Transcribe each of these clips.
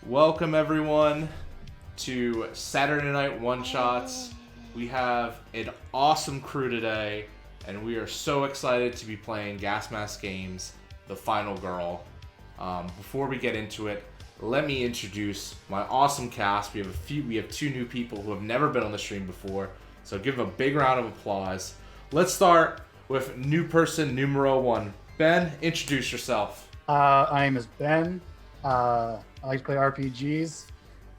Welcome everyone to Saturday Night One Shots. We have an awesome crew today, and we are so excited to be playing Gas Mask Games, The Final Girl. Before we get into it, let me introduce my awesome cast. We have two new people who have never been on the stream before, so give them a big round of applause. Let's start with new person numero one. Ben, introduce yourself. My name is Ben. I like to play RPGs.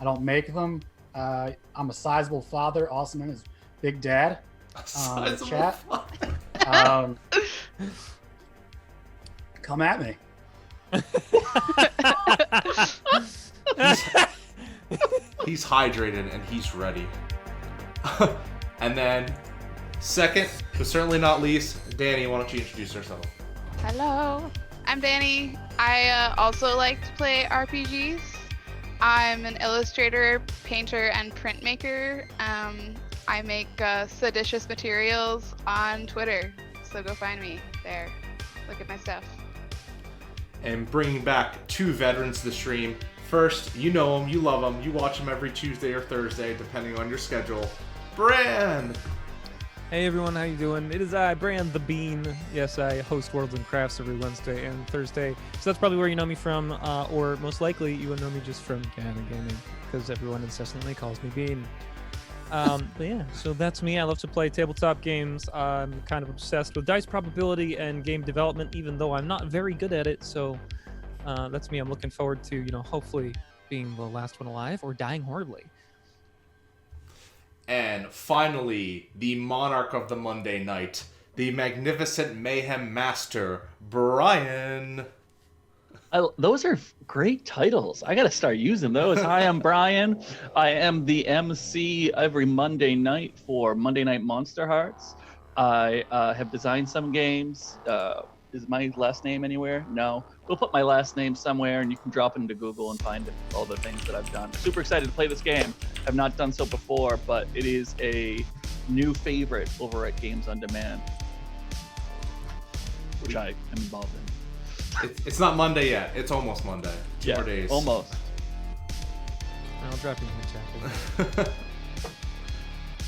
I don't make them. I'm a sizable father, also known as Big Dad. Chat. Come at me. He's hydrated and he's ready. And then, second, but certainly not least, Dani, why don't you introduce yourself? Hello, I'm Dani. I also like to play RPGs. I'm an illustrator, painter, and printmaker. I make seditious materials on Twitter, so go find me there. Look at my stuff. And bringing back two veterans to the stream. First, you know them, you love them, you watch them every Tuesday or Thursday, depending on your schedule. Bran! Hey everyone, how you doing? It is I, Bran the Bean. Yes, I host Worlds and Crafts every Wednesday and Thursday. So that's probably where you know me from, or most likely you would know me just from Gehenna Gaming, because everyone incessantly calls me Bean. But yeah, so that's me. I love to play tabletop games. I'm kind of obsessed with dice probability and game development, even though I'm not very good at it. So that's me. I'm looking forward to, hopefully being the last one alive or dying horribly. And finally, the monarch of the Monday night, the magnificent mayhem master, Brian. Those are great titles. I gotta start using those. Hi, I'm Brian. I am the MC every Monday night for Monday Night Monster Hearts. I have designed some games. Is my last name anywhere? No. We'll put my last name somewhere, and you can drop it into Google and find all the things that I've done. Super excited to play this game. I've not done so before, but it is a new favorite over at Games on Demand, which I am involved in. It's not Monday yet. It's almost Monday. Two more days. Almost. I'll drop you in the chat.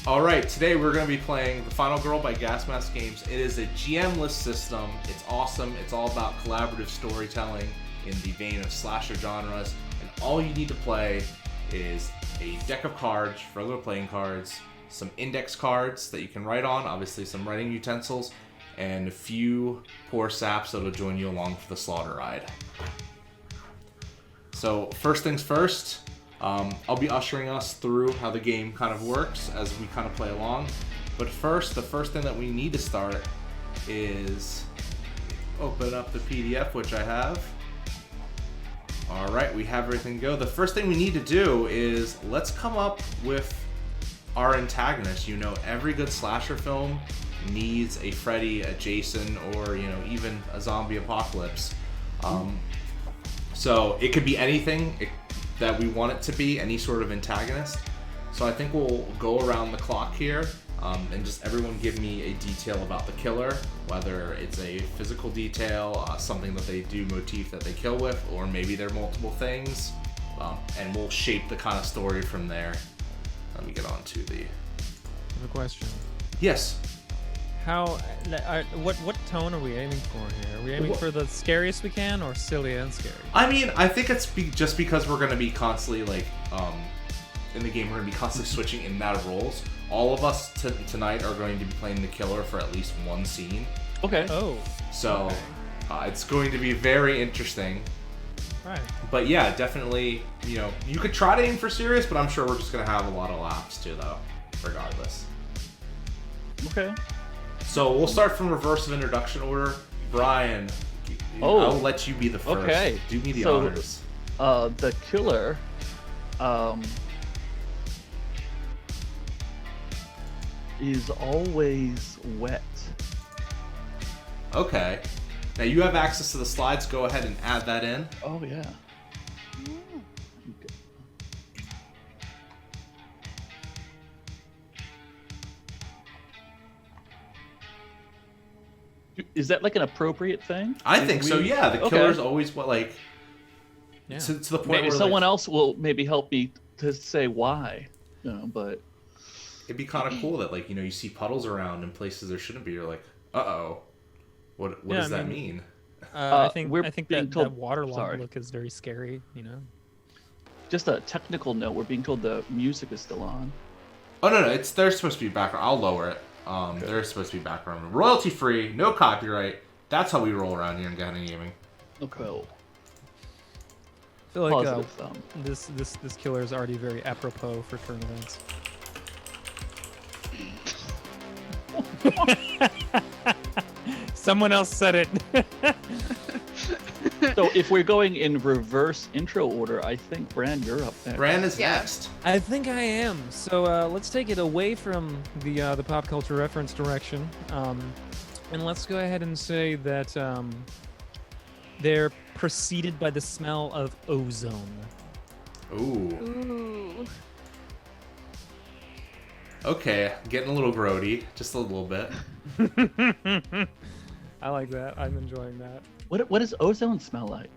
Alright, today we're going to be playing The Final Girl by Gas Mask Games. It is a GM-less system. It's awesome. It's all about collaborative storytelling in the vein of slasher genres. And all you need to play is a deck of cards, regular playing cards, some index cards that you can write on, obviously some writing utensils, and a few poor saps that'll join you along for the slaughter ride. So first things first, I'll be ushering us through how the game kind of works as we kind of play along. But first, the first thing that we need to start is open up the PDF, which I have. All right, we have everything go. The first thing we need to do is let's come up with our antagonist. Every good slasher film needs a Freddy, a Jason, or even a zombie apocalypse. So it could be anything that we want it to be, any sort of antagonist. So I think we'll go around the clock here, and just everyone give me a detail about the killer, whether it's a physical detail, something that they do motif that they kill with, or maybe they're multiple things, and we'll shape the kind of story from there. Let me get on to the... I have a question. Yes. What tone are we aiming for here? Are we aiming for the scariest we can, or silly and scary? I mean, I think it's just because we're going to be constantly, in the game, we're going to be constantly switching in and out of roles. All of us tonight are going to be playing the killer for at least one scene. Okay. Oh. So, it's going to be very interesting. Right. But yeah, definitely, you could try to aim for serious, but I'm sure we're just going to have a lot of laughs too, though, regardless. Okay. So we'll start from reverse of introduction order. Brian, I'll let you be the first. Okay. Do me the honors. The killer is always wet. Okay. Now you have access to the slides. Go ahead and add that in. Oh, yeah. Is that like an appropriate thing? I think so, yeah. The killer's always Yeah. To the point Maybe where someone like, else will maybe help me to say why. But it'd be kind of cool that like you see puddles around in places there shouldn't be. You're like, uh-oh, what Yeah, does that mean? I think we're that being told- waterlogged sorry. look is very scary. just a technical note, we're being told the music is still on. Oh no, there's supposed to be background. I'll lower it. There's supposed to be background. Royalty free, no copyright. That's how we roll around here in Gehenna Gaming. Okay. I feel like Positive thumb. this killer is already very apropos for current events. Someone else said it. So if we're going in reverse intro order, I think Bran, you're up next. Bran is Yeah. next. I think I am. So let's take it away from the pop culture reference direction, and let's go ahead and say that they're preceded by the smell of ozone. Ooh. Ooh. Okay, getting a little grody, just a little bit. I like that. I'm enjoying that. What does ozone smell like?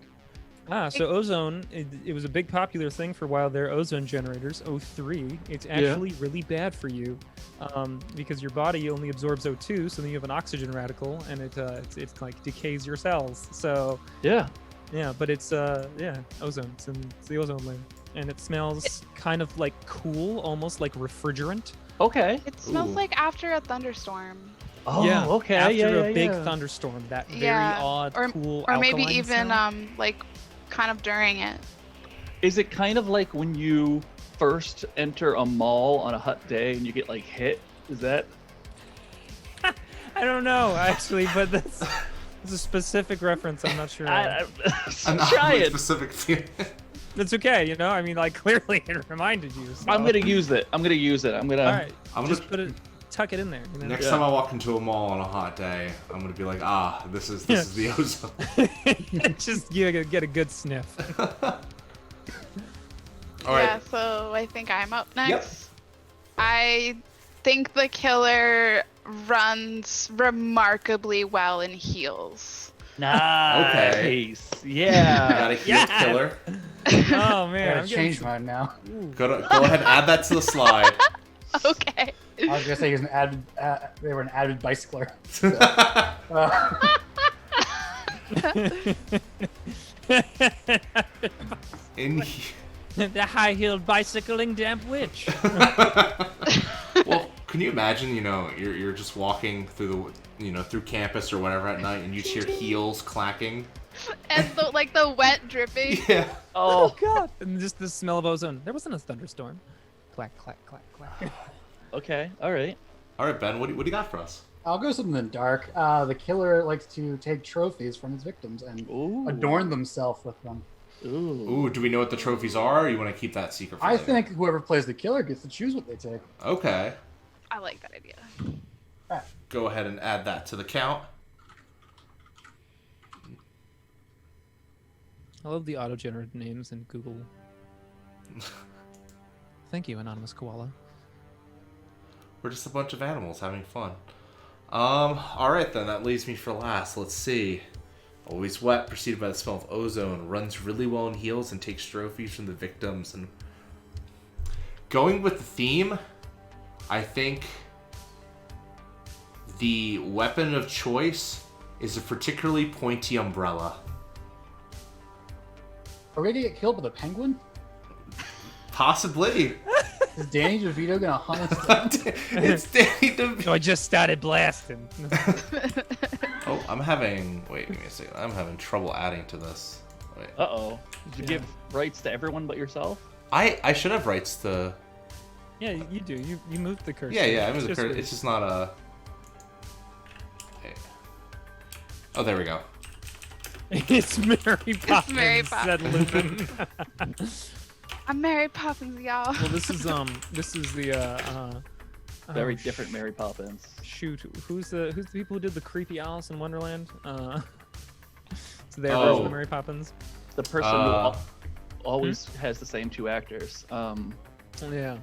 So ozone, it was a big popular thing for a while. Their ozone generators, O3. It's actually really bad for you because your body only absorbs O2, so then you have an oxygen radical, and it like decays your cells. So Yeah. yeah, but it's ozone. It's the ozone layer, and it smells kind of like cool, almost like refrigerant. Okay. It smells Ooh. like after a thunderstorm. Oh, yeah, okay. After yeah, a big yeah. thunderstorm, that very Yeah, odd, cool, Or maybe alkaline even smell. like kind of during it. Is it kind of like when you first enter a mall on a hot day and you get like hit? Is that? I don't know actually, but that's a specific reference. I'm not sure. An Try oddly it. specific feeling. That's okay, I mean, like clearly it reminded you. So. I'm gonna use it. I'm gonna use it. I'm gonna. All right, I'm just gonna- tuck it in there. Next Yeah. time I walk into a mall on a hot day, I'm gonna be like, this is the ozone. Just get a good sniff. All Yeah, right. so I think I'm up next. I think the killer runs remarkably well in heels. Nice. Okay. Yeah. Got a heel Yeah. killer. Oh I man, gotta I'm change mine now. Go ahead and add that to the slide. Okay. I was gonna say he was they were an avid bicycler. In the high-heeled bicycling damp witch. well, can you imagine? You're just walking through through campus or whatever at night, and you just hear heels clacking. And the wet dripping. Yeah. Oh. God! And just the smell of ozone. There wasn't a thunderstorm. Clack, clack, clack, clack. Okay. All right. All right, Ben. What do you got for us? I'll go something dark. The killer likes to take trophies from his victims and Ooh. adorn themselves with them. Ooh. Ooh, do we know what the trophies are, or you want to keep that secret for I later? think whoever plays the killer gets to choose what they take. Okay. I like that idea. Go ahead and add that to the count. I love the auto-generated names in Google. Thank you, anonymous koala. We're just a bunch of animals having fun. All right then. That leaves me for last. Let's see. Always wet, preceded by the smell of ozone. Runs really well in heels and takes trophies from the victims. And going with the theme, I think the weapon of choice is a particularly pointy umbrella. Are we gonna get killed by the penguin? Possibly. Is Danny DeVito gonna hunt us down? It's Danny DeVito. So I just started blasting. Oh, I'm having. Wait, give me a second. I'm having trouble adding to this. Wait. Uh-oh. Did you give rights to everyone but yourself? I should have rights to. Yeah, you do. You moved the cursor. Yeah, I moved the just cursor. weird. It's just not a. Oh, there we go. It's Mary Poppins. Mary Said Lupin. I'm Mary Poppins, y'all. Well, this is the Very oh, different Mary Poppins. Shoot, who's the people who did the creepy Alice in Wonderland? It's their Oh. version of Mary Poppins. The person who always has the same two actors. Yeah.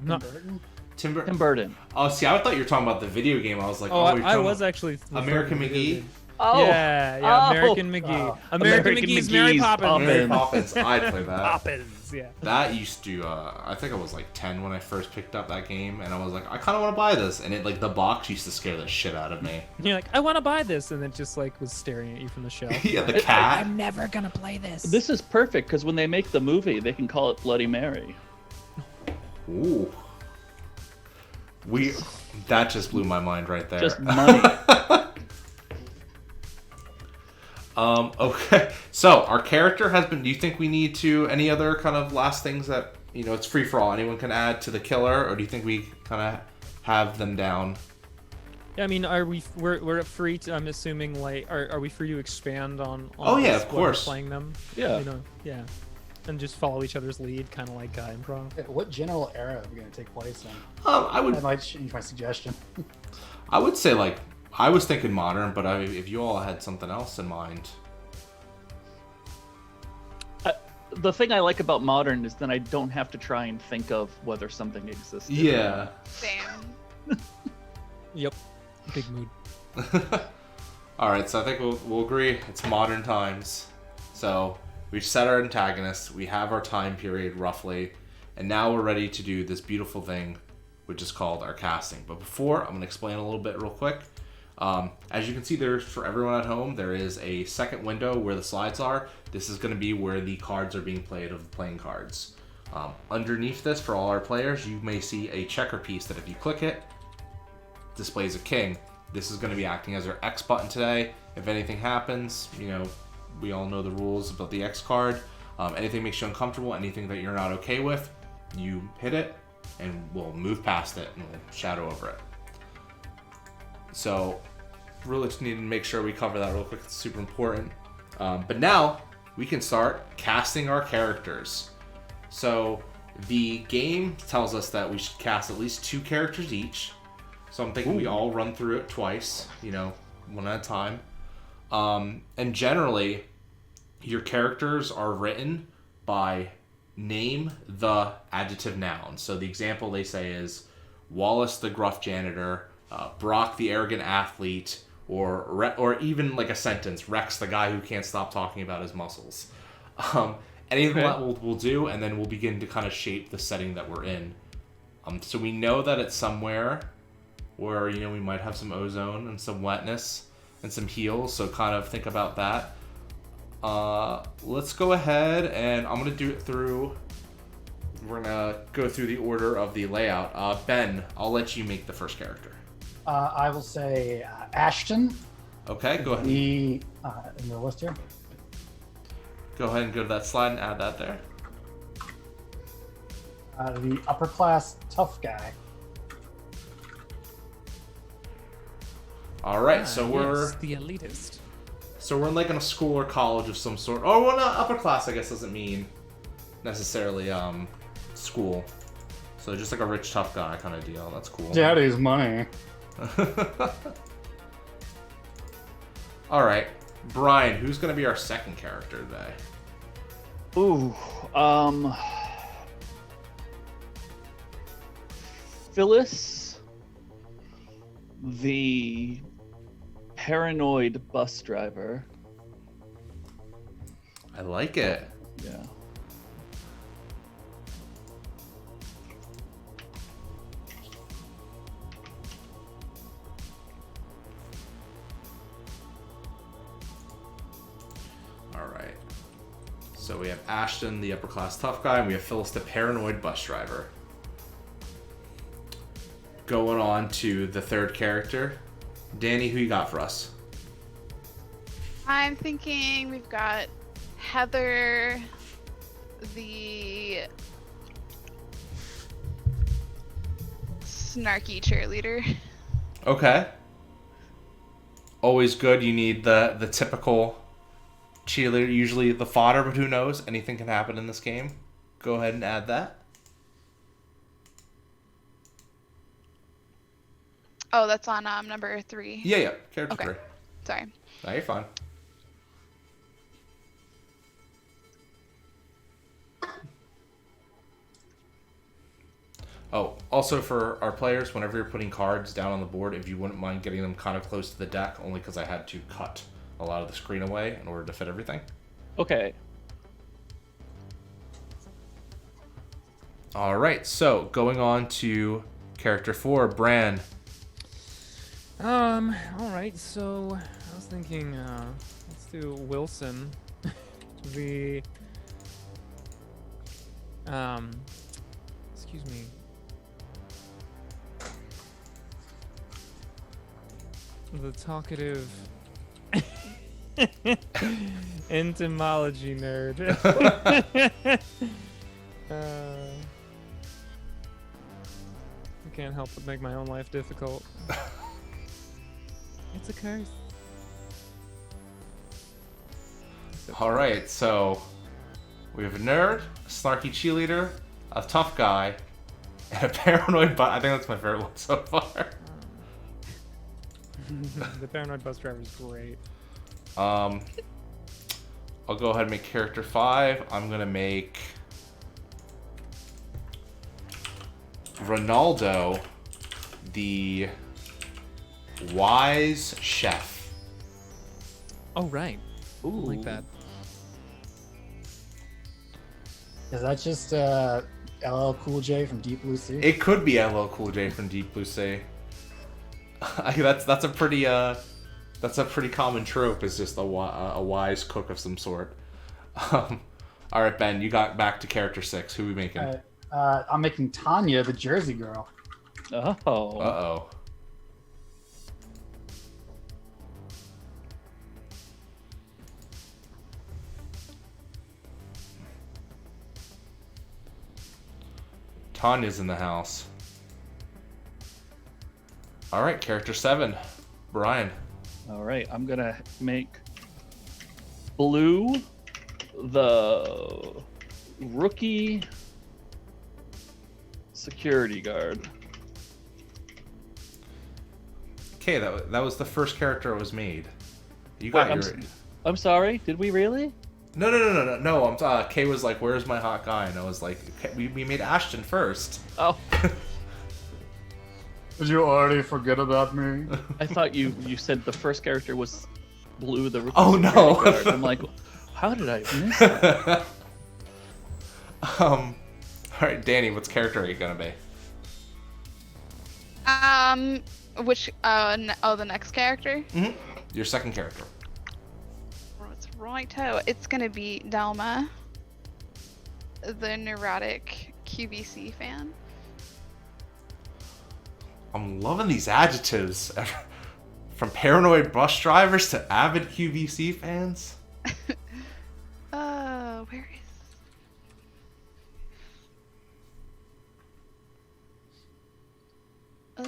Not. Burton? Tim Tim Burton. Oh, see, I thought you were talking about the video game. I was like, Oh, you're I talking was about actually. American referring to the McGee. video game. Oh, Yeah, yeah, oh. American McGee. Oh. American McGee's Mary Poppins. Mary Poppins, I'd play that. Poppins, yeah. That used to, I think I was like 10 when I first picked up that game, and I was like, I kind of want to buy this. And it, like, the box used to scare the shit out of me. And you're like, I want to buy this, and it just like was staring at you from the shelf. Yeah, the cat. I'm never gonna play this. This is perfect because when they make the movie, they can call it Bloody Mary. Ooh. That just blew my mind right there. Just money. Okay. So our character has been. Do you think we need to any other kind of last things that it's free for all? Anyone can add to the killer, or do you think we kind of have them down? Yeah, I mean, we're free to? I'm assuming like are we free to expand on Oh yeah, this of while we're course. playing them? Yeah. Yeah, and just follow each other's lead, kind of like improv. What general era are we going to take place in? I That might change my suggestion. would say like I was thinking modern, but if you all had something else in mind. The thing I like about modern is that I don't have to try and think of whether something exists. Yeah. Same. Yep, big mood. All right, so I think we'll agree it's modern times. So we've set our antagonists, we have our time period roughly, and now we're ready to do this beautiful thing, which is called our casting. But before, I'm going to explain a little bit real quick. As you can see, there's for everyone at home, there is a second window where the slides are. This is going to be where the cards are being played of the playing cards. Underneath this, for all our players, you may see a checker piece that if you click it, displays a king. This is going to be acting as our X button today. If anything happens, we all know the rules about the X card. Anything makes you uncomfortable, anything that you're not okay with, you hit it, and we'll move past it, and we'll shadow over it. So, really just need to make sure we cover that real quick. It's super important. But now, we can start casting our characters. So, the game tells us that we should cast at least 2 characters each. So I'm thinking we all run through it twice, one at a time. And generally, your characters are written by name, the adjective, noun. So the example they say is Wallace the gruff janitor, Brock the arrogant athlete, or even like a sentence, Rex the guy who can't stop talking about his muscles. Anything that we'll do, and then we'll begin to kind of shape the setting that we're in. So we know that it's somewhere where we might have some ozone and some wetness and some heals, so kind of think about that. Let's go ahead, and I'm gonna do it through. We're gonna go through the order of the layout. Ben, I'll let you make the first character. I will say Ashton. Okay, go ahead. In the list here. Go ahead and go to that slide and add that there. The upper class tough guy. All right, so we're yes, the elitist. So we're in like in a school or college of some sort. Oh, well, no, upper class I guess doesn't mean necessarily school. So just like a rich tough guy kind of deal. That's cool. Daddy's money. All right, Brian, who's gonna be our second character today? Ooh, Phyllis, the paranoid bus driver. I like it. Yeah. All right. So we have Ashton, the upper class tough guy, and we have Phyllis, the paranoid bus driver. Going on to the third character. Dani, who you got for us? I'm thinking we've got Heather, the snarky cheerleader. Okay. Always good. You need the typical cheerleader, usually the fodder, but who knows? Anything can happen in this game. Go ahead and add that. Oh, that's on number 3. Yeah. Character Okay. 3. Sorry. No, you're fine. Oh, also for our players, whenever you're putting cards down on the board, if you wouldn't mind getting them kind of close to the deck, only because I had to cut a lot of the screen away in order to fit everything. Okay. All right, so going on to character 4, Bran. All right. So I was thinking, let's do Wilson. the excuse me. The talkative entomology nerd. I can't help but make my own life difficult. It's a curse. All right, so we have a nerd, a snarky cheerleader, a tough guy, and a paranoid I think that's my favorite one so far. The paranoid bus driver is great. I'll go ahead and make character 5. I'm gonna make Ronaldo, the wise chef. Oh right. Ooh. I like that. Is that just LL Cool J from Deep Blue Sea? It could be LL Cool J from Deep Blue Sea. That's a pretty common trope. Is just a wise cook of some sort. All right, Ben, you got back to character 6. Who are we making? I'm making Tanya, the Jersey girl. Oh. Uh-oh. Tanya's in the house. All right, character 7, Brian. All right, I'm gonna make Blue the rookie security guard. Okay, that was the first character that was made. You got Wait, I'm sorry. Did we really? No. Kay was like, "Where's my hot guy?" And I was like, "We made Ashton first." Oh, Did you already forget about me? I thought you said the first character was Blue the rookie Oh, security no. guard. I'm like, how did I miss that? All right, Dani, what's character are you gonna be? The next character? Mm-hmm. Your second character. It's righto. It's gonna be Delma, the neurotic QVC fan. I'm loving these adjectives. From paranoid bus drivers to avid QVC fans. Where is...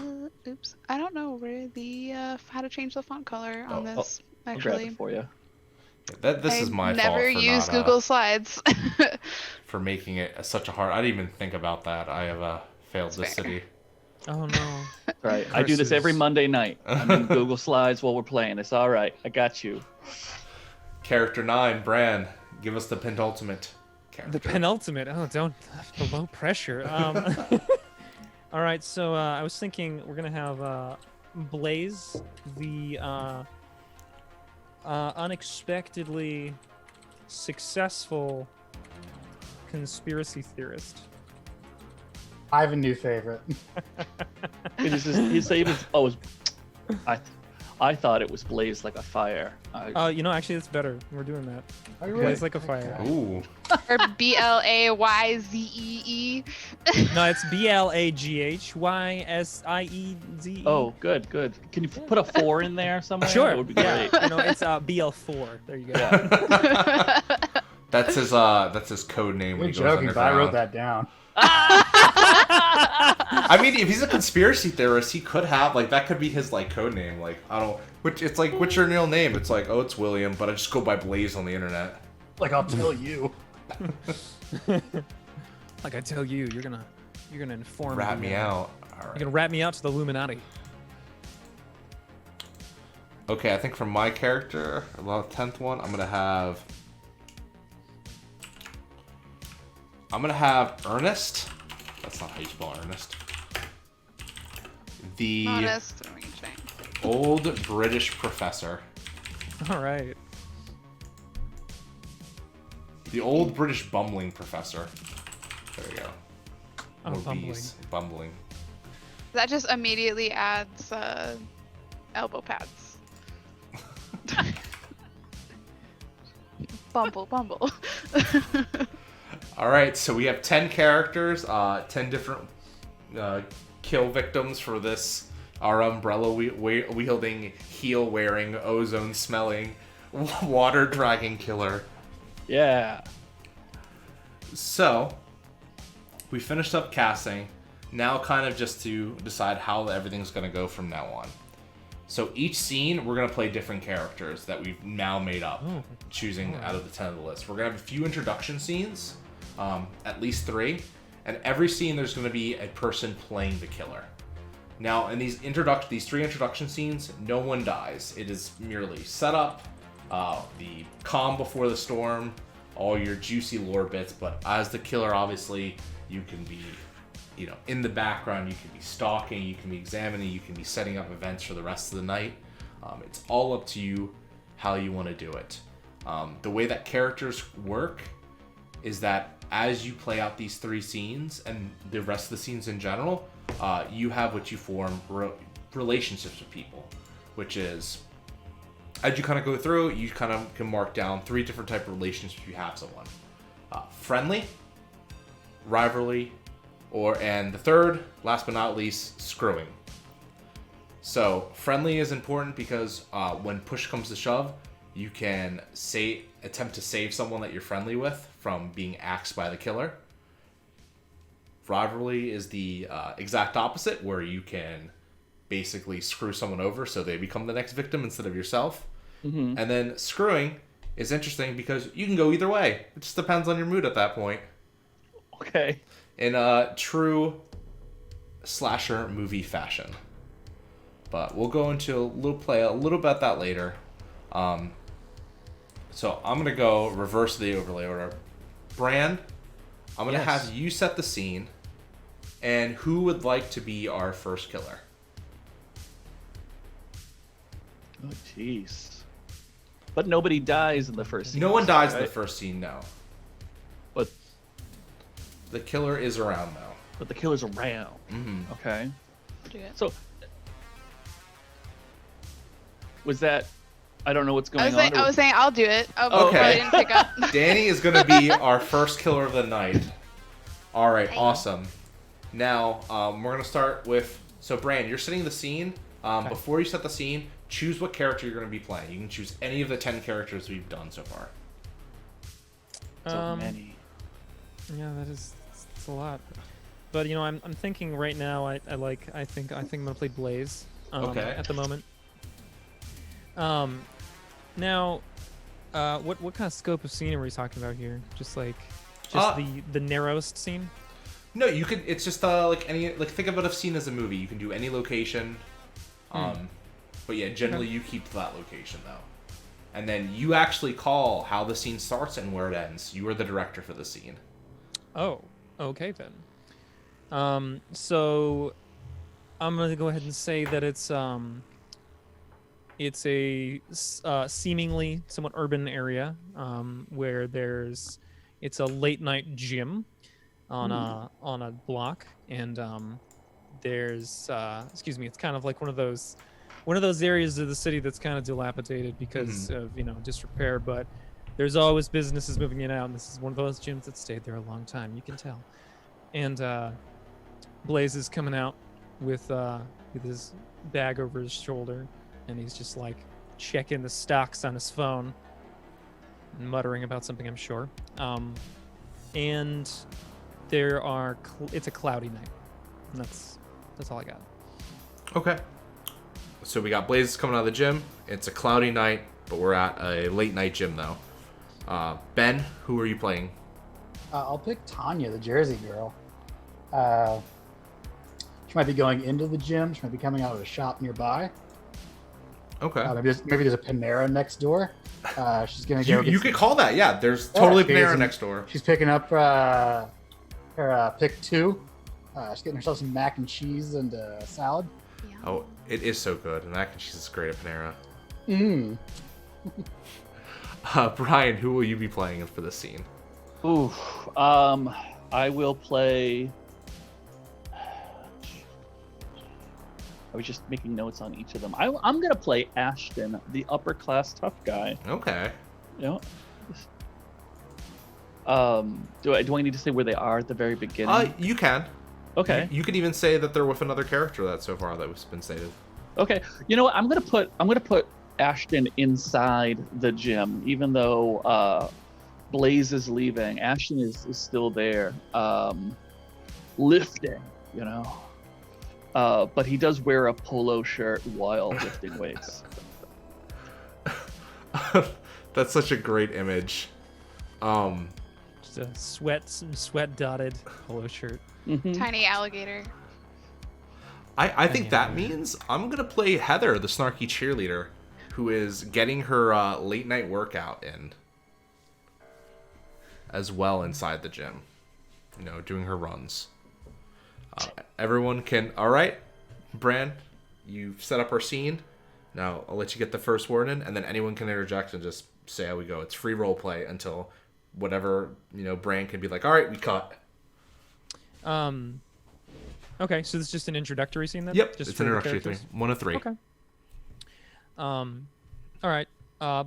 oops. I don't know where the how to change the font color on this. I'll grab Actually, it for you. This is my fault never for use not, Google Slides. for making it such a hard. I didn't even think about that. I have failed That's this fair. city. Oh no. Right. I do this every Curses. Monday night. I'm in Google Slides while we're playing. It's all right. I got you. Character 9, Bran. Give us the penultimate character. The penultimate. Oh, don't below pressure. All right, so I was thinking we're gonna have Blaze, the unexpectedly successful conspiracy theorist. I have a new favorite. I thought it was Blaze like a fire. Actually, it's better. We're doing that. Are you Blaze really? like a fire. Ooh. Or BLAYZEE. No, it's BLAGHYSIEZE. Oh, good. Can you put a 4 in there somewhere? Sure. That would be Yeah. great. It's BL4. There you go. Yeah. That's his code name when You're he goes joking, but I wrote underground. that down. I mean, if he's a conspiracy theorist, he could have that could be his code name. I don't. It's like, what's your real name? It's like, oh, it's William, but I just go by Blaze on the internet. Like, I'll tell you. Like I tell you, you're gonna inform Rat me me out. All You're right. gonna rat me out to the Illuminati. Okay, I think for my character, the 10th one, I'm gonna have Ernest, That's not how you spell earnest. The Modest. What are we saying? old British professor. All right. The old British bumbling professor. There we go. Oh, More bumbling. B's. Bumbling. That just immediately adds elbow pads. Bumble. All right, so we have 10 characters, 10 different kill victims for this. Our umbrella wielding, heel wearing, ozone smelling, water dragging killer. Yeah. So, we finished up casting. Now, kind of just to decide how everything's going to go from now on. So, each scene, we're going to play different characters that we've now made up, choosing out of the 10 of the list. We're going to have a few introduction scenes, at least 3. And every scene, there's going to be a person playing the killer. Now, in these 3 introduction scenes, no one dies. It is merely setup, the calm before the storm, all your juicy lore bits. But as the killer, obviously, you can be, in the background. You can be stalking, you can be examining, you can be setting up events for the rest of the night. It's all up to you how you want to do it. The way that characters work is that as you play out these 3 scenes and the rest of the scenes in general, you have what you form relationships with people, which is, as you kind of go through, you kind of can mark down 3 different type of relationships you have someone. Friendly, rivalry, and the third, last but not least, screwing. So friendly is important because when push comes to shove, you can attempt to save someone that you're friendly with from being axed by the killer. Rivalry is the exact opposite, where you can basically screw someone over so they become the next victim instead of yourself. Mm-hmm. And then screwing is interesting because you can go either way. It just depends on your mood at that point. Okay. In true slasher movie fashion. But we'll go into a little about that later. So I'm going to go reverse the overlay order. Bran, I'm going to have you set the scene. And who would like to be our first killer? Oh, jeez. But nobody dies in the first scene. No one dies in the first scene, no. But the killer is around, though. But the killer's around. Mm-hmm. Okay. Do it. So, was that... I don't know what's going on. I was saying I'll do it. Okay. I didn't pick up. Danny is going to be our first killer of the night. All right, Hi. awesome. Now, we're going to start with... So, Bran, you're setting the scene. Okay. Before you set the scene, choose what character you're going to be playing. You can choose any of the 10 characters we've done so far. So many. Yeah, it's a lot. But I'm thinking right now. I think I'm gonna play Blaze. Okay. At the moment. Now, what kind of scope of scene are we talking about here? Just the narrowest scene? No, you could. It's just think about a scene as a movie. You can do any location. But yeah, generally you keep that location though, and then you actually call how the scene starts and where it ends. You are the director for the scene. Oh, okay then. So I'm gonna go ahead and say that it's a seemingly somewhat urban area where it's a late night gym on a block, and there's it's kind of like one of those areas of the city that's kind of dilapidated because of disrepair, but there's always businesses moving in and out, and this is one of those gyms that stayed there a long time, you can tell. And Blaze is coming out with his bag over his shoulder, and he's just like checking the stocks on his phone and muttering about something, I'm sure. And it's a cloudy night, and that's all I got. Okay. So we got Blaze coming out of the gym. It's a cloudy night, but we're at a late night gym though. Ben, who are you playing? I'll pick Tanya, the Jersey girl. She might be going into the gym. She might be coming out of a shop nearby. Okay. Maybe there's a Panera next door. She's gonna go. You could call that. Yeah, there's totally Panera next door. She's picking up her pick 2 She's getting herself some mac and cheese and salad. Yeah. Oh, it is so good. And mac and cheese is great at Panera. Mmm. Brian, who will you be playing for this scene? Ooh, I will play. I was just making notes on each of them. I'm gonna play Ashton, the upper class tough guy. Okay. You know. Do I need to say where they are at the very beginning? You can. Okay. You could even say that they're with another character that so far that has been stated. Okay. You know what? I'm gonna put Ashton inside the gym, even though Blaze is leaving. Ashton is still there, lifting. You know. But he does wear a polo shirt while lifting weights. That's such a great image. Just a sweat dotted polo shirt. Mm-hmm. Tiny alligator. I think that means I'm gonna play Heather, the snarky cheerleader, who is getting her late night workout in as well inside the gym. You know, doing her runs. Everyone can. All right, Bran, you've set up our scene. Now I'll let you get the first word in, and then anyone can interject and just say how we go. It's free role play until whatever Bran can be like. All right, we cut. Okay, so this is just an introductory scene then? Yep, Just it's for an the introductory characters? 3. 1 of 3. Okay. All right.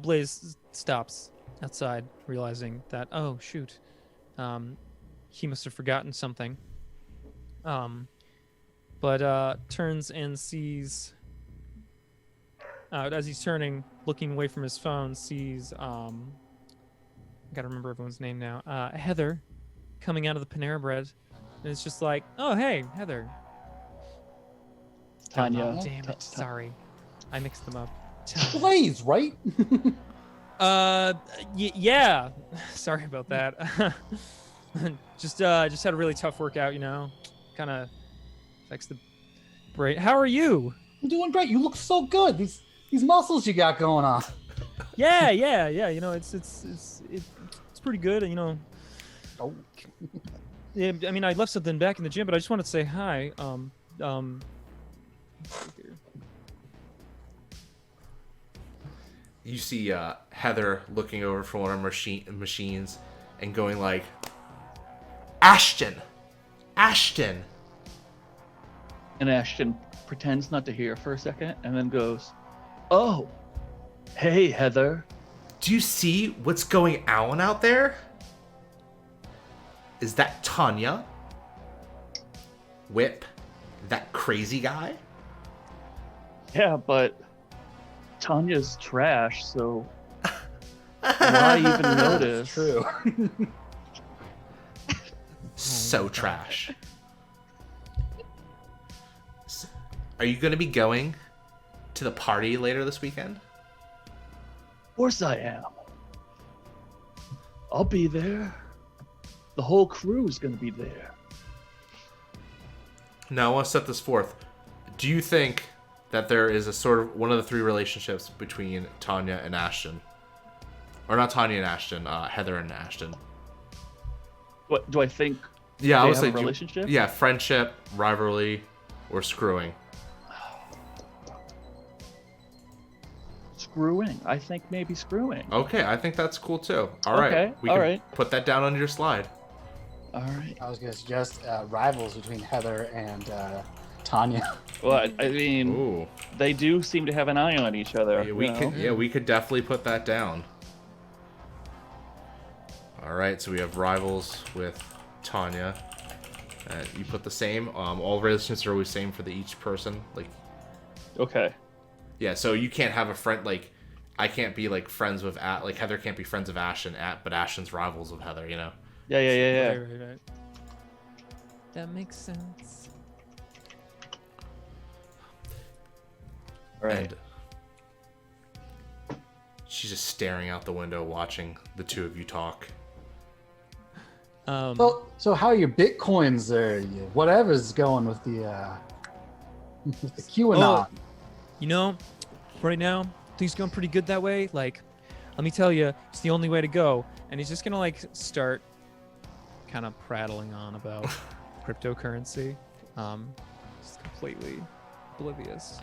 Blaze stops outside, realizing that, oh shoot, he must have forgotten something. But turns and sees, as he's turning, looking away from his phone, sees, I gotta remember everyone's name now, Heather coming out of the Panera Bread. And it's just like, oh, hey, Heather. Tanya. Oh, damn it. Sorry. I mixed them up. Blaze, right? Yeah. Sorry about that. just had a really tough workout, kind of affects the brain. How are you? I'm doing great. You look so good. These muscles you got going on. Yeah. It's pretty good. Oh. Yeah, I mean, I left something back in the gym, but I just wanted to say hi. You see Heather looking over from one of her machines and going like, Ashton! And Ashton pretends not to hear for a second and then goes, oh, hey, Heather. Do you see what's going on out there? Is that Tanya? Whip? That crazy guy? Yeah, but Tanya's trash, so why even notice? True. So trash. Are you going to be going to the party later this weekend? Of course I am. I'll be there. The whole crew is going to be there. Now, I want to set this forth. Do you think that there is a sort of one of the 3 relationships between Tanya and Ashton? Or not Tanya and Ashton, Heather and Ashton. What do I think? Yeah, I they would have say a relationship. Yeah, friendship, rivalry, or screwing. Screwing. I think maybe screwing. Okay, I think that's cool too. All right, Okay, we can all right. put that down on your slide. All right. I was going to suggest rivals between Heather and Tanya. Well, I mean, Ooh, they do seem to have an eye on each other. yeah, we could definitely put that down. All right, so we have rivals with Tanya. You put the same. All relationships are always same for each person. Like, Okay. yeah, so you can't have a friend like I can't be like friends with like Heather can't be friends of Ashton but Ashton's rivals with Heather. Yeah. Right. That makes sense. All right. And she's just staring out the window, watching the 2 of you talk. So how are your bitcoins or whatever's going with the QAnon? Right now, things going pretty good that way. Like, let me tell you, it's the only way to go. And he's just gonna start kind of prattling on about cryptocurrency. Just completely oblivious.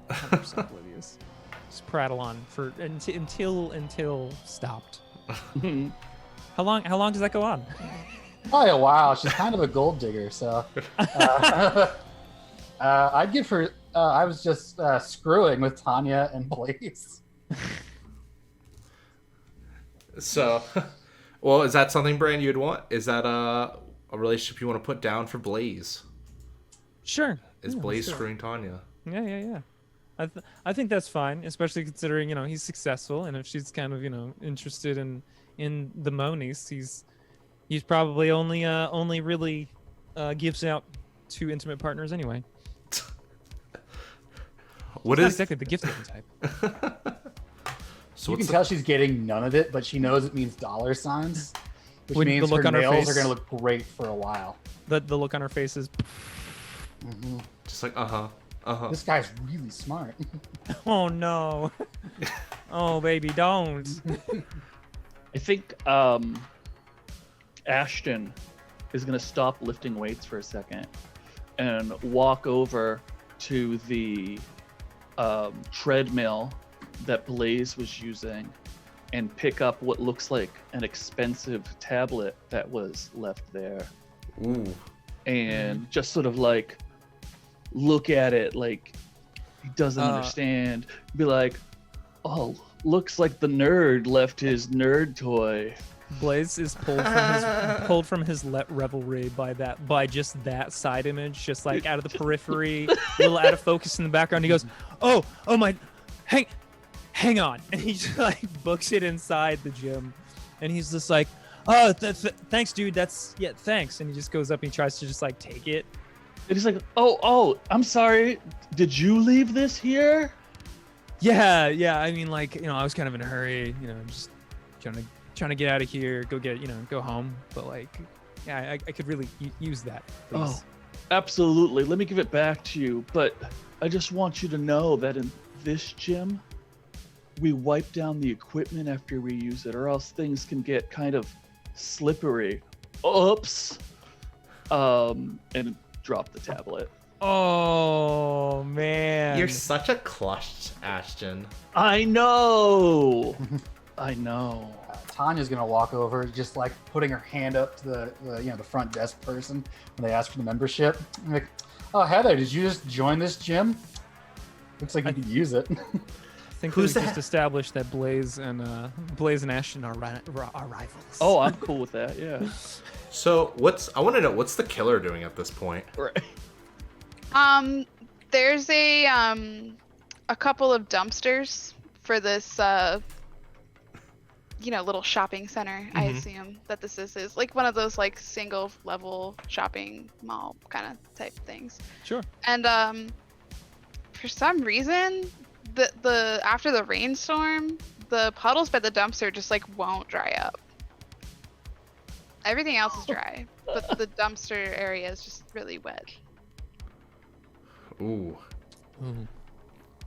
100% oblivious. Just prattle on for until stopped. How long does that go on? Probably a while. She's kind of a gold digger, so I'd give her. I was just screwing with Tanya and Blaze. So, well, is that something, Bran, you'd want? Is that a relationship you want to put down for Blaze? Sure. Is Blaze screwing Tanya? Yeah. I think that's fine, especially considering he's successful, and if she's kind of interested in the monies, he's probably only really gives out to intimate partners anyway. What Not is exactly the gift-giving type? So you can tell she's getting none of it, but she knows it means dollar signs, which When the means look her on her nails face- are going to look great for a while. The look on her face is, just like This guy's really smart. oh no, oh baby, don't. I think Ashton is going to stop lifting weights for a second and walk over to the treadmill that Blaze was using and pick up what looks like an expensive tablet that was left there. Ooh. And just sort of like look at it like he doesn't understand. Be like, oh, looks like the nerd left his nerd toy. Blaze is pulled from his revelry by just that side image, just like out of the periphery, a little out of focus in the background. He goes, oh my, hang on, and he just like books it inside the gym, and he's just like, oh, thanks, dude. Thanks. And he just goes up and he tries to just like take it. And he's like, oh, I'm sorry. Did you leave this here? Yeah. I mean, like, I was kind of in a hurry, just trying to get out of here, go home. But like, yeah, I could really use that, please. Oh, absolutely. Let me give it back to you. But I just want you to know that in this gym, we wipe down the equipment after we use it, or else things can get kind of slippery. Oops. And drop the tablet. Oh man, You're such a clutch, Ashton. I know. Tanya's gonna walk over, just like putting her hand up to the front desk person when they ask for the membership. I'm like, oh Heather, did you just join this gym? Looks like you could use it. I think Who's we that? just established that Blaze and Ashton are rivals. Oh, I'm cool with that. Yeah. So I want to know, what's the killer doing at this point? Right. There's a couple of dumpsters for this little shopping center. I assume that this is like one of those like single level shopping mall kind of type things. Sure. And for some reason, the after the rainstorm, the puddles by the dumpster just like won't dry up. Everything else is dry, but the dumpster area is just really wet. Ooh.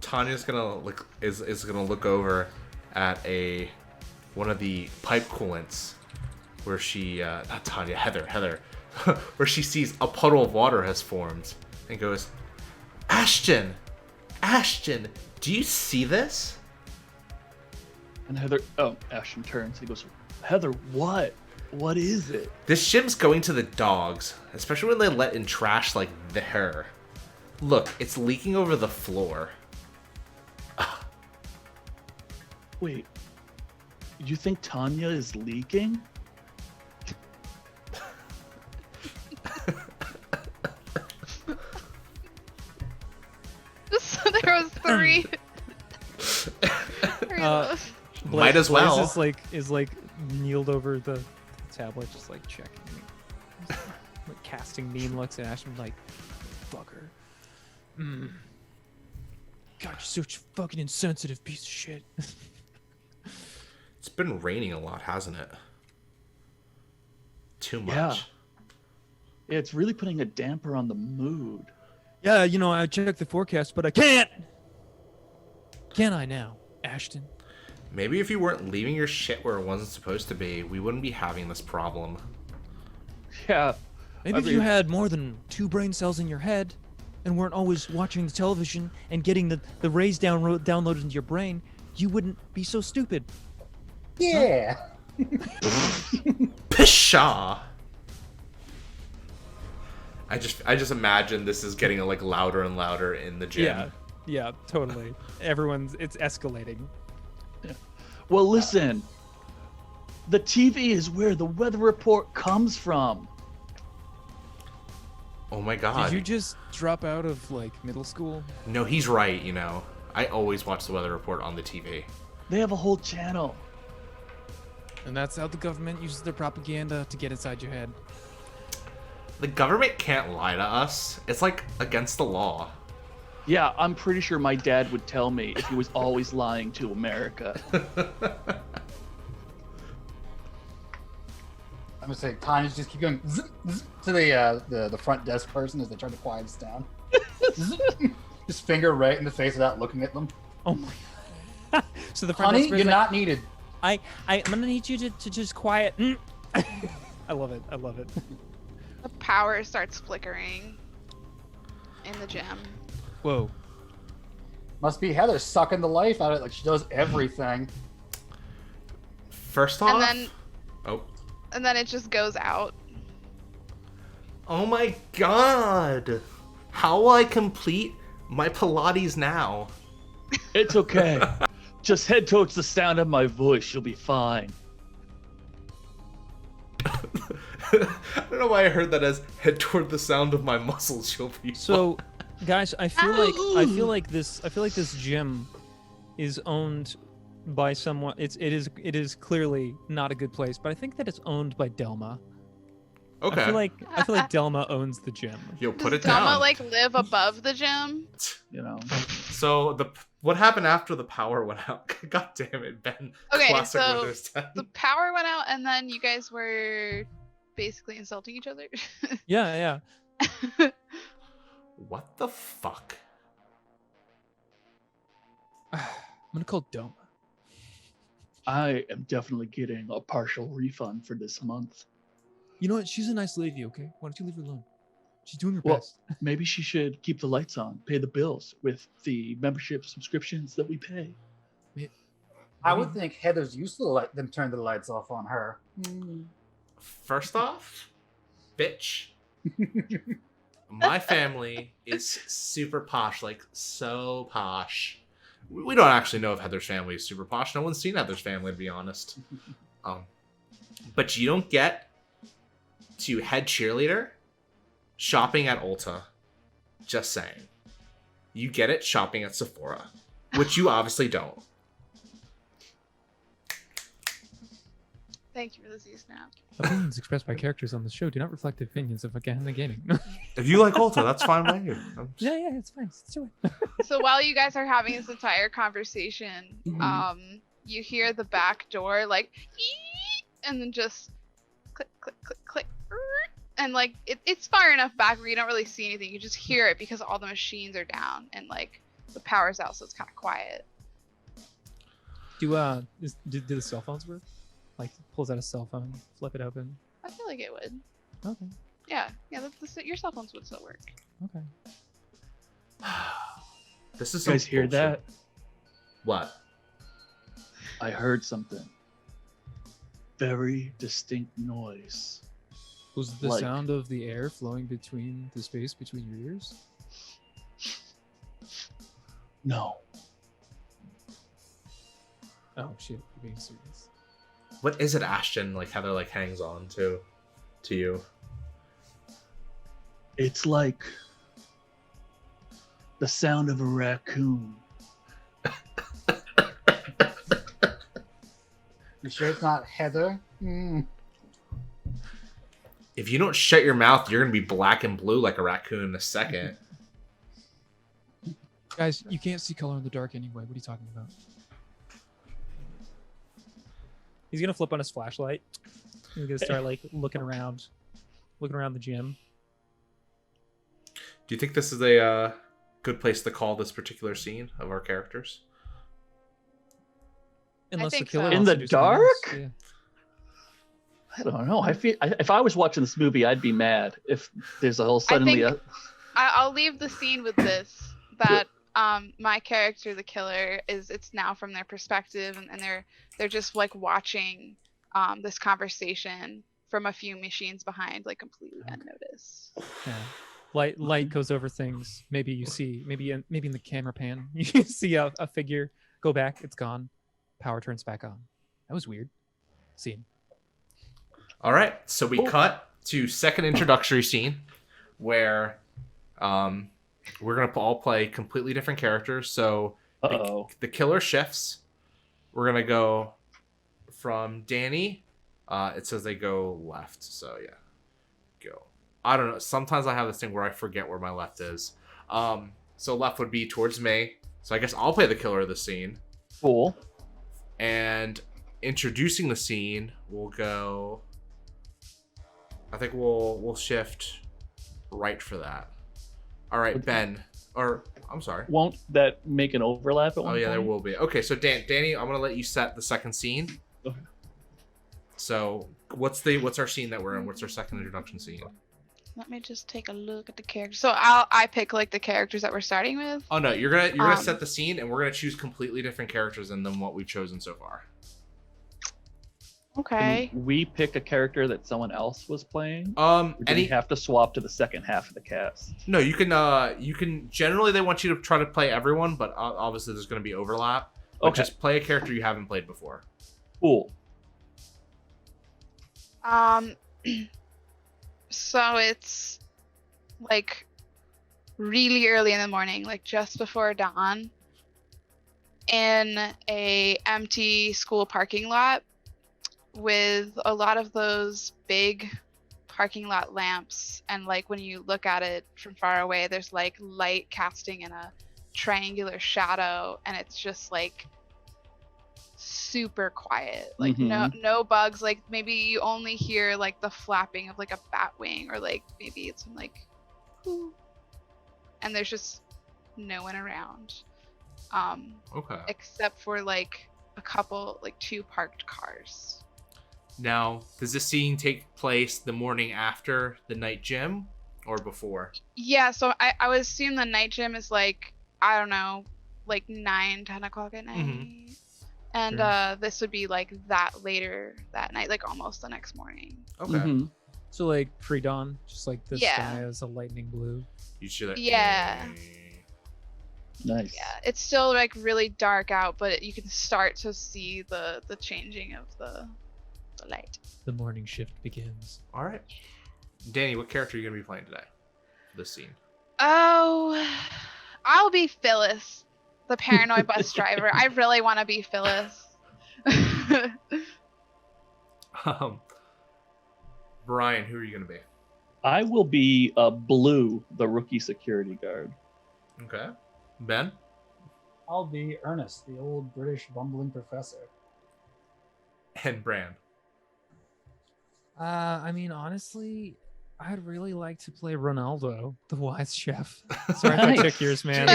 Tanya's gonna gonna look over at one of the pipe coolants where she not Tanya, Heather where she sees a puddle of water has formed and goes, Ashton, do you see this? And Ashton turns. He goes, Heather, what? What is it? This gym's going to the dogs, especially when they let in trash like there. Look, it's leaking over the floor. Wait, you think Tanya is leaking? So there was three. Three of those. Might as well. Blaze is like kneeled over the tablet, just like checking, like casting mean looks at Ashton, like, fucker. God, you're such a fucking insensitive piece of shit. It's been raining a lot, hasn't it? Too much. Yeah. It's really putting a damper on the mood. Yeah, I checked the forecast, but I can't. Can I now, Ashton? Maybe if you weren't leaving your shit where it wasn't supposed to be, we wouldn't be having this problem. Yeah, Maybe if you had more than 2 brain cells in your head and weren't always watching the television and getting the rays downloaded into your brain, you wouldn't be so stupid. Yeah. Pshaw. I just imagine this is getting like louder and louder in the gym. Yeah, totally. It's escalating. Yeah. Well, listen. The TV is where the weather report comes from. Oh my god. Did you just drop out of like middle school? No, he's right, you know. I always watch the weather report on the TV. They have a whole channel. And that's how the government uses their propaganda to get inside your head. The government can't lie to us. It's like against the law. Yeah, I'm pretty sure my dad would tell me if he was always lying to America. I'm gonna say, Tanya's just keep going zzz, zzz, to the front desk person as they try to quiet us down. Just finger right in the face without looking at them. Oh my. So the front Honey, desk you're person's not needed. I'm gonna need you to just quiet. I love it. The power starts flickering in the gym. Whoa. Must be Heather sucking the life out of it like she does everything. First off, And then it just goes out. Oh my god! How will I complete my Pilates now? It's okay. Just head towards the sound of my voice. You'll be fine. I don't know why I heard that as head toward the sound of my muscles. You'll be So, guys, I feel like this gym is owned by someone. It is clearly not a good place, but I think that it's owned by Delma. Okay. I feel like Delma owns the gym. Yo, put it Does Delma down. like live above the gym? You know. So what happened after the power went out? God damn it, Ben. Okay, Classic so Windows 10. the power went out, and then you guys were basically insulting each other. Yeah. What the fuck? I'm gonna call Delma. I am definitely getting a partial refund for this month. You know what? She's a nice lady, okay? Why don't you leave her alone? She's doing her Well, best. maybe she should keep the lights on, pay the bills with the membership subscriptions that we pay. I would think Heather's used to let them turn the lights off on her. First off, bitch. My family is super posh, like so posh. We don't actually know if Heather's family is super posh. No one's seen Heather's family, to be honest. But you don't get to head cheerleader shopping at Ulta. Just saying. You get it shopping at Sephora, which you obviously don't. Thank you for the Z-Snap. Opinions expressed by characters on the show do not reflect the opinions of Gehenna Gaming. If you like Ulta, that's fine by you. Yeah, it's fine. Let's do it. So while you guys are having this entire conversation, you hear the back door like, "Eee!" and then just click, click, click, click, and like it's far enough back where you don't really see anything. You just hear it because all the machines are down and like the power's out, so it's kind of quiet. Do the cell phones work? Like pulls out a cell phone, flip it open. I feel like it would. Okay. Yeah. Your cell phones would still work. Okay. This is You guys some hear bullshit. that? What? I heard something. Very distinct noise. Was it the Like- sound of the air flowing between the space between your ears? No. Oh shit, you're being serious. What is it, Ashton? Like Heather like hangs on to you. It's like the sound of a raccoon. You sure it's not Heather? If you don't shut your mouth, you're gonna be black and blue like a raccoon in a second. Guys, you can't see color in the dark anyway. What are you talking about? He's gonna flip on his flashlight. He's gonna start like looking around the gym. Do you think this is a good place to call this particular scene of our characters? Unless the think killer so. wants In to the do something else. dark? Yeah. I don't know. If I was watching this movie, I'd be mad if there's a whole suddenly. I'll leave the scene with this, that my character, the killer, it's now from their perspective, and they're just like watching this conversation from a few machines behind, like completely unnoticed. Yeah. Light goes over things. Maybe you see, maybe in the camera pan, you see a figure go back. It's gone. Power turns back on. That was weird. Scene. All right, so we cut to second introductory scene where we're gonna all play completely different characters. So the killer shifts. We're gonna go from Dani. It says they go left. So yeah, go. I don't know. Sometimes I have this thing where I forget where my left is. So left would be towards me. So I guess I'll play the killer of the scene. Cool. And introducing the scene, we'll go. I think we'll shift right for that. All right, Ben. Or I'm sorry. Won't that make an overlap at one point? There will be. Okay, so Dani, I'm gonna let you set the second scene. Okay. So what's our scene that we're in? What's our second introduction scene? Let me just take a look at the characters. So I pick like the characters that we're starting with. Oh no, you're gonna set the scene, and we're gonna choose completely different characters than what we've chosen so far. Okay. Can we pick a character that someone else was playing? Or do we have to swap to the second half of the cast? No, you can. Generally, they want you to try to play everyone, but obviously there's going to be overlap. But just play a character you haven't played before. Cool. So it's like really early in the morning, like just before dawn, in a empty school parking lot with a lot of those big parking lot lamps, and like when you look at it from far away, there's like light casting in a triangular shadow, and it's just like super quiet, like no bugs, like maybe you only hear like the flapping of like a bat wing, or like maybe it's like whoo, and there's just no one around except for like a couple, like 2 parked cars. Now, does this scene take place the morning after the night gym or before? Yeah, so I would assume the night gym is like, I don't know, like 9-10 o'clock at night. And this would be like that later that night, like almost the next morning. Okay. So like pre-dawn, just like the sky is a lightning blue. You should. Yeah. Nice. Yeah, it's still like really dark out, but you can start to see the changing of the light. The morning shift begins. All right. Dani, what character are you going to be playing today for this scene? Oh, I'll be Phyllis, the paranoid bus driver. I really want to be Phyllis. Brian, who are you going to be? I will be Blue, the rookie security guard. Okay. Ben? I'll be Ernest, the old British bumbling professor. And Bran? I mean, honestly, I'd really like to play Ronaldo, the wise chef. Sorry if I took yours, man.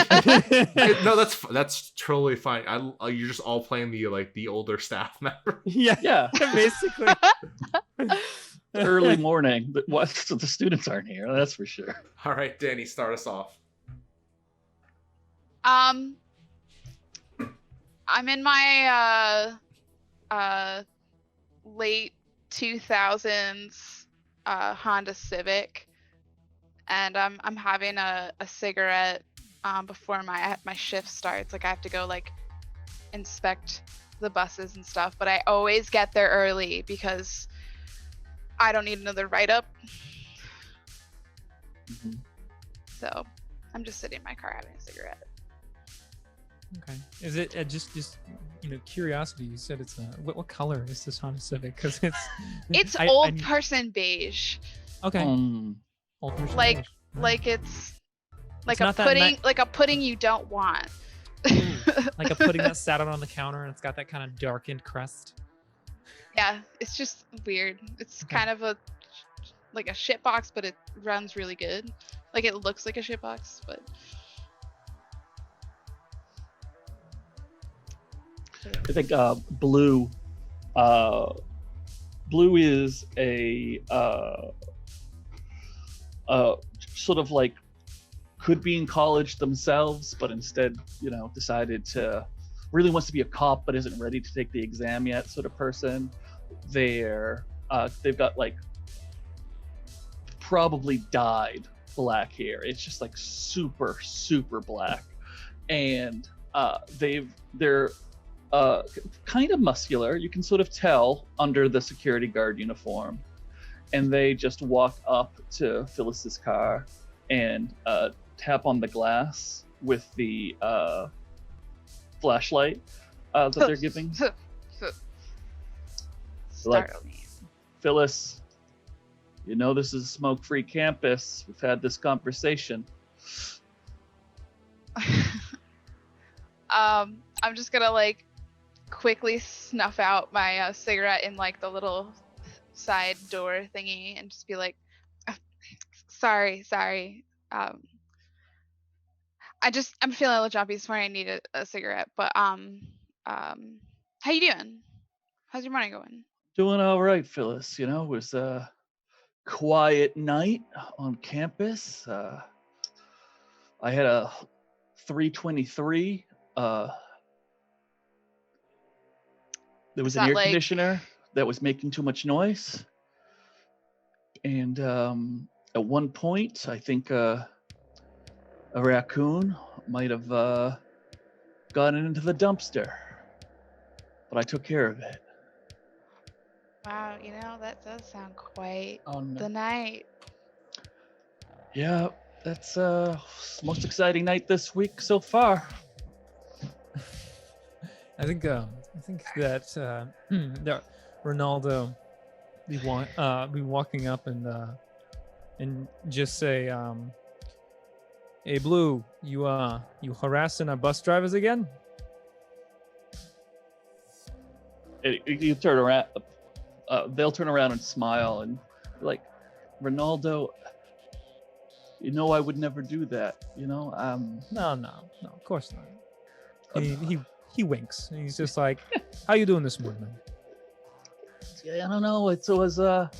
No, that's totally fine. You're just all playing the older staff member. Yeah, basically. Early morning, but so the students aren't here. That's for sure. All right, Dani, start us off. I'm in my late 2000s Honda Civic, and I'm having a cigarette before my shift starts. Like I have to go like inspect the buses and stuff, but I always get there early because I don't need another write-up. So I'm just sitting in my car having a cigarette. Okay. Is it just curiosity? You said it's what color is this Honda Civic? Because it's old person beige. Okay. Old person like beige. Like it's like it's a pudding, like a pudding you don't want. Like a pudding that sat out on the counter and it's got that kind of darkened crust. Yeah, it's just weird. It's kind of a shit box, but it runs really good. Like it looks like a shit box, but. I think Blue Blue is a sort of like could be in college themselves, but instead, decided to really wants to be a cop, but isn't ready to take the exam yet. Sort of person. They've got like probably dyed black hair. It's just like super, super black, and they're kind of muscular. You can sort of tell under the security guard uniform, and they just walk up to Phyllis's car and tap on the glass with the flashlight that they're giving. Like, Phyllis, this is a smoke-free campus. We've had this conversation. I'm just gonna like quickly snuff out my cigarette in like the little side door thingy and just be like, sorry. I'm feeling a little jumpy this morning. I need a cigarette. But how you doing? How's your morning going? Doing all right, Phyllis. It was a quiet night on campus. I had a 323. There was an air conditioner that was making too much noise. And at one point, I think a raccoon might have gotten into the dumpster. But I took care of it. Wow, that does sound quite the night. Yeah, that's most exciting night this week so far. I think that that Ronaldo be walking up and just say, "Hey, Blue, you harassing our bus drivers again?" You turn around. They'll turn around and smile and like, Ronaldo, I would never do that. No, of course not. He winks. And he's just like, "How you doing this morning?" Yeah, I don't know. It was a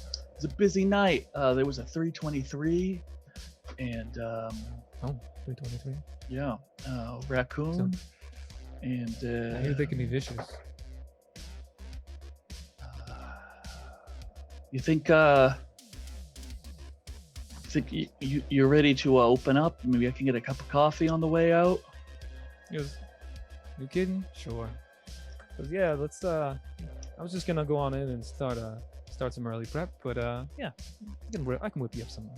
busy night. There was a 323, and 323. Yeah, raccoon, and they can be vicious. You think you're ready to open up? Maybe I can get a cup of coffee on the way out. He goes, "You kidding? Sure." But yeah, let's. I was just gonna go on in and start some early prep, but yeah, I can whip you up some.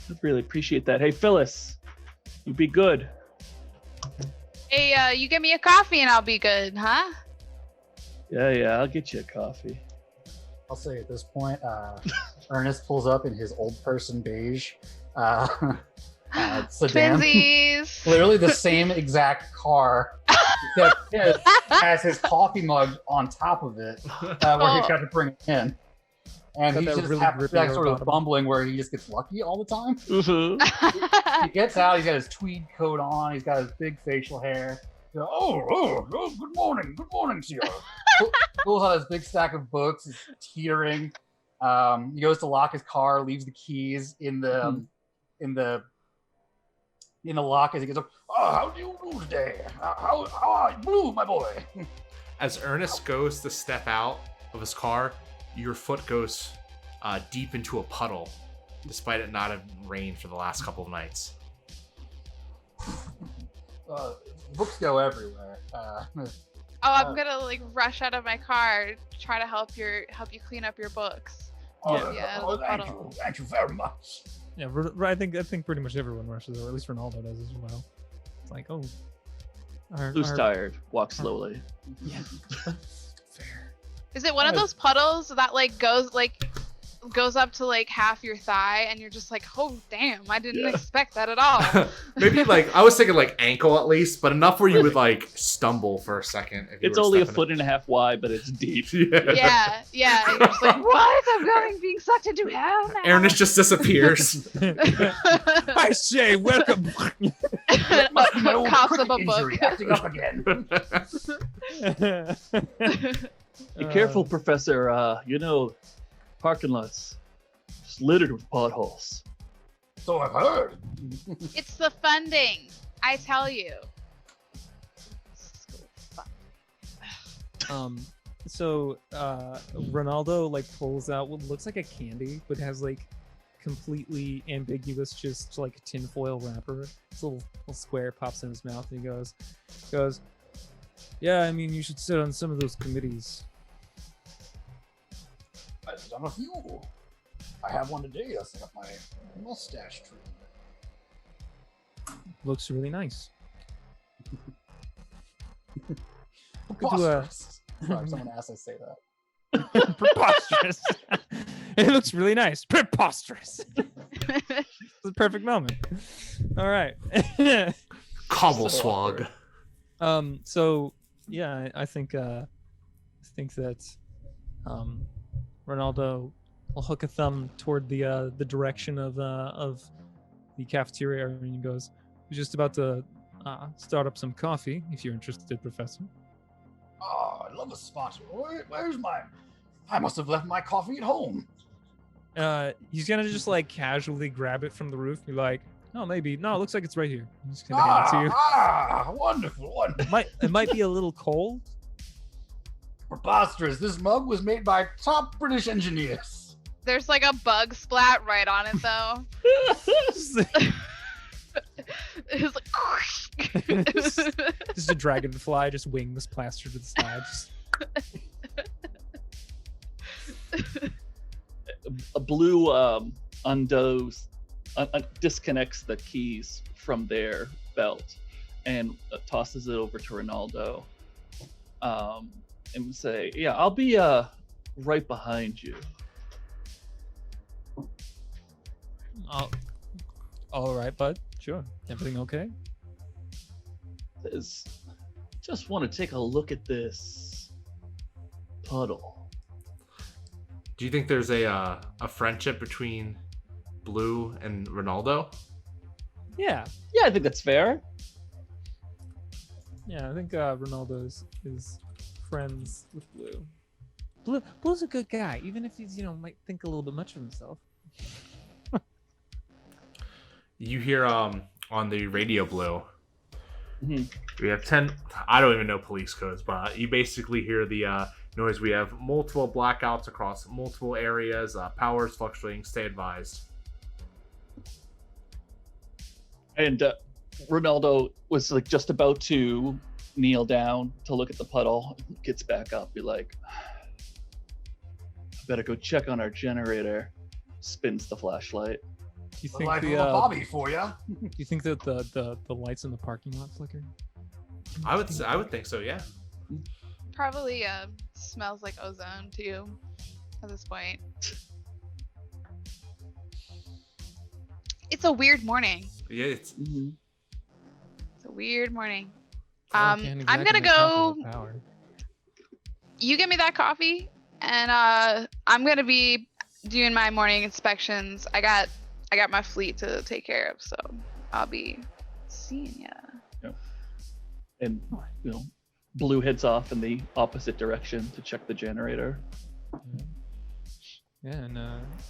I really appreciate that. Hey, Phyllis, you be good. Hey, you get me a coffee and I'll be good, huh? Yeah, I'll get you a coffee. I'll say at this point, Ernest pulls up in his old person beige sedan. Twinsies. Literally the same exact car, except his has his coffee mug on top of it, where he's got to bring it in. And he just really happens to sort of bumbling where he just gets lucky all the time. Mm-hmm. He gets out, he's got his tweed coat on, he's got his big facial hair. Oh, good morning, sir. Pulls out his big stack of books, he's teetering. He goes to lock his car, leaves the keys in the lock as he goes up. "Oh, how do you do today? How are you, Blue, my boy?" As Ernest goes to step out of his car, your foot goes deep into a puddle, despite it not having rained for the last couple of nights. Books go everywhere. I'm gonna like rush out of my car, try to help you clean up your books. Thank you very much. Yeah, I think pretty much everyone rushes, or at least Ronaldo does as well. It's like, oh, Blue's tired. Walk slowly. Yeah, fair. Is it one of those puddles that like goes up to like half your thigh and you're just like, oh damn, I didn't expect that at all? Maybe like I was thinking like ankle at least, but enough where you would like stumble for a second. If you It's were only a stepping foot and a half wide, but it's deep. Yeah. And you're just like, what? I'm being sucked into hell now. Ernest just disappears. I say, welcome. Coughs up a book. Acting up again. Be careful, Professor. Parking lots just littered with potholes. So I've heard. It's the funding, I tell you. So Ronaldo like pulls out what looks like a candy, but has like completely ambiguous, just like tinfoil wrapper. This little square pops in his mouth, and he goes, "Yeah, I mean, you should sit on some of those committees." I've done a few. I have one today. That's like my mustache trim. Looks really nice. Preposterous. Sorry, someone asked I say that. Preposterous. It looks really nice. Preposterous. It's the perfect moment. All right. Cobbleswog. So yeah, I think that Ronaldo will hook a thumb toward the direction of the cafeteria, and he goes, "We're just about to start up some coffee. If you're interested, Professor." Oh, I love a spot. Where's mine? I must have left my coffee at home. He's gonna just like casually grab it from the roof. Be like, "Oh, maybe no. It looks like it's right here." I'm just gonna hand it to you. Wonderful. It might be a little cold. Preposterous. This mug was made by top British engineers. There's like a bug splat right on it though. It's like Just a dragonfly, just wings plastered to the side. A blue disconnects the keys from their belt and tosses it over to Ronaldo. And say, "Yeah, I'll be right behind you." All right, bud. Sure. Everything okay? Just want to take a look at this puddle. Do you think there's a friendship between Blue and Ronaldo? Yeah. Yeah, I think that's fair. Yeah, I think Ronaldo is friends with Blue. Blue's a good guy, even if he's might think a little bit much of himself. You hear on the radio, Blue. Mm-hmm. We have 10. I don't even know police codes, but you basically hear the noise. We have multiple blackouts across multiple areas. Powers fluctuating. Stay advised. And Ronaldo was like just about to kneel down to look at the puddle. Gets back up, be like, "I better go check on our generator." Spins the flashlight. Do you The think life of a hobby for you. Do you think that the lights in the parking lot flicker? I would think so. Yeah. probably smells like ozone too at this point. It's a weird morning. Yeah, it's It's a weird morning. Can't I'm exactly gonna make coffee go. with power. You give me that coffee, and I'm gonna be doing my morning inspections. I got my fleet to take care of, so I'll be seeing ya. And Blue heads off in the opposite direction to check the generator. Yeah, and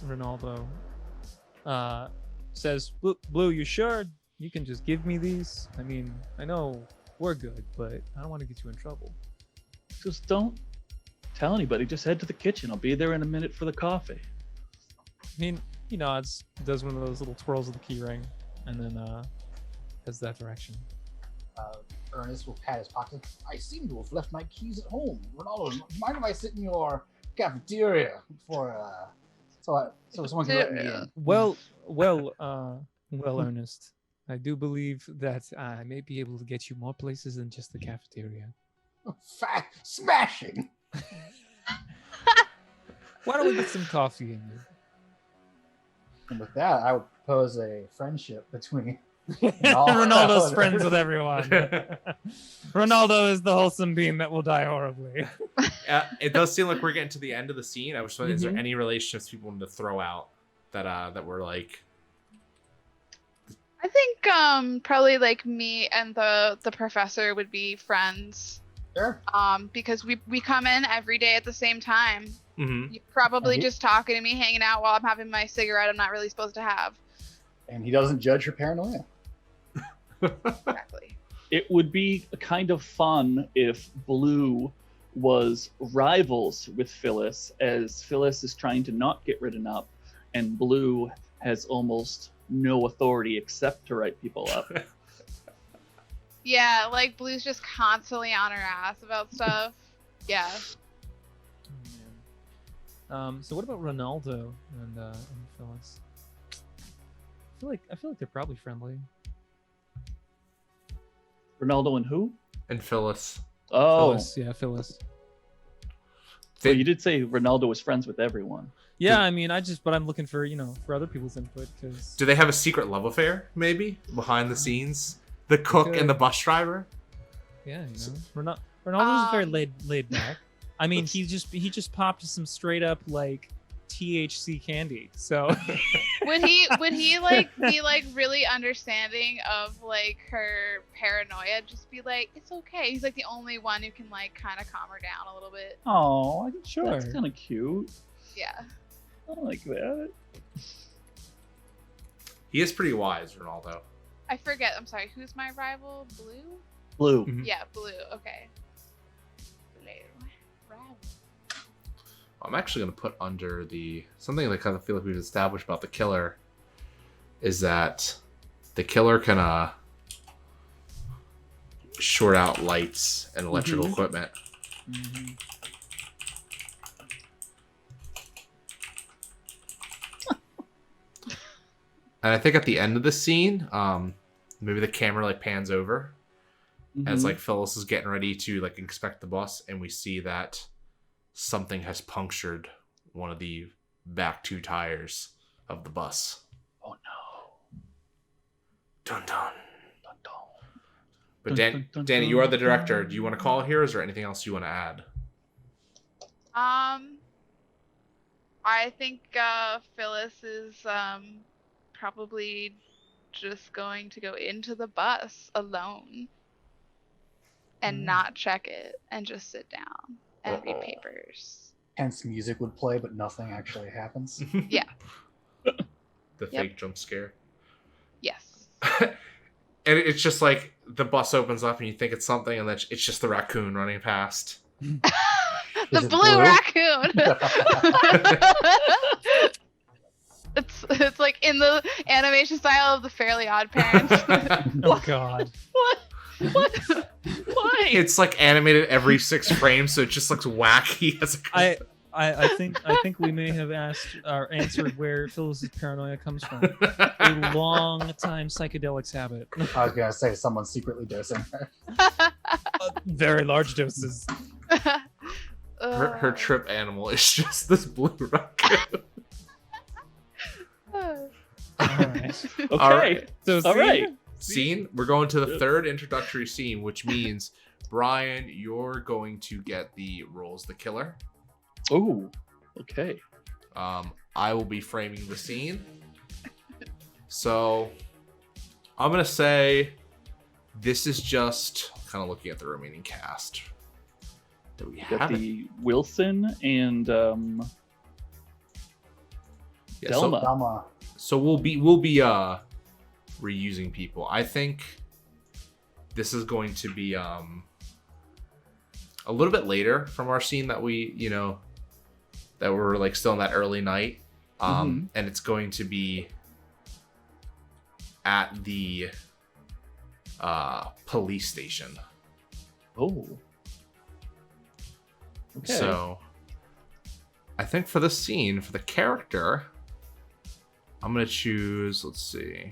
Ronaldo says, "Blue, you sure you can just give me these? I mean, I know we're good, but I don't want to get you in trouble." Just don't tell anybody. Just head to the kitchen. I'll be there in a minute for the coffee. I mean, he nods, does one of those little twirls of the key ring, and then heads that direction. Ernest will pat his pocket. I seem to have left my keys at home. Ronaldo, do you mind if I sit in your cafeteria for so someone can let me in? Well, Ernest, I do believe that I may be able to get you more places than just the cafeteria. Smashing. Why don't we get some coffee in you? And with that, I would propose a friendship between Ronaldo's friends with everyone. Ronaldo is the wholesome being that will die horribly. It does seem like we're getting to the end of the scene. I was wondering, is there any relationships people wanted to throw out that were like? I think probably like me and the professor would be friends. Sure. Because we come in every day at the same time. Mm-hmm. You're probably And he- just talking to me, hanging out while I'm having my cigarette I'm not really supposed to have. And he doesn't judge your paranoia. Exactly. It would be kind of fun if Blue was rivals with Phyllis, as Phyllis is trying to not get written up, and Blue has almost no authority except to write people up. Yeah, like Blue's just constantly on her ass about stuff. Yeah. Oh, man. So what about Ronaldo and Phyllis? I feel like they're probably friendly. Ronaldo and who? And Phyllis. Oh, Phyllis, yeah, Phyllis. well, you did say Ronaldo was friends with everyone. Yeah, I mean, but I'm looking for for other people's input because Do they have a secret love affair, maybe behind the scenes? The cook and the bus driver. yeah, Ronaldo's very laid back. I mean, That's- he just popped some straight up like THC candy. So Would he like be like really understanding of like her paranoia? Just be like, it's okay. He's like the only one who can like kind of calm her down a little bit. Oh, sure. that's kind of cute. Yeah. I like that. He is pretty wise, Ronaldo. I forget. I'm sorry. Who's my rival? Blue? Blue. Mhm. Yeah, Blue. Okay. Blue. Rival. I'm actually going to put under something that I kind of feel like we've established about the killer is that the killer can short out lights and electrical Mhm. equipment. And I think at the end of the scene, maybe the camera like pans over as Mhm. like Phyllis is getting ready to like inspect the bus, and we see that something has punctured one of the back two tires of the bus. Oh no. Dun dun. Dun, dun. But Dun, dun, dun, Danny, you are the dun, director. dun. Do you want to call it here, or is there anything else you want to add? I think Phyllis is probably just going to go into the bus alone and not check it and just sit down and read papers. Hence, music would play, but nothing actually happens. Yeah. The fake jump scare. Yes. And it's just like the bus opens up and you think it's something, and then it's just the raccoon running past. The it blue blue? raccoon. It's like in the animation style of the Fairly Odd Parents. oh god. What? Why? It's like animated every 6 frames, so it just looks wacky as a I think we may have asked or answered where Phyllis's paranoia comes from. A long time psychedelics habit. I was gonna say someone's secretly dosing her. Very large doses. her trip animal is just this blue raccoon. Alright. Okay. All right. So All right. Scene. We're going to the third introductory scene, which means Brian, you're going to get the role as the killer. Oh. Okay. I will be framing the scene. So I'm gonna say this is just kind of looking at the remaining cast that we Got have. the Wilson and Yeah, Delma. Dama. So we'll be reusing people. I think this is going to be a little bit later from our scene that we that we're like still in that early night, and it's going to be at the police station. Oh. Okay. So I think for this scene, for the character, I'm gonna choose. Let's see.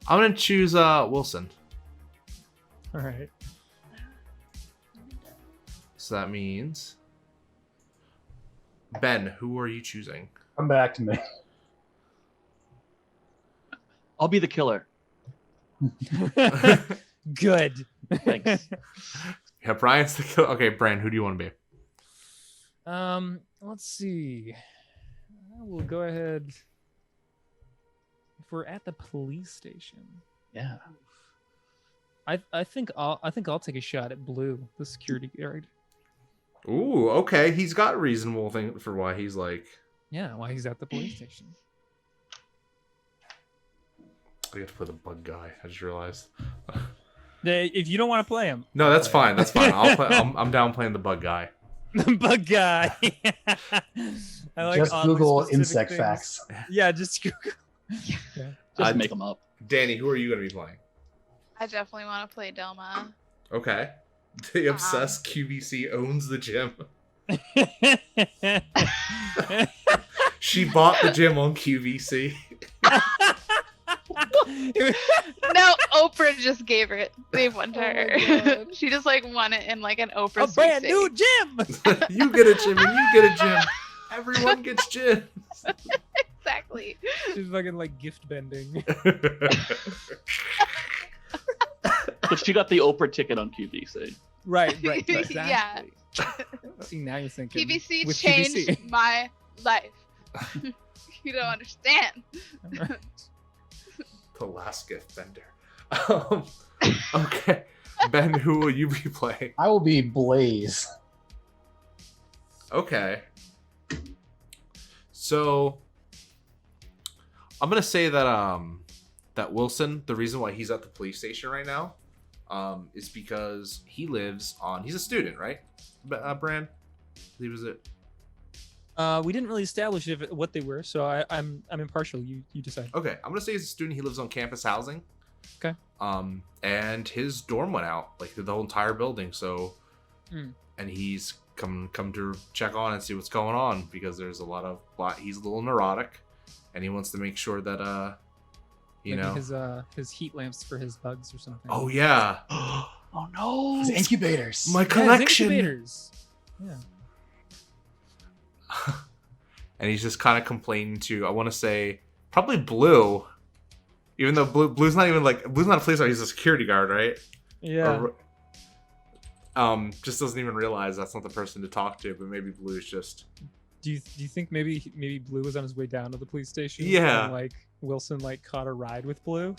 I'm gonna choose Wilson. Alright. So that means Ben. Who are you choosing? Come back to me. I'll be the killer. Good. Thanks. Yeah, Brian's the killer. Okay, Brian. Who do you want to be? Let's see. We'll go ahead. If we're at the police station. Yeah. I think I'll take a shot at Blue, the security guard. Ooh, okay. He's got a reasonable thing for why he's like. Yeah, while he's at the police station. I get to play the bug guy. I just realized. If you don't want to play him, No, that's fine. That's fine. I'll play. I'm down playing the bug guy. the bug guy. I like Just oddly Google specific insect things. facts. Yeah, just Google. Yeah. Just make them up. Danny, who are you going to be playing? I definitely want to play Delma. Okay. The obsessed QVC owns the gym. She bought the gym on QVC. No, Oprah just gave it. They won to Oh my her. God. She just like won it in like an Oprah A brand new sweepstakes. gym. You get a gym and you get a gym. Everyone gets gyms. Exactly. She's fucking like gift bending. But she got the Oprah ticket on QVC. Right, exactly. Yeah. See, now you're thinking. PVC with changed PVC. my life. You don't understand. Right. The last gift bender. Okay. Ben, who will you be playing? I will be Blaze. Okay. So I'm gonna say that that Wilson, the reason why he's at the police station right now, is because he lives on. He's a student, right? Bran, he was it. We didn't really establish what they were, so I'm impartial. You decide. Okay, I'm gonna say he's a student. He lives on campus housing. Okay. And his dorm went out, like through the whole entire building. So, Hmm. and he's come to check on and see what's going on because there's a lot. He's a little neurotic, and he wants to make sure that you Maybe know, his heat lamps for his bugs or something. oh yeah, Oh no! His incubators. my Yeah, his collection. incubators. Yeah. And he's just kind of complaining to, I want to say, probably Blue. Even though Blue's not a police officer, he's a security guard, right? Yeah. Or, just doesn't even realize that's not the person to talk to, but maybe Blue's just... Do you think maybe Blue was on his way down to the police station? Yeah. And, like Wilson caught a ride with Blue,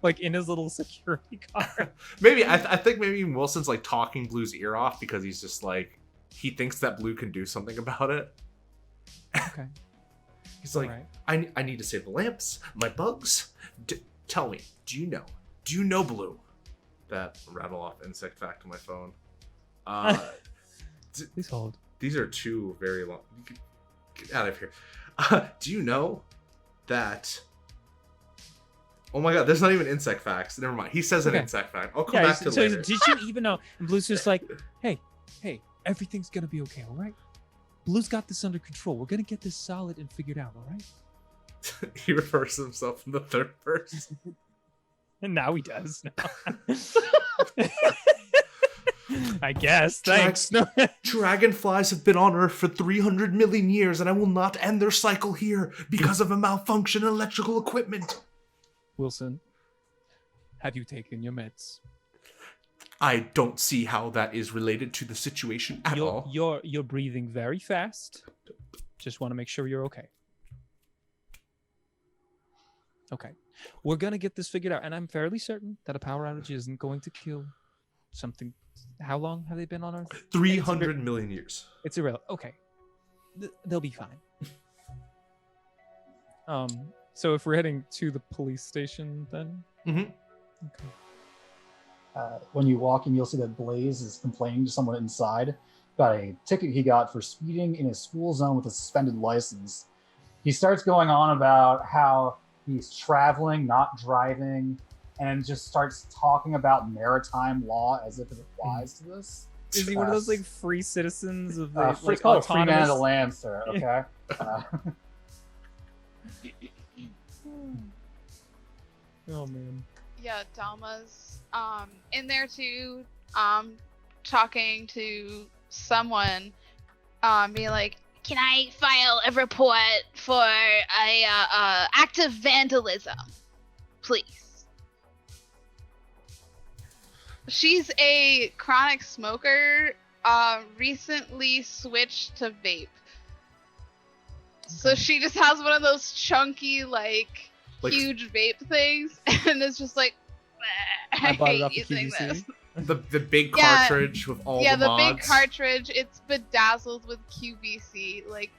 like in his little security car. Maybe, I think maybe Wilson's talking Blue's ear off because he's just he thinks that Blue can do something about it. Okay. He's like, Alright. I need to save the lamps, my bugs. Tell me, do you know Blue? That rattle off insect fact on my phone. Please hold. These are two very long. Get out of here. Do you know that? Oh my god, there's not even insect facts. Never mind. He says an Okay. insect fact. I'll come back to it so later. did you even know? And Blue's just like, hey, everything's gonna be okay, all right? Blue's got this under control. We're gonna get this solid and figured out, all right? He refers to himself in the third person. And now he does. I guess. Thanks. No. Dragonflies have been on Earth for 300 million years, and I will not end their cycle here because of a malfunction in electrical equipment. Wilson, have you taken your meds? I don't see how that is related to the situation at all. You're breathing very fast. Just want to make sure you're okay. Okay. We're going to get this figured out, and I'm fairly certain that a power outage isn't going to kill something. How long have they been on Earth? 300 million years. It's irrelevant. Okay. They'll be fine. So if we're heading to the police station then? Mm-hmm. Okay. When you walk in, you'll see that Blaze is complaining to someone inside about a ticket he got for speeding in a school zone with a suspended license. He starts going on about how he's traveling, not driving, and just starts talking about maritime law as if it applies to this. Is he one of those free citizens of the it's called a free man of the land, sir. Okay. Oh man. Yeah, Dalma's in there too, talking to someone, being like, "Can I file a report for a act of vandalism, please?" She's a chronic smoker, recently switched to vape. So she just has one of those chunky, like huge vape things, and it's just like, I bought it hate off the using QVC. this. The big Yeah. cartridge with all Yeah, the the mods. big cartridge. It's bedazzled with QVC. Like,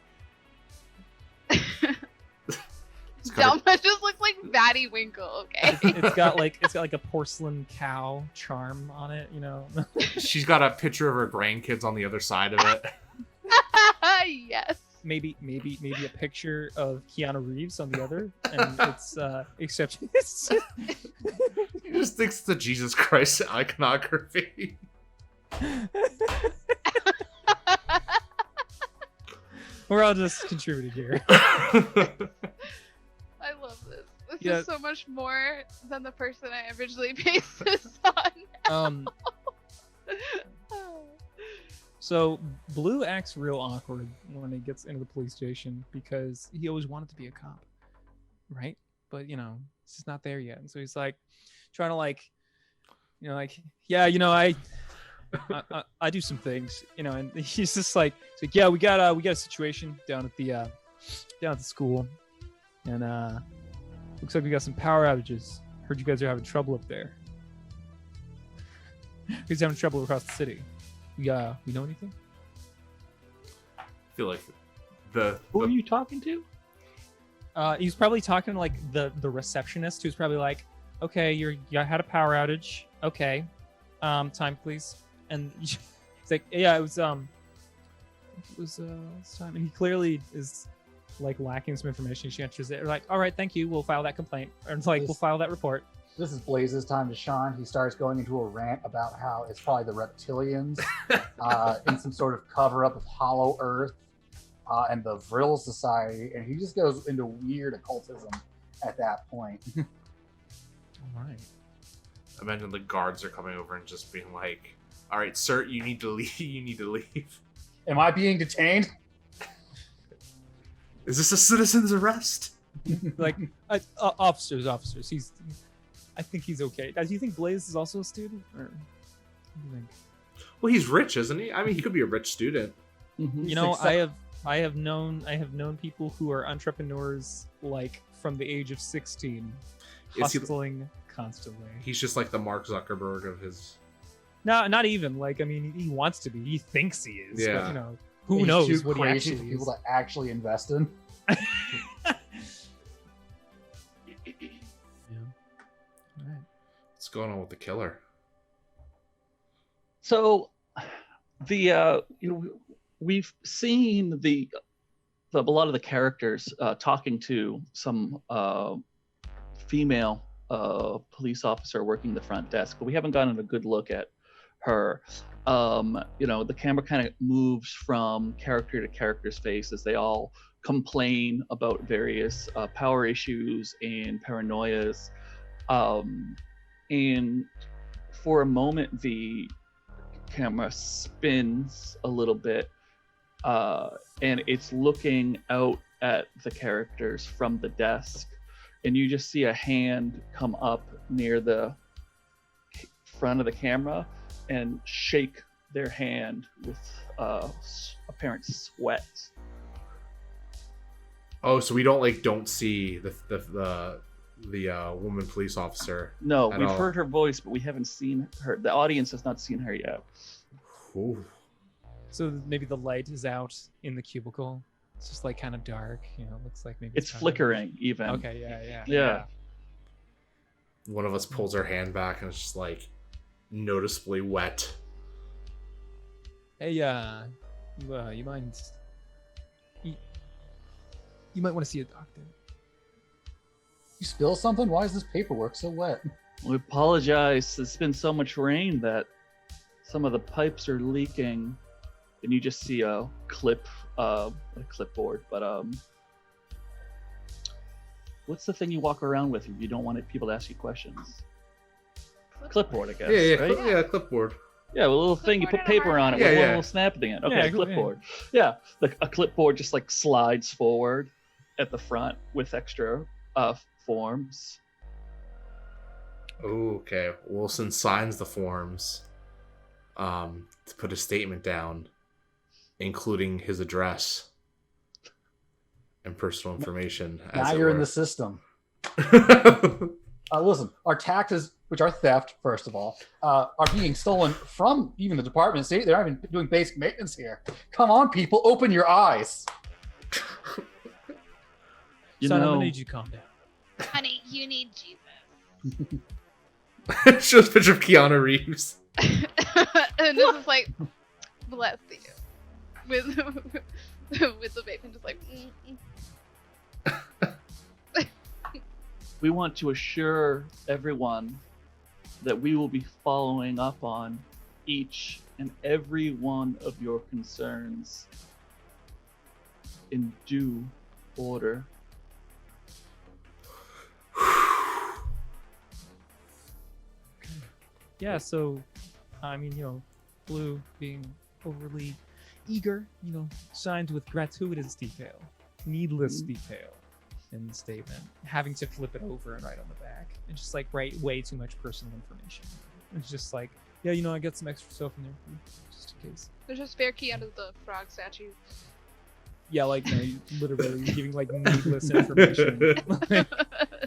It's got Delma just looks like Batty Winkle. Okay. It's got like a porcelain cow charm on it, you know. She's got a picture of her grandkids on the other side of it. Yes. maybe a picture of Keanu Reeves on the other, and it's except it's He just thinks it's a Jesus Christ iconography. we're all just contributing here. I love this. This Yeah. is so much more than the person I originally based this on. So Blue acts real awkward when he gets into the police station because he always wanted to be a cop, right? But you know, he's just not there yet, and so he's like trying to I do some things, you know, and he's just like, yeah, we got a situation down at the school, and looks like we got some power outages. Heard you guys are having trouble up there. He's having trouble across the city. We know anything? I feel like the Who are you talking to? He's probably talking to like the receptionist, who's probably like, okay, you had a power outage. Okay, time please. And he's like, yeah, it was time. And he clearly is like lacking some information. She answers it like, all right, thank you. We'll file that complaint, or it's like, we'll file that report. This is Blaze's time to shine. He starts going into a rant about how it's probably the reptilians in some sort of cover-up of Hollow Earth and the Vril Society, and he just goes into weird occultism at that point. All right. Imagine the guards are coming over and just being like, all right, sir, you need to leave. You need to leave. Am I being detained? Is this a citizen's arrest? Like, officers. I think he's okay. Do you think Blaze is also a student, or what do you think? Well, he's rich, isn't he? I mean, he could be a rich student. You know, I have known people who are entrepreneurs like from the age of 16, Is he- hustling constantly. He's just like the Mark Zuckerberg of his. No, not even. Like, I mean, he wants to be. He thinks he is. Yeah. But, you know, who He's knows too what he crazy actually for is. people to actually invest in. All right. What's going on with the killer? So, we've seen a lot of the characters talking to some female police officer working the front desk, but we haven't gotten a good look at her. The camera kind of moves from character to character's face as they all complain about various power issues and paranoias. And for a moment, the camera spins a little bit, and it's looking out at the characters from the desk, and you just see a hand come up near the front of the camera and shake their hand with apparent sweat. Oh, so we don't see the woman police officer. No, at we've all. heard her voice, but we haven't seen her. The audience has not seen her yet. Ooh. So maybe the light is out in the cubicle. It's just like kind of dark. You know, it looks like maybe It's kind of- flickering even. Okay. Yeah. Yeah. One of us pulls her hand back and it's just like noticeably wet. Hey, you mind? You might want to see a doctor. You spill something? Why is this paperwork so wet? We apologize. There's been so much rain that some of the pipes are leaking, and you just see a clipboard. But what's the thing you walk around with if you don't want people to ask you questions? Clipboard, I guess. Right? Clipboard. Yeah, a little thing you put paper on it with one little snap at the end. Okay, Yeah, clipboard. Yeah, a clipboard just like slides forward at the front with extra forms. Okay. Wilson signs the forms to put a statement down, including his address and personal information. Now as it you're in were. the system. Listen, our taxes, which are theft, first of all, are being stolen from even the department. See, they're not even doing basic maintenance here. Come on, people, open your eyes. Son, I'm gonna need you to calm down. Honey, you need Jesus. It's just a picture of Keanu Reeves. And this is like, bless you. With the vape and just like, We want to assure everyone that we will be following up on each and every one of your concerns in due order. Yeah, so, I mean, Blue being overly eager, signed with gratuitous detail, needless detail in the statement, having to flip it over and write on the back, and just like write way too much personal information. It's just like, yeah, I got some extra stuff in there for you, just in case. there's a spare key under the frog statue. Yeah, like, no, you literally giving like needless information.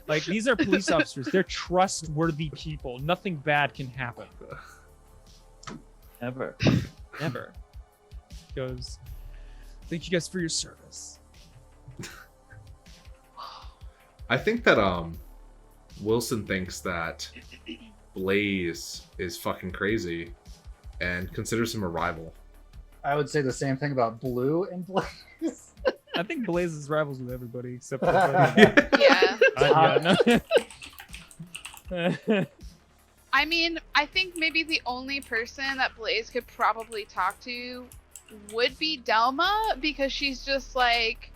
Like, these are police officers. They're trustworthy people. Nothing bad can happen. Ever. Never. Goes, thank you guys for your service. I think that Wilson thinks that Blaze is fucking crazy and considers him a rival. I would say the same thing about Blue and Blaze. I think Blaze is rivals with everybody except for Yeah. no. I mean, I think maybe the only person that Blaze could probably talk to would be Delma, because she's just like,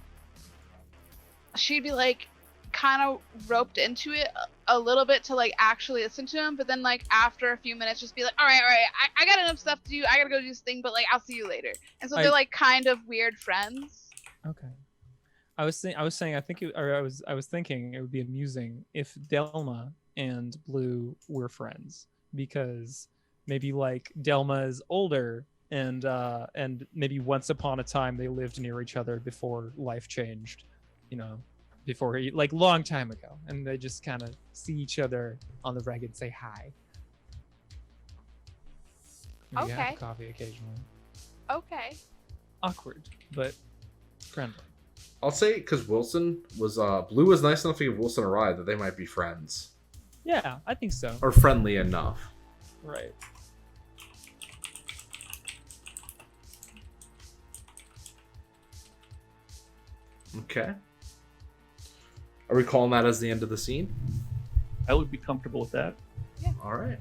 she'd be like kind of roped into it a little bit to like actually listen to him, but then like after a few minutes just be like, all right, I got enough stuff to do, I gotta go do this thing, but like I'll see you later. And so they're like kind of weird friends. Okay. I was thinking it would be amusing if Delma and Blue were friends, because maybe like Delma is older and maybe once upon a time they lived near each other before life changed, before like long time ago, and they just kind of see each other on the reg and say hi. Maybe Okay. have coffee occasionally. Okay. Awkward, but friendly. I'll say because Wilson was Blue was nice enough to give Wilson a ride that they might be friends Yeah, I think so. or friendly enough. Right. Okay. Are we calling that as the end of the scene? I would be comfortable with that. All right.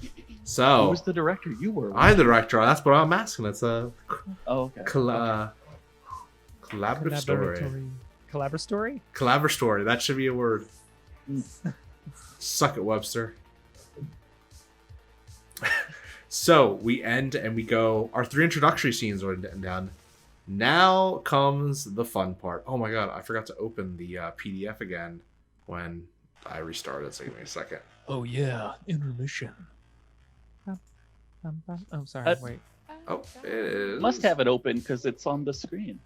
Who So was the director? You were. I'm the director. That's what I'm asking. It's a Oh, okay. collaborative story. Collaborative Story. That should be a word. Suck it, Webster. So we end and we go. Our 3 introductory scenes are done. Now comes the fun part. Oh my god, I forgot to open the PDF again when I restarted. So give me a second. Oh yeah, intermission. Oh, sorry. Wait. Oh, it is. Must have it open because it's on the screen.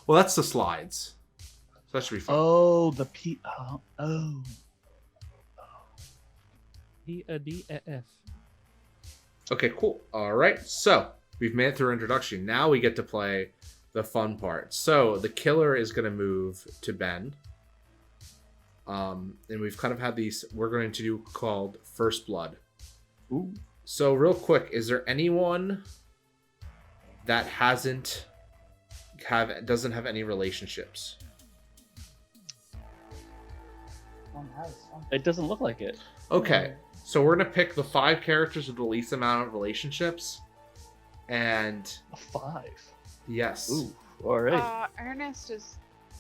Well, that's the slides. So that should be fun. Oh, the oh. DF. Okay, cool. All right. So we've made it through introduction. Now we get to play the fun part. So the killer is going to move to Ben. And we've kind of had these, we're going to do called First Blood. Ooh. So real quick, is there anyone that doesn't have any relationships? It doesn't look like it. Okay. So we're going to pick the 5 characters with the least amount of relationships. And A 5. yes. Ooh. All right. Ernest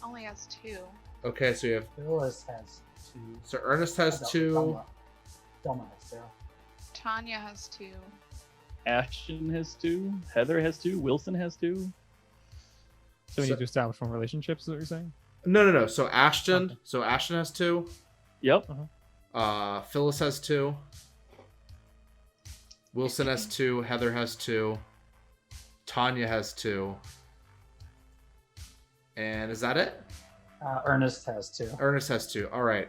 only has 2. Okay, so you have Phyllis has 2. so Ernest has 2. Delma has 2. Tanya has 2. Ashton has 2. Heather has 2. Wilson has 2. So we need to establish more relationships, is what you're saying? No. So Ashton has 2. Yep. Phyllis has 2. Wilson has 2. Heather has 2. Tanya has 2. And is that it? Ernest has 2. Ernest has 2. All right.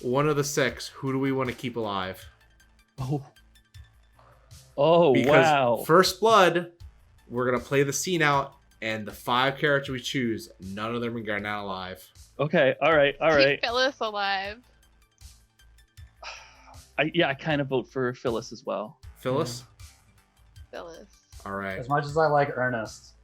one of the 6, who do we want to keep alive? Oh, Because wow. First Blood, we're going to play the scene out, and the 5 characters we choose, none of them are getting out alive. Okay, all right. Keep Phyllis alive. I kind of vote for Phyllis as well. Phyllis? Phyllis. All right. As much as I like Ernest,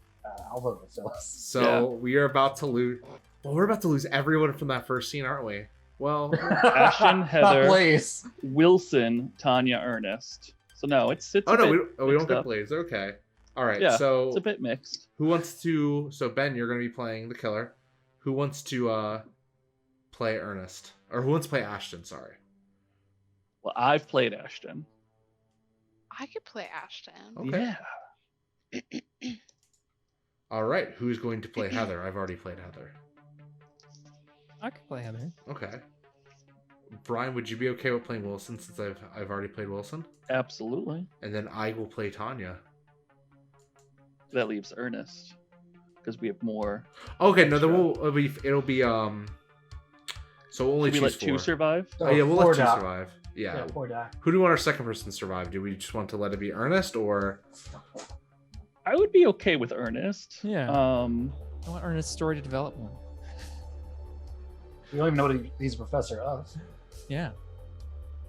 I'll vote with Phyllis. So we are about to lose. Well, we're about to lose everyone from that first scene, aren't we? Well, Ashton, Heather, Blaze. Wilson, Tanya, Ernest. So no, it's oh a no, bit we don't mixed get up. Blaze. Okay. All right. Yeah, so it's a bit mixed. who wants to? So Ben, you're going to be playing the killer. Who wants to play Ernest, or who wants to play Ashton? Sorry. Well, I've played Ashton. I could play Ashton. Okay. Yeah. All right. Who's going to play Heather? I've already played Heather. I could play Heather. Okay. Brian, would you be okay with playing Wilson since I've already played Wilson? Absolutely. And then I will play Tanya. That leaves Ernest because we have more. Okay, no, then it'll be so we'll only Should we choose let 2 4. survive? Oh yeah, we'll let 2 die. survive. Yeah. Poor guy. Who do we want our second person to survive? Do we just want to let it be Ernest or? I would be okay with Ernest. Yeah. I want Ernest's story to develop more. We don't even know what he's a professor of. Yeah.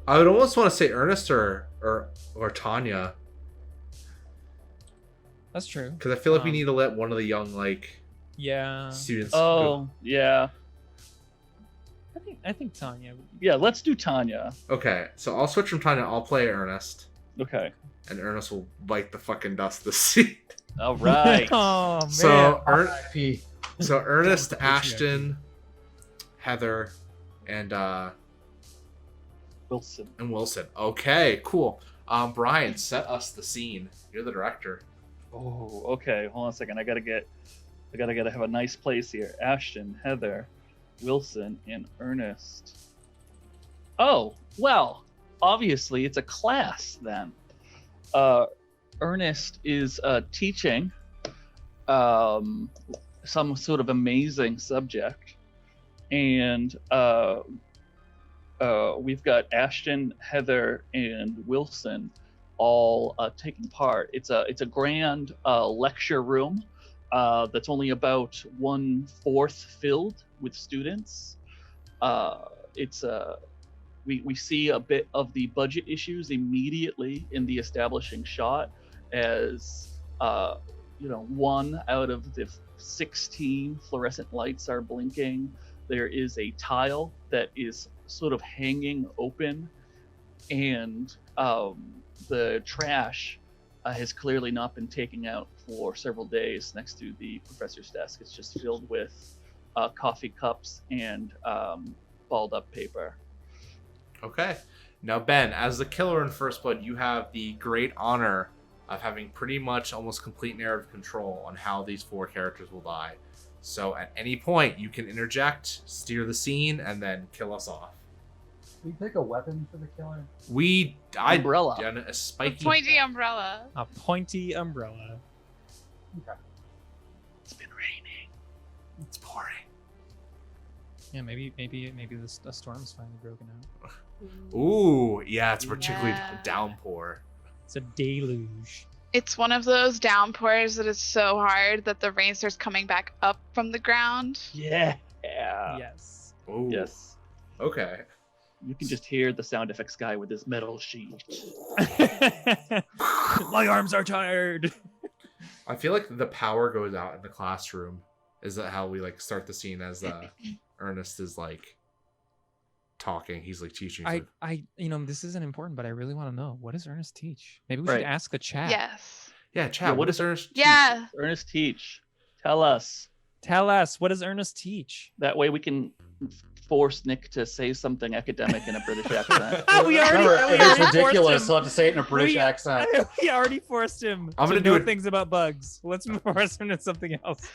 I would almost want to say Ernest or Tanya, That's true. because I feel like we need to let one of the young Yeah. students. Oh, yeah. I think Tanya. Yeah, let's do Tanya. Okay, so I'll switch from Tanya. I'll play Ernest, Okay. and Ernest will bite the fucking dust this seat. All right. Oh man. So R.I.P. Ernest, Ashton, Heather, and Wilson. Wilson. Okay, cool. Brian, set us the scene. You're the director. Oh, okay. Hold on a second. I gotta have a nice place here. Ashton, Heather, Wilson, and Ernest. Oh, well, obviously it's a class then. Ernest is teaching some sort of amazing subject, and we've got Ashton, Heather, and Wilson all taking part. It's a grand lecture room that's only about 1/4 filled with students. We see a bit of the budget issues immediately in the establishing shot, as 1 out of the 16 fluorescent lights are blinking. There is a tile that is sort of hanging open, and the trash has clearly not been taken out for several days next to the professor's desk. It's just filled with coffee cups and balled up paper. Okay. Now, Ben, as the killer in First Blood, you have the great honor of having pretty much almost complete narrative control on how these 4 characters will die. So at any point, you can interject, steer the scene, and then kill us off. We pick a weapon for the killer. Umbrella. Done a spiky. Pointy umbrella. A pointy umbrella. Okay. It's been raining. It's pouring. Yeah, maybe the storm's finally broken out. Ooh, yeah, it's particularly Yeah. downpour. It's a deluge. It's one of those downpours that is so hard that the rain starts coming back up from the ground. Yeah. Yes. Ooh. Yes. Okay. You can just hear the sound effects guy with his metal sheet. My arms are tired. I feel like the power goes out in the classroom. Is that how we start the scene as Ernest is talking? He's teaching. This isn't important, but I really want to know, what does Ernest teach? Maybe we Right. should ask the chat. Yes. Yeah, Chad. What does Ernest? Yeah. Ernest teach. Tell us. Tell us, what does Ernest teach? That way we can force Nick to say something academic in a British accent. We already- Remember, we if it's already forced ridiculous, him. he'll have to say it in a British accent. We already forced him I'm to gonna do know it- things about bugs. Let's force him to something else.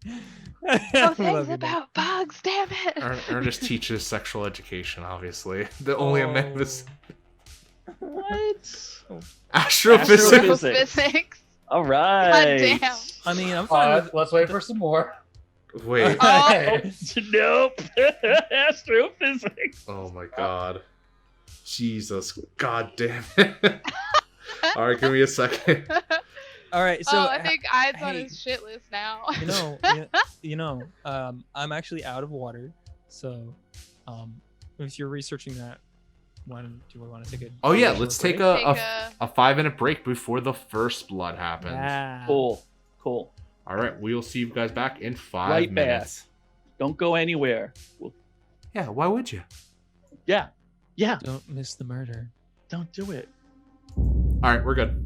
Oh, Love things you, about bugs, damn it. Ernest teaches sexual education. Obviously, the only amendment is What? astrophysics. Astrophysics. Physics. All right. damn. I mean, I'm fine with Let's wait for some more. Wait. Oh. Nope. Astrophysics. Oh my god. Jesus. God damn it. All right, give me a second. All right, so I think I'd on hey, his shit list now. I'm actually out of water, so if you're researching that, do we want to take a? Oh yeah, let's take Take a 5-minute break before the first blood happens. Yeah. Cool. All right, we'll see you guys back in 5 Right back. minutes. Don't go anywhere. Yeah, why would you? Yeah. Don't miss the murder. Don't do it. All right, we're good.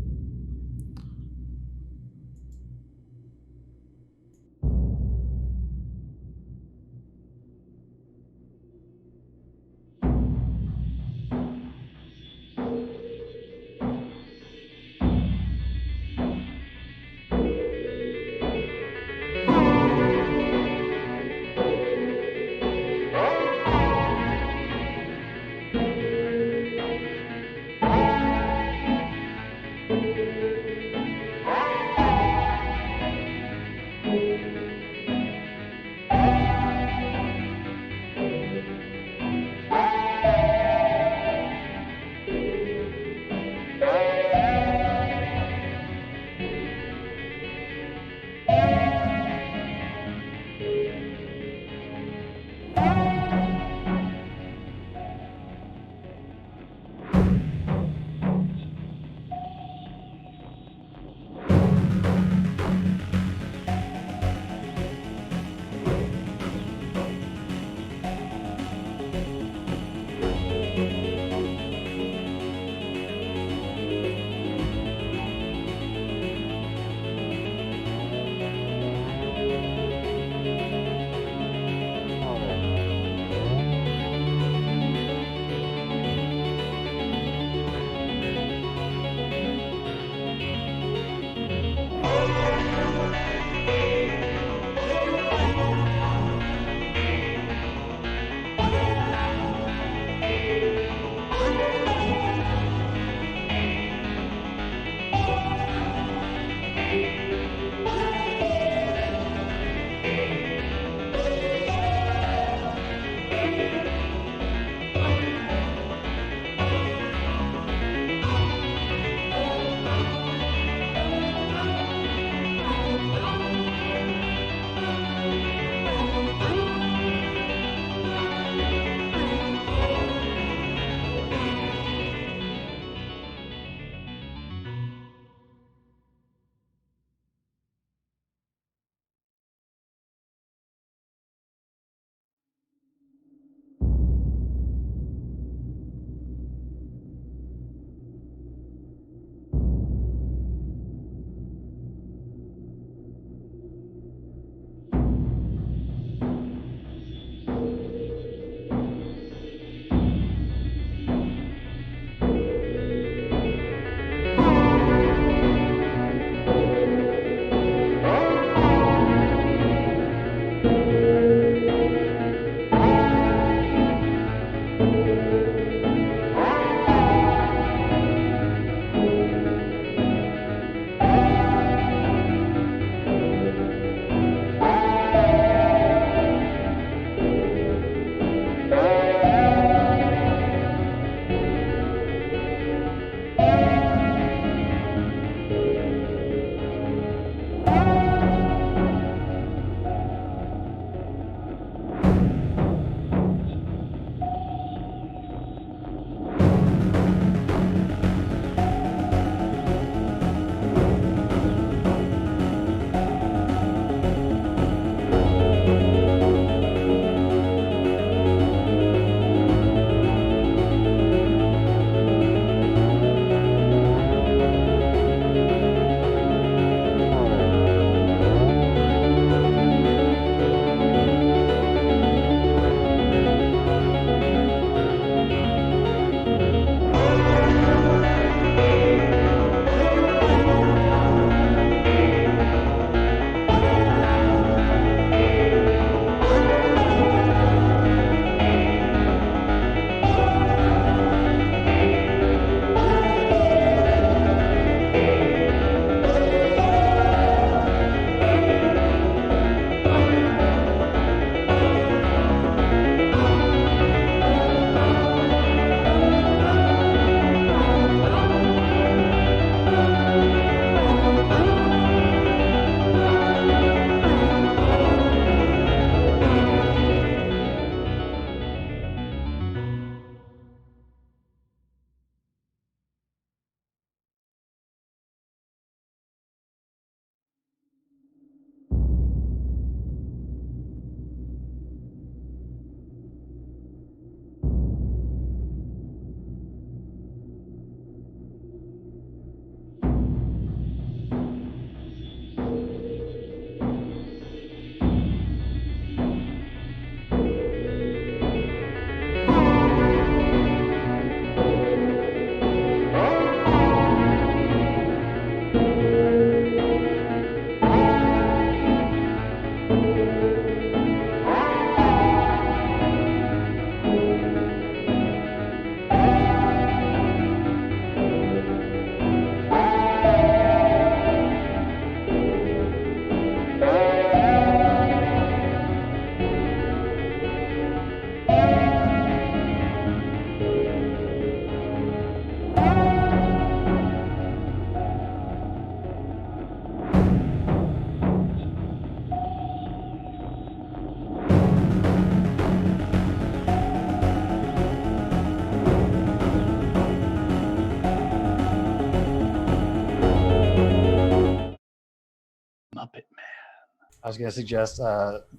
was gonna suggest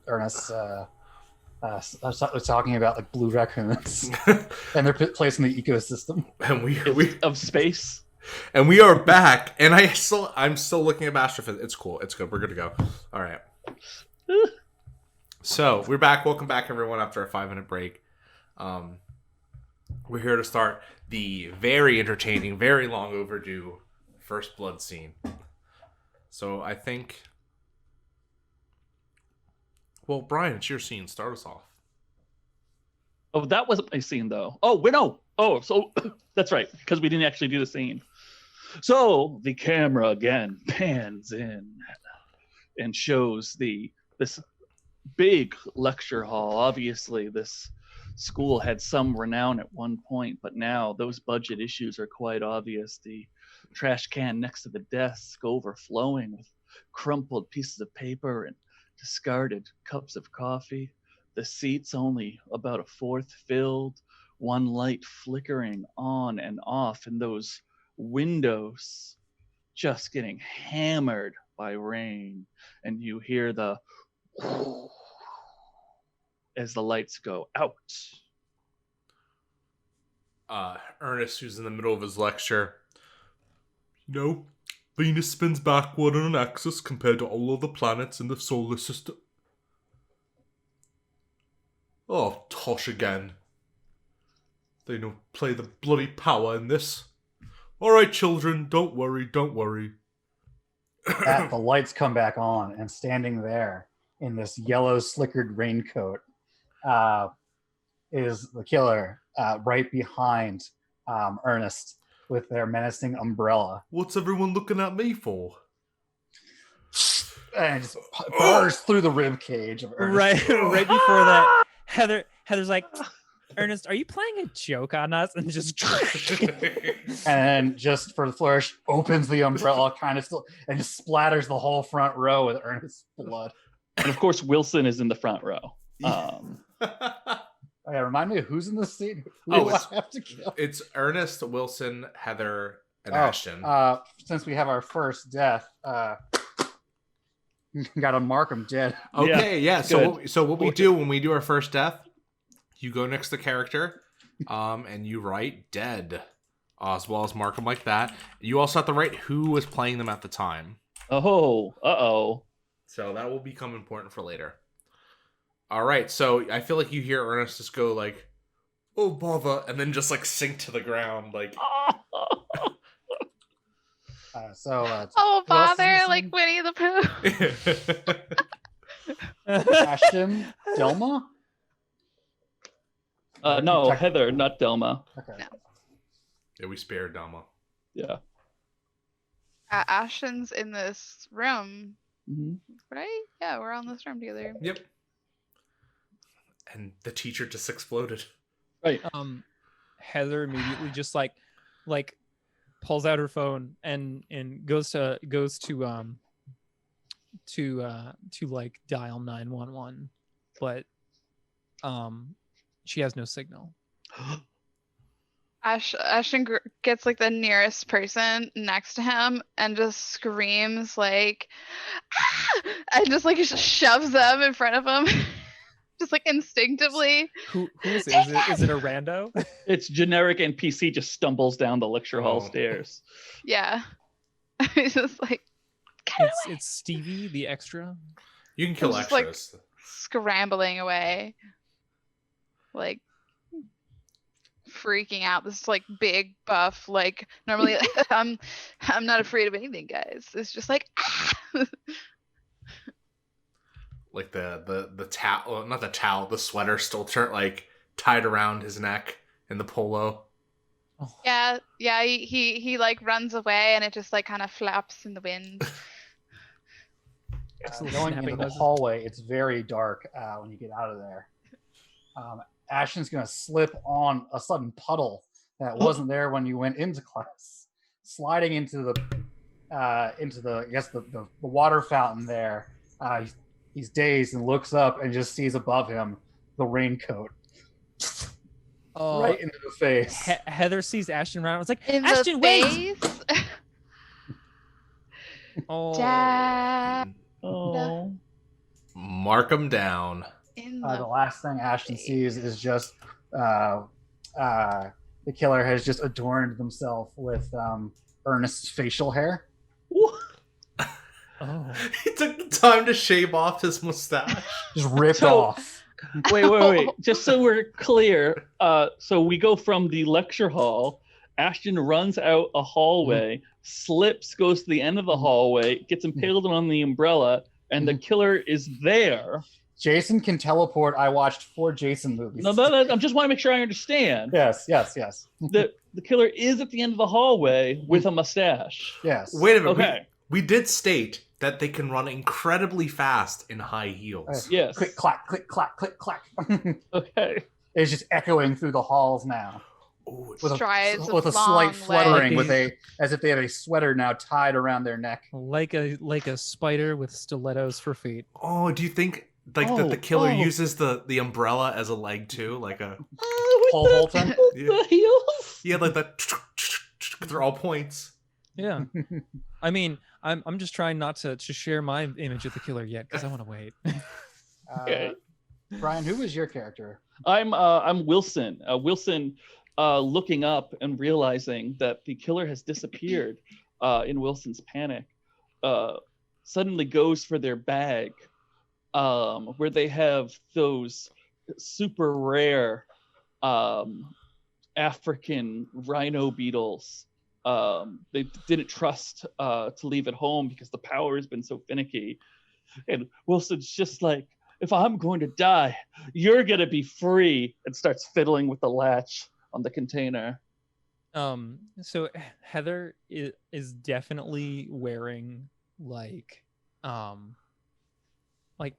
Ernest was talking about like blue raccoons and their place in the ecosystem. And we Of space. and we are back. And I'm still looking at astrophysics. It's cool. It's good. We're good to go. All right. So we're back. Welcome back, everyone. After a 5-minute break, we're here to start the very entertaining, very long overdue first blood scene. So I think, well, Brian, it's your scene. Start us off. Oh, that wasn't my scene though. Oh, wait, no. Oh, so that's right, because we didn't actually do the scene. So the camera again pans in and shows this big lecture hall. Obviously, this school had some renown at one point, but now those budget issues are quite obvious. The trash can next to the desk overflowing with crumpled pieces of paper and discarded cups of coffee. The seats only about a fourth filled, one light flickering on and off, and those windows just getting hammered by rain. And you hear the as the lights go out. Ernest, who's in the middle of his lecture, Venus spins backward on an axis compared to all other planets in the solar system. Oh, tosh again. They don't play the bloody power in this. All right, children, don't worry. The lights come back on, and standing there in this yellow slickered raincoat is the killer, right behind Ernest with their menacing umbrella. What's everyone looking at me for? And just bursts through the rib cage of Ernest. Right before that, Heather's like, Ernest, are you playing a joke on us? And just And just for the flourish, opens the umbrella kind of still and just splatters the whole front row with Ernest's blood. And of course, Wilson is in the front row. Oh, yeah, remind me who's in this scene? Who do I have to kill? It's Ernest, Wilson, Heather, and Ashton. Since we have our first death, gotta mark him dead. Okay, yeah. So what we do when we do our first death, you go next to the character, and you write dead, as well as mark them like that. You also have to write who was playing them at the time. Uh-oh. So that will become important for later. All right, so I feel like you hear Ernest just go like, "Oh bother," and then just like sink to the ground, like. Oh bother, like Winnie the Pooh. Ashton, Delma. No, Heather, not Delma. Okay. No. Yeah, we spared Dama. Yeah. Ashton's in this room, Mm-hmm. right? Yeah, we're on this room together. Yep. And the teacher just exploded. Right. Heather immediately just like pulls out her phone and goes to like dial 911, but she has no signal. Ashton gets like the nearest person next to him and just screams like, ah! And just like shoves them in front of him. Just like instinctively. Who is it? Is it a rando? It's generic NPC just stumbles down the lecture hall stairs. Yeah. He's just like, it's Stevie, the extra. You can kill just, extras. like, scrambling away. Like freaking out. This like big buff, like normally I'm not afraid of anything, guys. It's just like ah! Like the towel, not the towel, the sweater still like tied around his neck in the polo. Yeah, he like runs away and it just like kind of flaps in the wind. Going into the hallway, it's very dark when you get out of there. Ashton's going to slip on a sudden puddle that wasn't there when you went into class, sliding into the water fountain there. He's dazed and looks up and just sees above him the raincoat. Right into the face. Heather sees Ashton around. It's like, In Ashton, the wait! face. Oh. Dad. Oh. Mark them down. In The last thing Ashton sees is just the killer has just adorned himself with Ernest's facial hair. Oh. He took the time to shave off his mustache. Just ripped So- off. Wait. Just so we're clear, so we go from the lecture hall. Ashton runs out a hallway, slips, goes to the end of the hallway, gets impaled on the umbrella, and the killer is there. Jason can teleport. I watched 4 Jason movies. No, I just want to make sure I understand. Yes. The killer is at the end of the hallway with a mustache. Yes. Wait a minute. Okay. We did state that they can run incredibly fast in high heels. Yes. Click, clack, click, clack, click, clack. Okay. It's just echoing through the halls now. Ooh, it's- With Strides with a long slight legs. fluttering, as if they have a sweater now tied around their neck. Like a spider with stilettos for feet. Oh, do you think that the killer uses the umbrella as a leg too? Like a Pole vaulting? The heels? yeah, like that. They're all points. Yeah. I mean, I'm just trying not to share my image of the killer yet because I want to wait. Okay. Brian, who was your character? I'm Wilson. Wilson, looking up and realizing that the killer has disappeared. In Wilson's panic, suddenly goes for their bag, where they have those super rare African rhino beetles. They didn't trust to leave at home because the power has been so finicky. And Wilson's just like, if I'm going to die, you're going to be free, and starts fiddling with the latch on the container. So Heather is definitely wearing like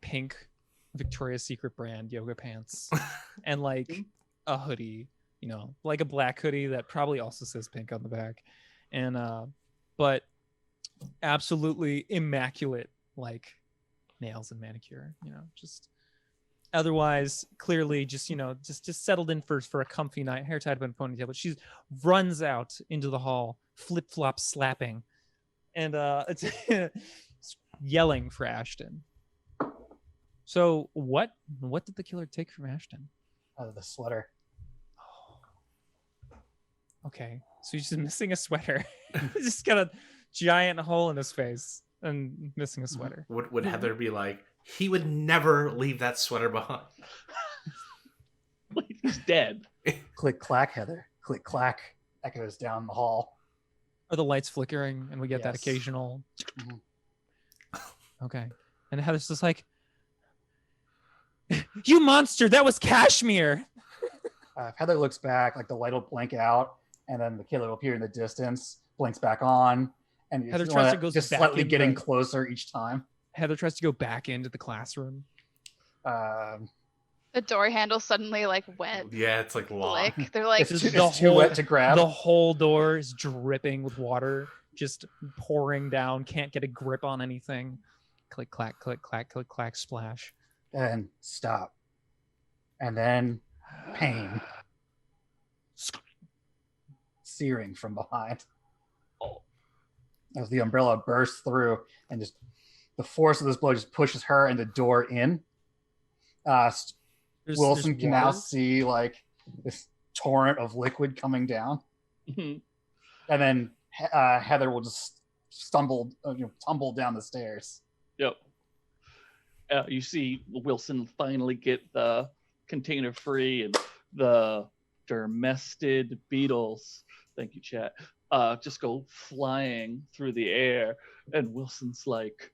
pink Victoria's Secret brand yoga pants and like a hoodie, like a black hoodie that probably also says pink on the back, and but absolutely immaculate like nails and manicure, just otherwise clearly just just settled in for a comfy night, hair tied up in a ponytail. But she runs out into the hall, flip-flop slapping, and yelling for Ashton. So what did the killer take from Ashton? The sweater. Okay, so he's just missing a sweater. He's just got a giant hole in his face and missing a sweater. Would Heather be like, he would never leave that sweater behind? He's dead. Click, clack, Heather. Click, clack. Echoes down the hall. Are the lights flickering and we get that Yes. occasional... Mhm. Okay. And Heather's just like, you monster, that was cashmere. If Heather looks back, like the light will blink out, and then the killer will appear in the distance, blinks back on, and Heather just tries to go just back slightly into getting the- closer each time. Heather tries to go back into the classroom. The door handle suddenly like wet. Yeah, it's like locked. Like they're like, It's, This is it's the too whole- wet to grab. The whole door is dripping with water, just pouring down. Can't get a grip on anything. Click, clack, click, clack, click, clack, splash. And stop. And then pain. Searing from behind. As the umbrella bursts through, and just the force of this blow just pushes her and the door in. Wilson can now water. see like this torrent of liquid coming down, Mhm. and then Heather will just tumble down the stairs. Yep. You see Wilson finally get the container free, and the dermested beetles, thank you, chat, just go flying through the air. And Wilson's like,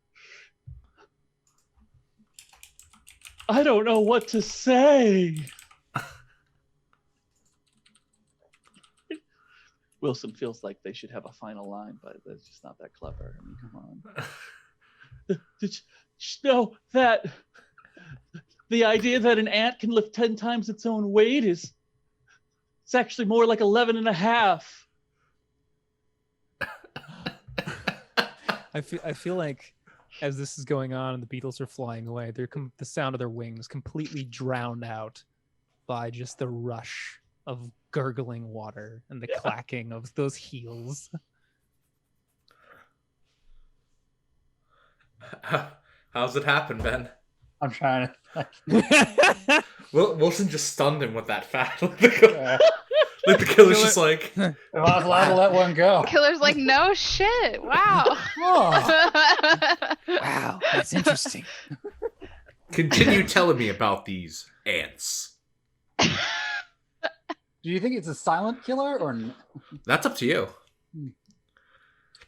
I don't know what to say. Wilson feels like they should have a final line, but it's just not that clever. I mean, come on. Did you know that the idea that an ant can lift 10 times its own weight it's actually more like 11 and a half. I feel like as this is going on and the beetles are flying away, the sound of their wings completely drowned out by just the rush of gurgling water and the clacking of those heels. How's it happen, Ben? I'm trying to. Wilson just stunned him with that fact. Like the killer's just like, If I was allowed to let one go. Killer's like, no shit. Wow. Oh, wow, that's interesting. continue telling me about these ants. Do you think it's a silent killer or? That's up to you.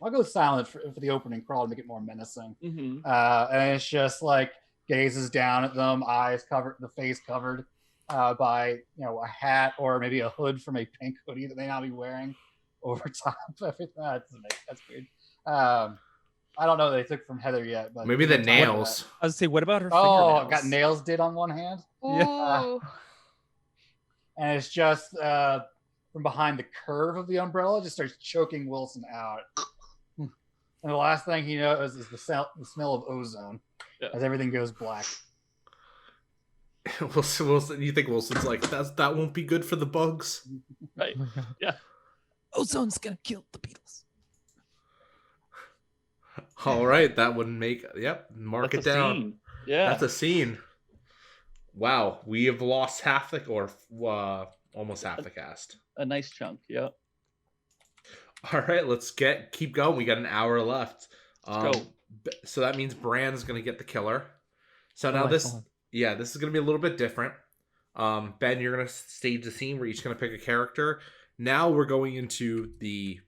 I'll go silent for the opening crawl to make it more menacing. Mm-hmm. And it's just like gazes down at them, eyes covered, the face covered by a hat or maybe a hood from a pink hoodie that they now be wearing over top of everything. That's weird. I don't know what they took from Heather yet, but Maybe the nails. I was say, what about her Oh, fingernails? got nails did on one hand. Ooh. And it's just from behind the curve of the umbrella, just starts choking Wilson out. And the last thing he knows is the smell of ozone as everything goes black. Wilson, you think Wilson's like, that won't be good for the bugs? Right. Oh my God. Yeah. Ozone's gonna kill the beetles. All right, that would make, mark That's it a down. scene. Yeah. That's a scene. Wow, we have lost half almost half the cast. A nice chunk. Yeah. All right, let's keep going. We got an hour left. Let's go. So that means Bran's gonna get the killer. So now this is gonna be a little bit different. Ben, you're gonna stage the scene. We're each gonna pick a character. Now we're going into the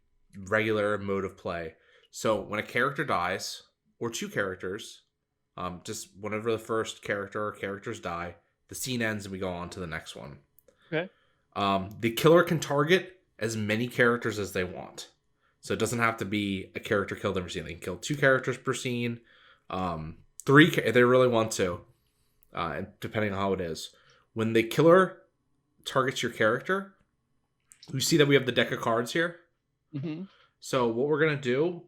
regular mode of play. So when a character dies, or two characters, just whenever the first character or characters die, the scene ends and we go on to the next one. Okay. The killer can target as many characters as they want. So it doesn't have to be a character killed every scene. They can kill 2 characters per scene, 3 if they really want to, depending on how it is. When the killer targets your character, you see that we have the deck of cards here. Mm-hmm. So what we're gonna do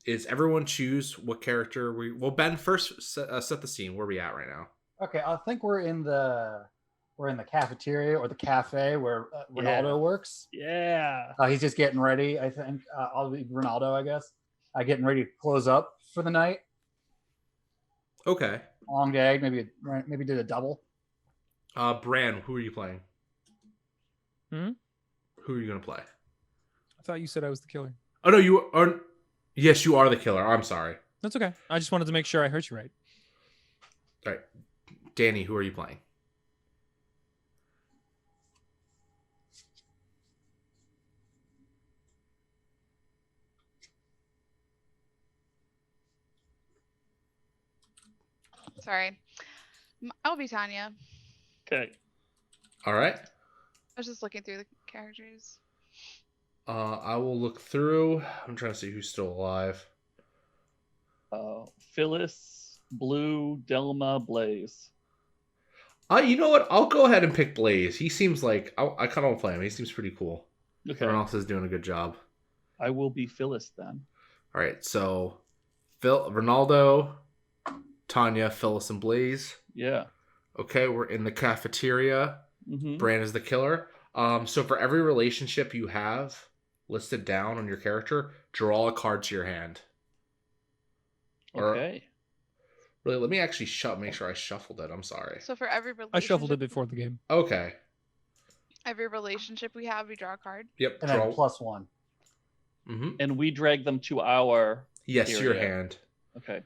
is everyone choose what character Ben, first set the scene. Where are we at right now? Okay, I think we're in the cafeteria or the cafe where Ronaldo works. Yeah. He's just getting ready. I think I'll be Ronaldo, I guess. Getting ready to close up for the night. Okay. Long day, maybe did a double. Bran, who are you playing? Hmm? Who are you gonna play? I thought you said I was the killer. Oh no, you are. Yes, you are the killer. I'm sorry. That's okay. I just wanted to make sure I heard you right. All right, Danny, who are you playing? Sorry. I'll be Tanya. Okay. All right. I was just looking through the characters. I will look through. I'm trying to see who's still alive. Phyllis, Blue, Delma, Blaze. You know what? I'll go ahead and pick Blaze. He seems like I kind of want to play him. He seems pretty cool. Okay. Everyone else is doing a good job. I will be Phyllis then. All right, so Ronaldo, Tanya, Phyllis, and Blaze. Yeah. Okay, we're in the cafeteria. Mm-hmm. Bran is the killer. So for every relationship you have listed down on your character, draw a card to your hand. Okay. Really, let me actually make sure I shuffled it. I'm sorry. So for every relationship, I shuffled it before the game. Okay. every relationship we have, we draw a card. Yep. And then +1. Mm-hmm. And we drag them to our Yes, area. your hand. Okay.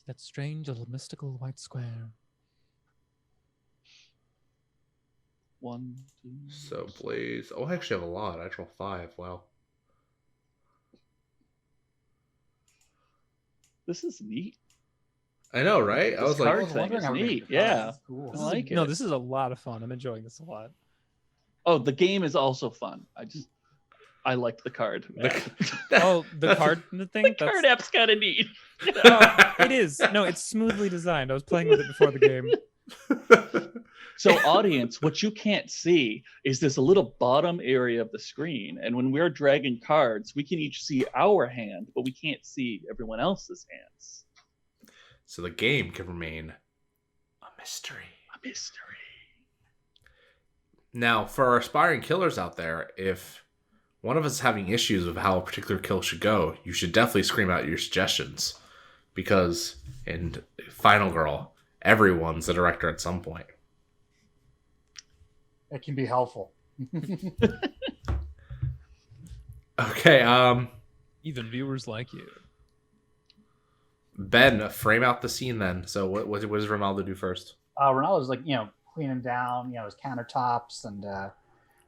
That strange little mystical white square. 1, 2. So Blaze. Oh, I actually have a lot. I draw 5. Wow. This is neat. I know, right? I This was like, card thing is neat. Yeah. Cool. I like it. No, this is a lot of fun. I'm enjoying this a lot. Oh, the game is also fun. I liked the card. Oh, the card thing? The card app's kind of neat. Oh, it is. No, it's smoothly designed. I was playing with it before the game. So audience, what you can't see is this little bottom area of the screen. And when we're dragging cards, we can each see our hand, but we can't see everyone else's hands. So the game can remain a mystery. A mystery. Now, for our aspiring killers out there, if one of us is having issues with how a particular kill should go, you should definitely scream out your suggestions. Because in final girl. Everyone's a director at some point. It can be helpful. Okay, Even viewers like you. Ben, frame out the scene then. So what does Ronaldo do first? Ronaldo's like, cleaning down, his countertops and,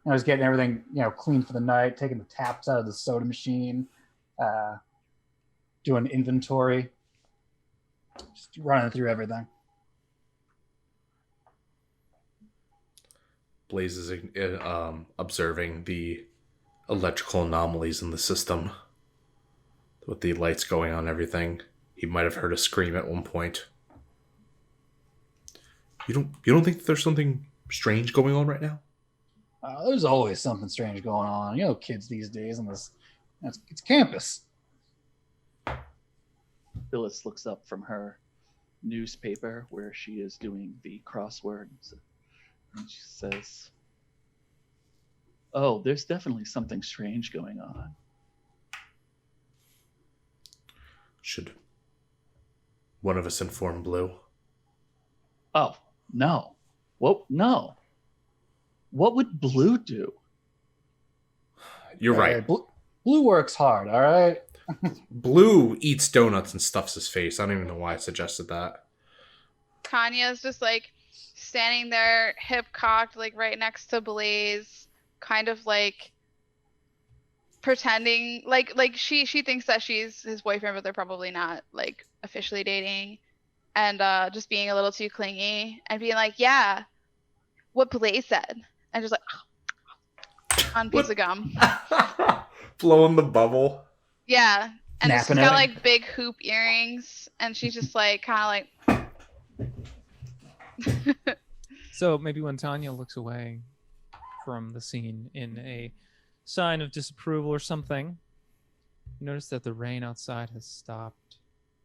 he's getting everything, clean for the night, taking the taps out of the soda machine, doing inventory, just running through everything. Blaze is observing the electrical anomalies in the system with the lights going on and everything. He might have heard a scream at one point. You don't think there's something strange going on right now? There's always something strange going on. Kids these days in this, it's campus. Phyllis looks up from her newspaper where she is doing the crosswords, and she says, "Oh, there's definitely something strange going on." Should one of us inform Blue? Oh, no. What? No. What would Blue do? You're right. Blue works hard, all right? Blue eats donuts and stuffs his face. I don't even know why I suggested that. Kanya's just like standing there, hip cocked, like right next to Blaze, kind of like pretending like she thinks that she's his boyfriend, but they're probably not like officially dating, and just being a little too clingy and being like, yeah, what Blaze said, and just like on piece of gum. Blowing the bubble. Yeah, and she's Napping got it. like big hoop earrings, and she's just like kind of like. So maybe when Tanya looks away from the scene in a sign of disapproval or something, you notice that the rain outside has stopped,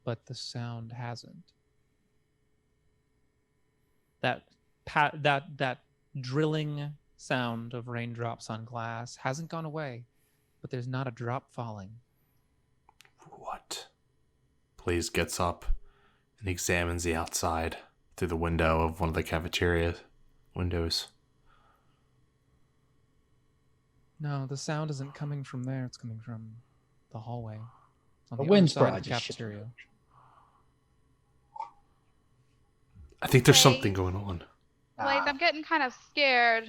but the sound hasn't. That drilling sound of raindrops on glass hasn't gone away, but there's not a drop falling. What? Blaze gets up and examines the outside through the window of one of the cafeteria windows. No, the sound isn't coming from there. It's coming from the hallway. It's on The the wind's other side of probably the just shifting. cafeteria. I think there's Hey. something going on. Blaze, I'm getting kind of scared.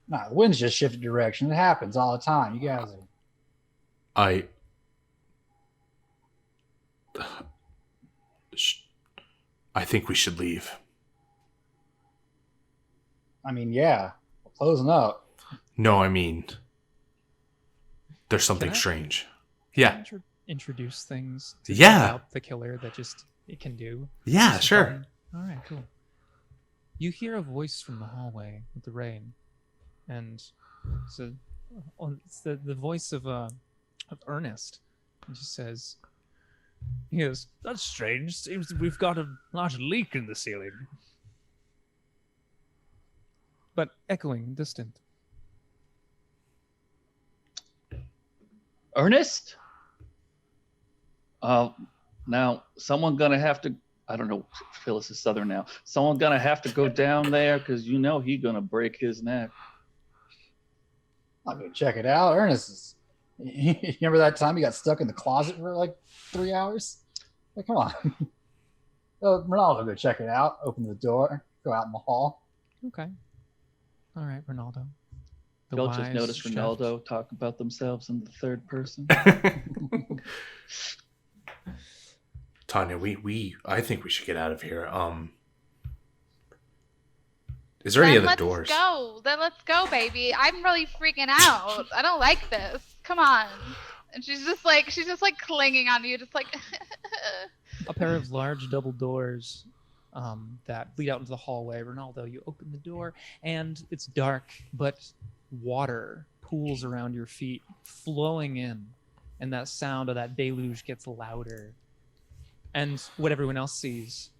Nah, the wind's just shifted direction. It happens all the time. You guys are... I think we should leave. I mean, yeah, we're closing up. No, I mean, there's something Can I- strange. Yeah. Introduce things to Yeah. about the killer that just it can do. Yeah, Just sure. fun. All right, cool. You hear a voice from the hallway with the rain, and it's the voice of Ernest. He just says, he goes, "That's strange. Seems that we've got a large leak in the ceiling." But echoing, distant. Ernest? Now, someone gonna have to, I don't know, Phyllis is Southern now. Someone gonna have to go down there because he gonna break his neck. I'll go check it out. Ernest is... You remember that time he got stuck in the closet for like 3 hours? Like, come on. Ronaldo, go check it out. Open the door. Go out in the hall. Okay. All right, Ronaldo. The Y'all just wise noticed chef. Ronaldo talk about themselves in the third person. Tanya, I think we should get out of here. Is there any other doors? Then let's go, baby. I'm really freaking out. I don't like this. Come on. And she's just like clinging on you, just like. A pair of large double doors that lead out into the hallway. Ronaldo, you open the door, and it's dark, but water pools around your feet, flowing in, and that sound of that deluge gets louder. And what everyone else sees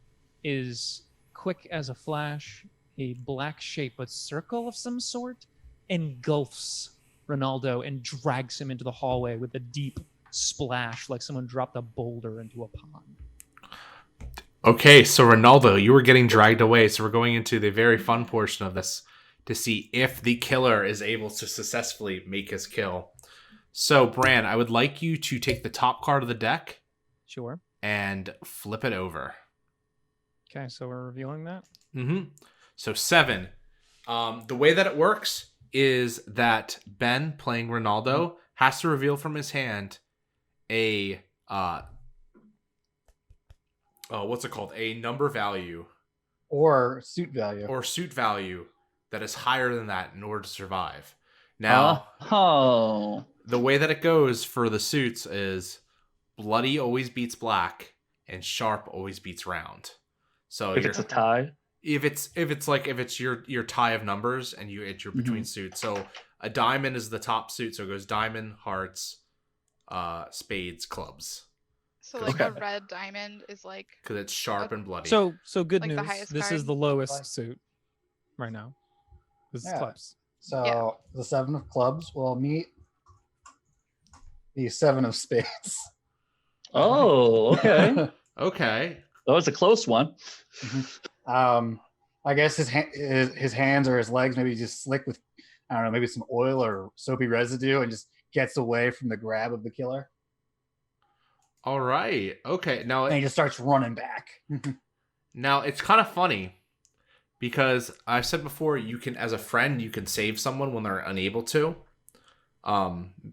is, quick as a flash, a black shape, but circle of some sort, engulfs Ronaldo and drags him into the hallway with a deep splash, like someone dropped a boulder into a pond. Okay, so Ronaldo, you were getting dragged away, so we're going into the very fun portion of this to see if the killer is able to successfully make his kill. So, Bran, I would like you to take the top card of the deck Sure. and flip it over. Okay, so we're revealing that. Mm-hmm. So 7. The way that it works is that Ben, playing Ronaldo, has to reveal from his hand a what's it called? A number value Or suit value. or suit value that is higher than that in order to survive. Now, the way that it goes for the suits is bloody always beats black and sharp always beats round. So If it's a tie, if it's your tie of numbers and you're between suits. So a diamond is the top suit, so it goes diamond, hearts, spades, clubs. So like a red diamond is like Because it's sharp and bloody. So good Like the news. highest This is card. the lowest suit right now. This is Yeah. clubs. So the 7 of clubs will meet the 7 of spades. oh, okay, Okay. that was a close one. I guess his hands or his legs maybe just slick with, I don't know, maybe some oil or soapy residue, and just gets away from the grab of the killer, All right. Okay. Now and he just starts running back. Now, it's kind of funny because I've said before, you can, as a friend, you can save someone when they're unable to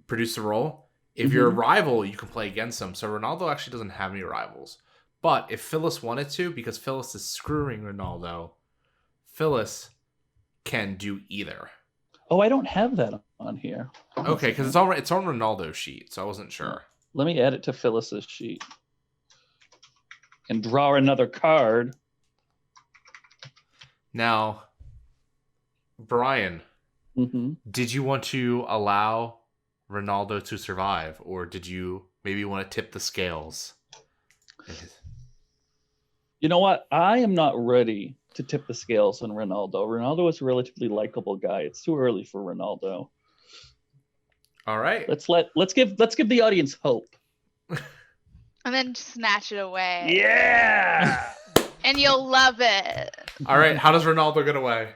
produce a role. If you're a rival, you can play against them. So Ronaldo actually doesn't have any rivals. But if Phyllis wanted to, because Phyllis is screwing Ronaldo, Phyllis can do either. Oh, I don't have that on here. Okay, because it's on Ronaldo's sheet, so I wasn't sure. Let me add it to Phyllis's sheet and draw another card. Now, Brian, did you want to allow Ronaldo to survive, or did you maybe want to tip the scales? You know what? I am not ready to tip the scales on Ronaldo. Ronaldo is a relatively likable guy. It's too early for Ronaldo. All right. Let's give the audience hope. and then snatch it away. Yeah. And you'll love it. All right. How does Ronaldo get away?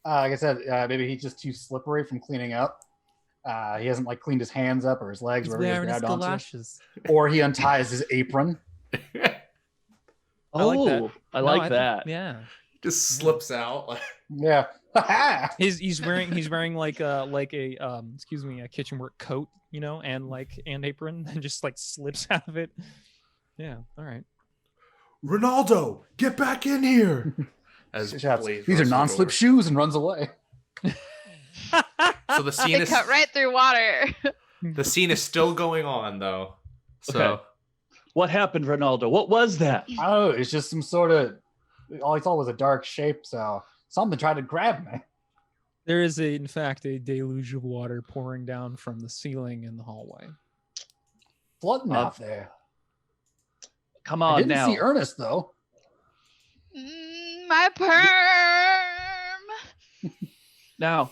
Like I said, maybe he's just too slippery from cleaning up. He hasn't cleaned his hands up or his legs, He's wherever he's wearing his grabbed onto. galoshes. Or he unties his apron. I like that. I No, like think- that. Yeah. Just slips out. Yeah. He's wearing like a kitchen work coat, and apron, and just slips out of it. Yeah. All right. Ronaldo, get back in here. As Shouts, Blaze these are rushes non-slip over. shoes, and runs away. So the scene They is cut right through water. the scene is still going on though. So Okay. What happened, Ronaldo? What was that? I don't know. It's just some sort of. All I saw was a dark shape, so something tried to grab me. There is in fact a deluge of water pouring down from the ceiling in the hallway. Flooding out there. Come I on didn't now. see Ernest though. My perm. Now,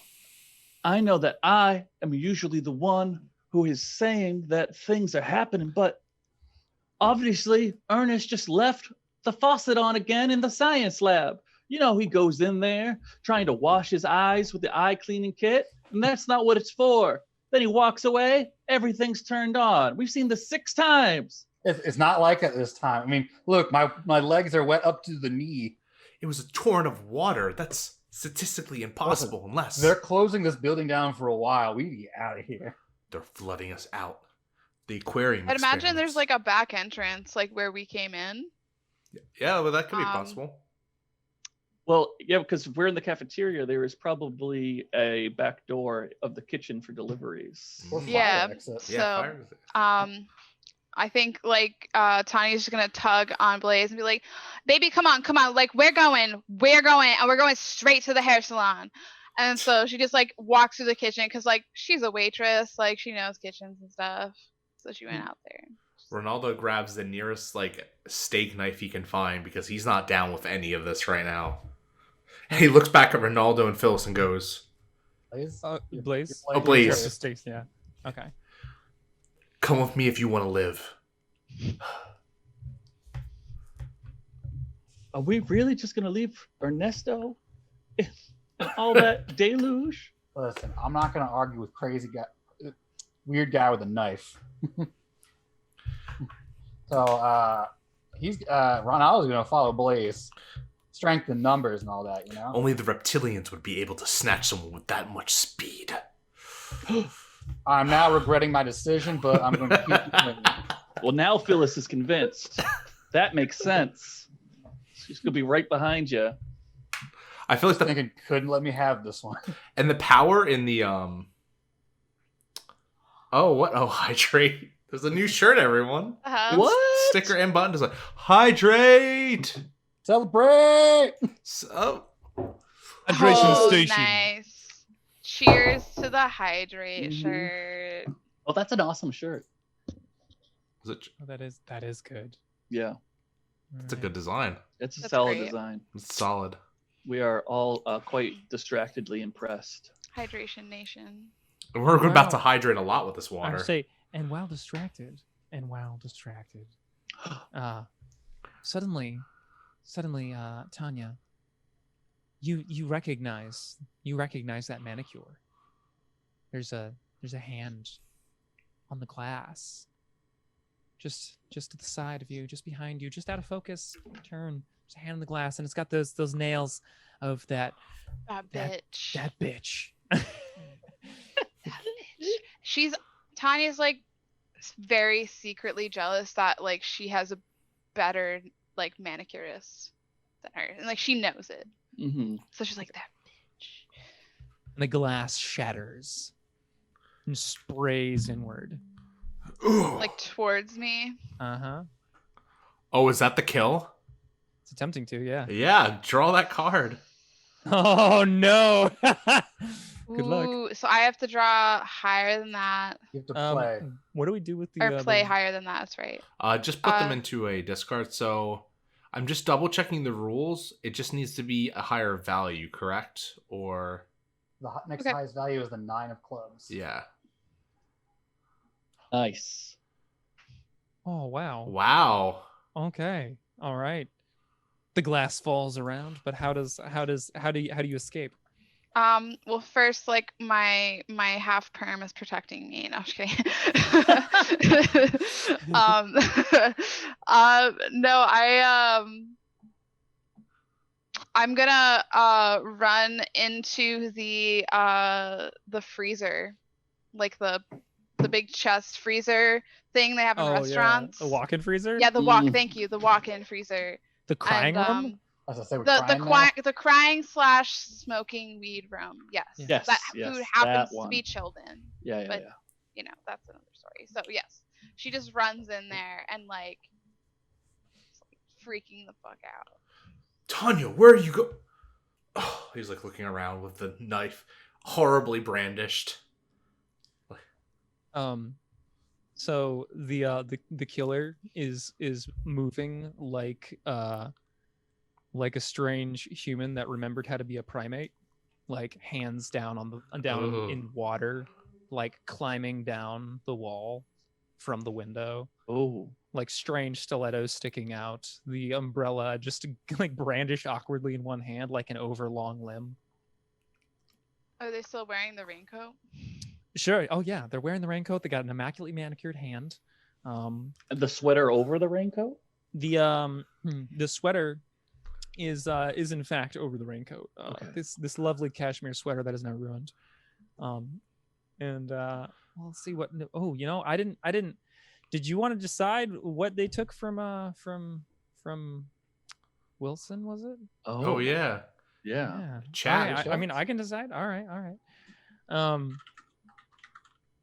I know that I am usually the one who is saying that things are happening, but obviously Ernest just left the faucet on again in the science lab. He goes in there trying to wash his eyes with the eye cleaning kit, and that's not what it's for. Then he walks away, everything's turned on. We've seen this 6 times. It's not like it this time. I mean, look, my legs are wet up to the knee. it was a torrent of water. That's statistically impossible unless They're closing this building down for a while. We need to get out of here. they're flooding us out. The aquarium. I'd imagine experiments. there's a back entrance, where we came in. Yeah, well, that could be Um, possible. Well, yeah, because if we're in the cafeteria, there is probably a back door of the kitchen for deliveries. Or fire Yeah. exit. Yeah, so, fire. I think Tanya's just gonna tug on Blaze and be like, "Baby, come on, we're going, and we're going straight to the hair salon." And so she just walks through the kitchen because she's a waitress, she knows kitchens and stuff. So she went out there. Ronaldo grabs the nearest steak knife he can find because he's not down with any of this right now. And he looks back at Ronaldo and Phyllis and goes, Blaze? Blaze. You're Blaze. Just stays, yeah. Okay. "Come with me if you want to live." Are we really just gonna leave Ernesto and all that deluge? Listen, I'm not gonna argue with crazy guy, weird guy with a knife. So he's Ronaldo's gonna follow Blaze. Strength in numbers and all that, you know? Only the reptilians would be able to snatch someone with that much speed. I'm now regretting my decision, but I'm going to keep doing it. Well, now Phyllis is convinced. That makes sense. She's gonna be right behind you. I feel like the Thinking couldn't let me have this one. and the power in the hydrate. There's a new shirt, everyone. What? Sticker and button is like hydrate. Celebrate! So Hydration station. Nice. Cheers to the hydrate Mhm. shirt. Oh, that's an awesome shirt. is it, Oh, that is good. Yeah, it's a good design. it's a That's solid great. design. It's solid. We are all quite distractedly impressed. Hydration Nation. And we're about Wow. to hydrate a lot with this I water. would say, and while distracted, suddenly, Tanya, you recognize that manicure. There's a hand on the glass, just to the side of you, just behind you, just out of focus. Turn, there's a hand on the glass, and it's got those nails of that That That- bitch. that bitch. That bitch. Tanya's like very secretly jealous that like she has a better like manicurist than her, and like she knows it. Mm-hmm. So she's like, that bitch. And the glass shatters and sprays inward. Ooh. Like towards me. Uh-huh. Oh, is that the kill? It's attempting to, yeah. Yeah, draw that card. Oh no. Good luck. Ooh, so I have to draw higher than that, You have to play. What do we do with the or play the- higher than that. That's right. Just put them into a discard. So I'm just double checking the rules. It just needs to be a higher value, correct? Or The next Okay. highest value is the 9 of clubs. yeah. Nice. Oh wow. Wow. Okay. All right. The glass falls around, but how do you escape? Well, first, like my half perm is protecting me. No, I'm just kidding. No, I'm gonna run into the freezer, like the big chest freezer thing they have in restaurants. The walk-in freezer? Yeah, the walk. Mm. Thank you, the walk-in freezer. The crying And, room? As I say, we're the crying now. the crying / smoking weed room. Yes. Yes, That yes, food that happens to one. be chilled in. Yeah. But- You know, that's another story. So yes, she just runs in there and like freaking the fuck out. Tanya, where are you go? Oh, he's like looking around with the knife horribly brandished. So the killer is moving like a strange human that remembered how to be a primate, like hands down Ugh. in water, like climbing down the wall from the window, Oh. like strange stilettos sticking out, the umbrella just like brandish awkwardly in one hand like an overlong limb. Are they still wearing the raincoat? Sure. Oh yeah, they're wearing the raincoat. They got an immaculately manicured hand. And the sweater over the raincoat? The sweater is in fact over the raincoat. Okay. This lovely cashmere sweater that is now ruined. We'll see what. Oh, you know, I didn't. Did you want to decide what they took from Wilson? Was it? Oh yeah. Yeah. Chat. All right, I mean, I can decide. All right.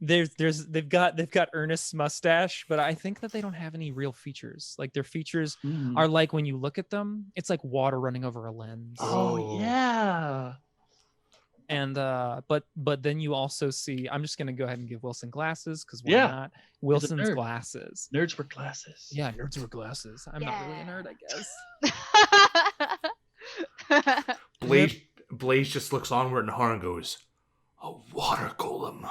They've got Ernest's mustache, but I think that they don't have any real features. Like their features Mm. are like when you look at them, it's like water running over a lens. Oh, yeah. And but then you also see, I'm just gonna go ahead and give Wilson glasses because why Yeah. not? Wilson's nerd. glasses. Nerds wear glasses. Yeah, nerds wear glasses. I'm not really a nerd, I guess. Blaze just looks onward and Harn goes, a water golem.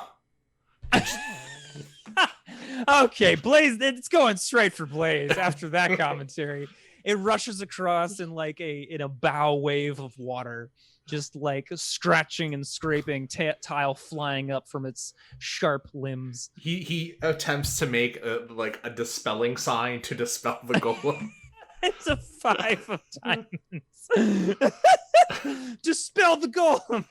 Okay, Blaze, it's going straight for Blaze after that commentary. it rushes across in like in a bow wave of water, just like scratching and scraping, tile flying up from its sharp limbs. He attempts to make a dispelling sign to dispel the golem. It's a 5 of diamonds. Dispel the golem.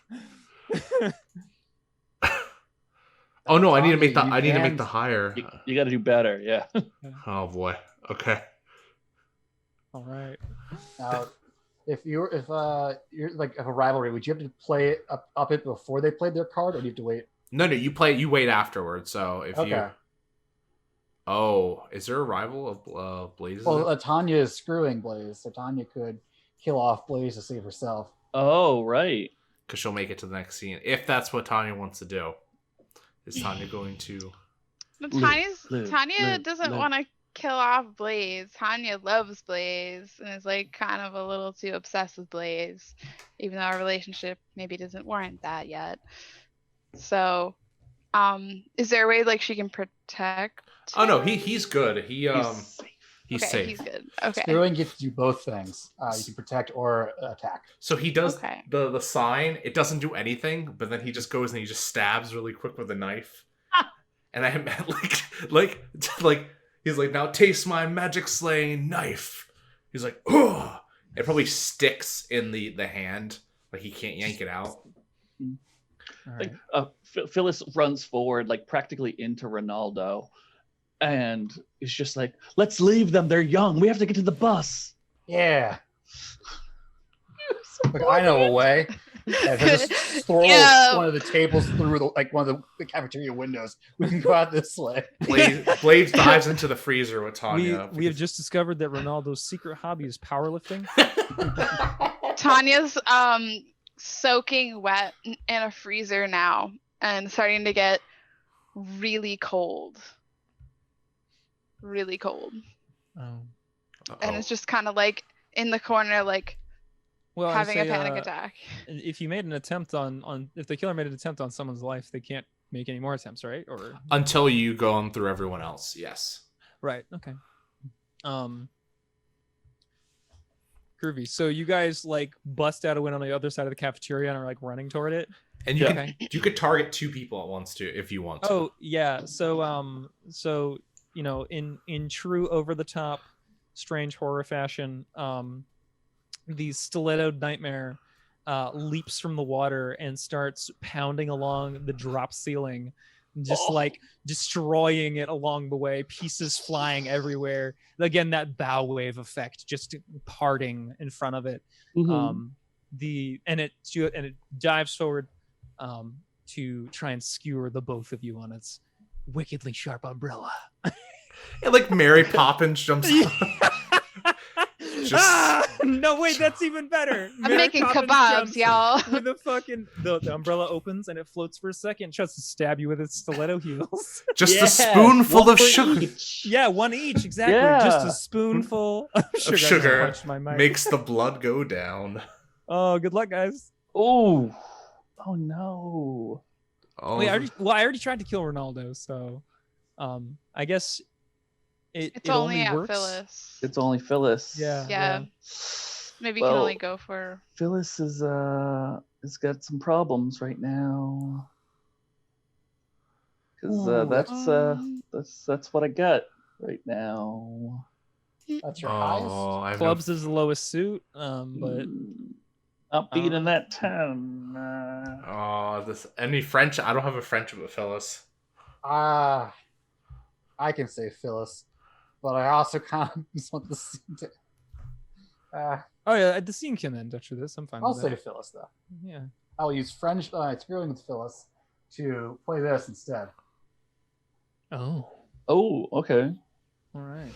Oh no! I need to make the. You I need to can- make the higher. You got to do better. Yeah. Oh boy. Okay. All right. Now, if you're like a rivalry, would you have to play it up it before they played their card, or do you have to wait? No, you play. You wait afterwards. So if you. Okay. Oh, is there a rival of Blaze? Well, Tanya is screwing Blaze, so Tanya could kill off Blaze to save herself. Oh, right. Because she'll make it to the next scene if that's what Tanya wants to do. Is Tanya going to? But Live, Tanya live, doesn't live. want to kill off Blaze. Tanya loves Blaze and is like kind of a little too obsessed with Blaze, even though our relationship maybe doesn't warrant that yet. So, is there a way like she can protect? Oh no, him? he's good. He's Okay, safe. he's good. Okay. Screwing gets to do both things. You can protect or attack. So he does Okay. the sign. It doesn't do anything, but then he just goes and he just stabs really quick with a knife. And I meant like he's like, now taste my magic slaying knife. He's like, oh, it probably sticks in the hand, like he can't yank it out. All right. Like Phyllis runs forward, like practically into Ronaldo, and is just like, "Let's leave them. They're young. We have to get to the bus." Yeah. Look, I know a way. Yeah, just throw Yeah. one of the tables through one of the cafeteria windows. We can go out this way. Blaze dives into the freezer with Tanya. We have just discovered that Ronaldo's secret hobby is powerlifting. Tanya's soaking wet in a freezer now and starting to get really cold. Really cold. Oh. And it's just kind of like in the corner, like Well, I having a say, panic attack. If you made an attempt on if the killer made an attempt on someone's life, they can't make any more attempts, right? Or until you go on through everyone else. Yes. right? Okay. Groovy. So you guys like bust out a window on the other side of the cafeteria and are like running toward it. And you Okay. you could target 2 people at once too if you want to. Oh yeah. So you know, in true over the top, strange horror fashion, the stilettoed nightmare leaps from the water and starts pounding along the drop ceiling, just like destroying it along the way, pieces flying everywhere. Again, that bow wave effect, just parting in front of it. Mhm. And it dives forward to try and skewer the both of you on its wickedly sharp umbrella. And like Mary Poppins jumps No, wait, that's even better. I'm Mary making Poppins kebabs, jumps y'all. With the fucking the umbrella opens and it floats for a second, tries to stab you with its stiletto heels. just Yes, a spoonful one of for sugar each. Yeah, one each, exactly. Yeah. Just a spoonful of sugar. I just sugar punched my mic. makes the blood go down. Oh, good luck, guys. Oh no. Oh, Wait, I already tried to kill Ronaldo, so I guess It's it only at works. Phyllis. It's only Phyllis. Yeah. Maybe you can Well, only go for. Phyllis is has got some problems right now. Because that's what I got right now. That's your highest. oh, I have Clubs is the lowest suit, but Not beating that 10. this any French? I don't have a friendship with Phyllis. I can say Phyllis, but I also kind of just want the scene to. oh yeah, the scene can end after this. I'm fine I'll with say that. Phyllis though. Yeah. I will use French screwing with Phyllis to play this instead. Oh. Oh, okay. All right.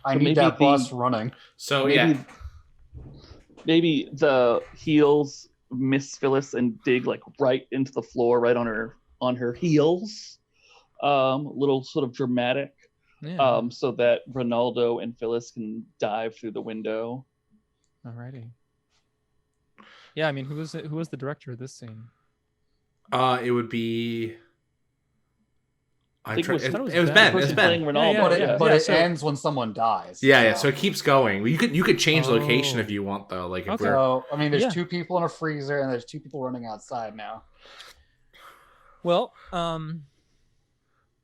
I So need maybe that bus the- running. So Maybe the heels miss Phyllis and dig like right into the floor, right on her heels. Little sort of dramatic. Yeah. So that Ronaldo and Phyllis can dive through the window. Alrighty. Yeah, I mean, who was the director of this scene? It would be I'm think trying. it was It was Ben. Ben. The It was person Ben. playing Ronaldo. Yeah, But yeah. but it so- ends when someone dies. Yeah. So it keeps going. Well, you could change Oh. location if you want though. Like if Okay. we're So I mean, there's Yeah. 2 people in a freezer and there's 2 people running outside now. Well,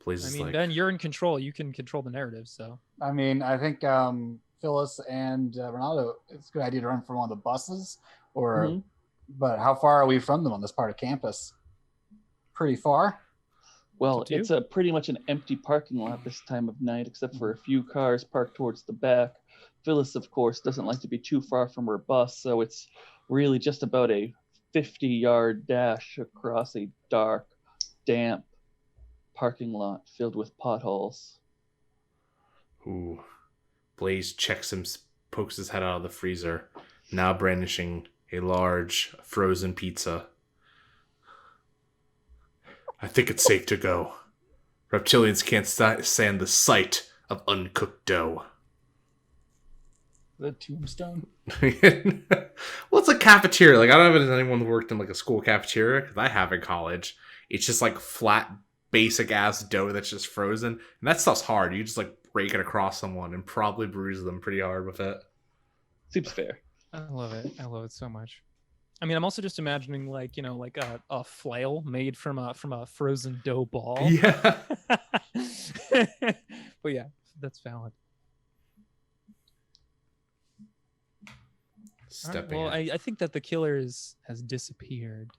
Blaze I is mean, like, Ben, you're in control. You can control the narrative, so. I mean, I think Phyllis and Ronaldo, it's a good idea to run from one of the buses, or Mhm. but how far are we from them on this part of campus? Pretty far. Well, up to you. it's a pretty much an empty parking lot this time of night, except for a few cars parked towards the back. Phyllis, of course, doesn't like to be too far from her bus, so it's really just about a 50-yard dash across a dark, damp parking lot filled with potholes. ooh. Blaze checks him, pokes his head out of the freezer, now brandishing a large frozen pizza. I think it's safe to go. Reptilians can't stand the sight of uncooked dough. The tombstone. Well, it's a cafeteria. Like, I don't know if anyone worked in like a school cafeteria, because I have in college. It's just like flat, basic ass dough that's just frozen, and that stuff's hard. You just like break it across someone and probably bruise them pretty hard with it. Seems fair. I love it. I love it so much. I mean, I'm also just imagining like, you know, like a flail made from a frozen dough ball. Yeah. But yeah, that's valid. All right, Stepping well, in. I think that the killer has disappeared.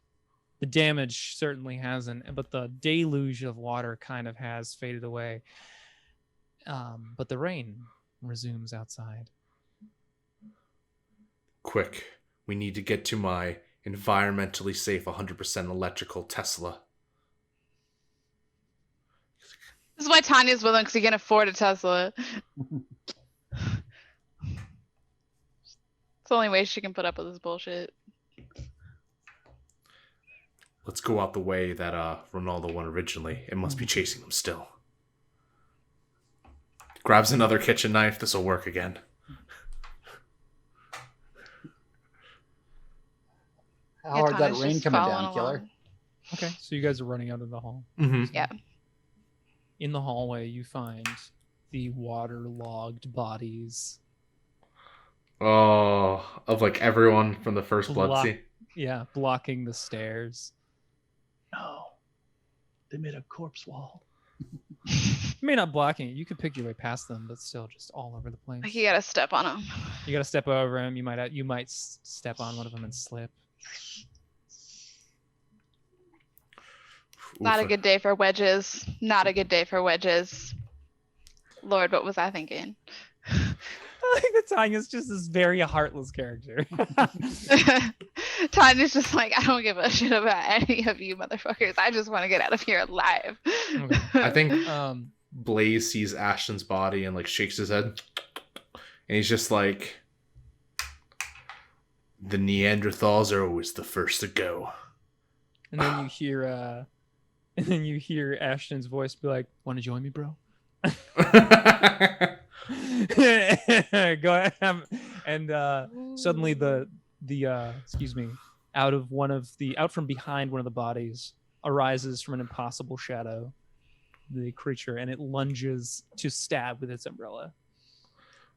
The damage certainly hasn't, but the deluge of water kind of has faded away. But the rain resumes outside. Quick, we need to get to my environmentally safe 100% electrical Tesla. This is why Tanya's with him, because he can afford a Tesla. It's the only way she can put up with this bullshit. Let's go out the way that Ronaldo went originally. It must be chasing them still. Grabs another kitchen knife. This will work again. How hard that Tanya's rain just coming following down, killer? along. Okay, so you guys are running out of the hall. Mm-hmm. Yeah. In the hallway, you find the waterlogged bodies. Oh, of like everyone from the first blood Block- scene. Yeah, blocking the stairs. No. They made a corpse wall. Maybe not blocking it. You could pick your way past them, but still just all over the place. Like, you gotta step on him. You gotta step over him. You might step on one of them and slip. Not a Oof. good day for wedges. Not a good day for wedges. Lord, what was I thinking? I think that Tanya's just this very heartless character. Tanya's just like, I don't give a shit about any of you motherfuckers. I just want to get out of here alive. Okay. I think um, Blaze sees Ashton's body and like shakes his head, and he's just like, "The Neanderthals are always the first to go." and then you hear Ashton's voice be like, "Want to join me, bro?" Go ahead. And suddenly the excuse me, out from behind one of the bodies arises from an impossible shadow the creature, and it lunges to stab with its umbrella.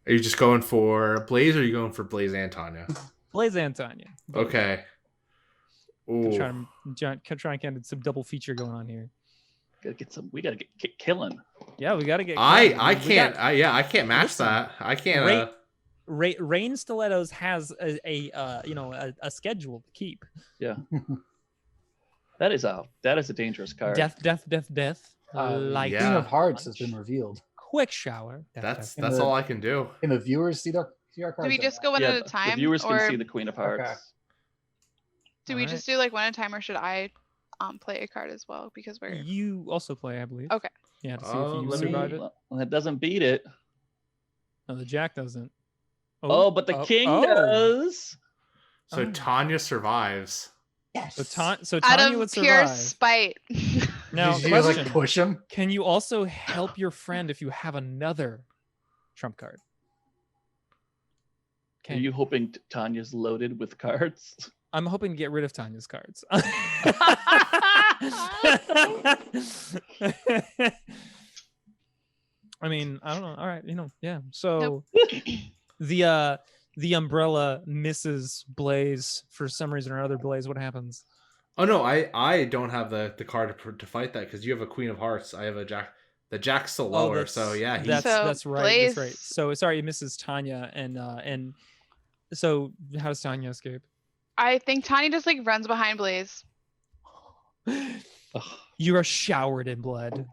Are you just going for Blaze, or are you going for Blaze and Tanya? Blaze and Tanya. Okay. Ooh. Trying to get some double feature going on here. We gotta get killing. Yeah, we gotta get. I can't match that. I can't. Rain Stilettos has a schedule to keep. Yeah. That is a dangerous card. Death. Light. Yeah. Queen of Hearts has been revealed. Quick shower. That's In the- all I can do. Can the viewers see our cards? Do we just go one Yeah, at a time? the viewers or can see the Queen of Hearts. Okay. do we Alright. just do like one at a time, or should I play a card as well? Because we're You also play, I believe. Okay. Yeah, to see Oh, if you let me- survive it. Well, that doesn't beat it. No, the Jack doesn't. Oh, but the King does. So Oh. Tanya survives. Yes. So out Tanya of would pure survive. spite. Now, Did you just, question: like push him? Can you also help your friend if you have another trump card? Are you hoping Tanya's loaded with cards? I'm hoping to get rid of Tanya's cards. I mean, I don't know. All right, yeah. So the umbrella misses Blaze for some reason or other. Blaze, what happens? Oh no, I don't have the card to fight that because you have a Queen of Hearts. I have a Jack. The Jack's still lower, so yeah, that's right. Blaze... That's right. So sorry, it misses Tanya, and so how does Tanya escape? I think Tanya just like runs behind Blaze. You are showered in blood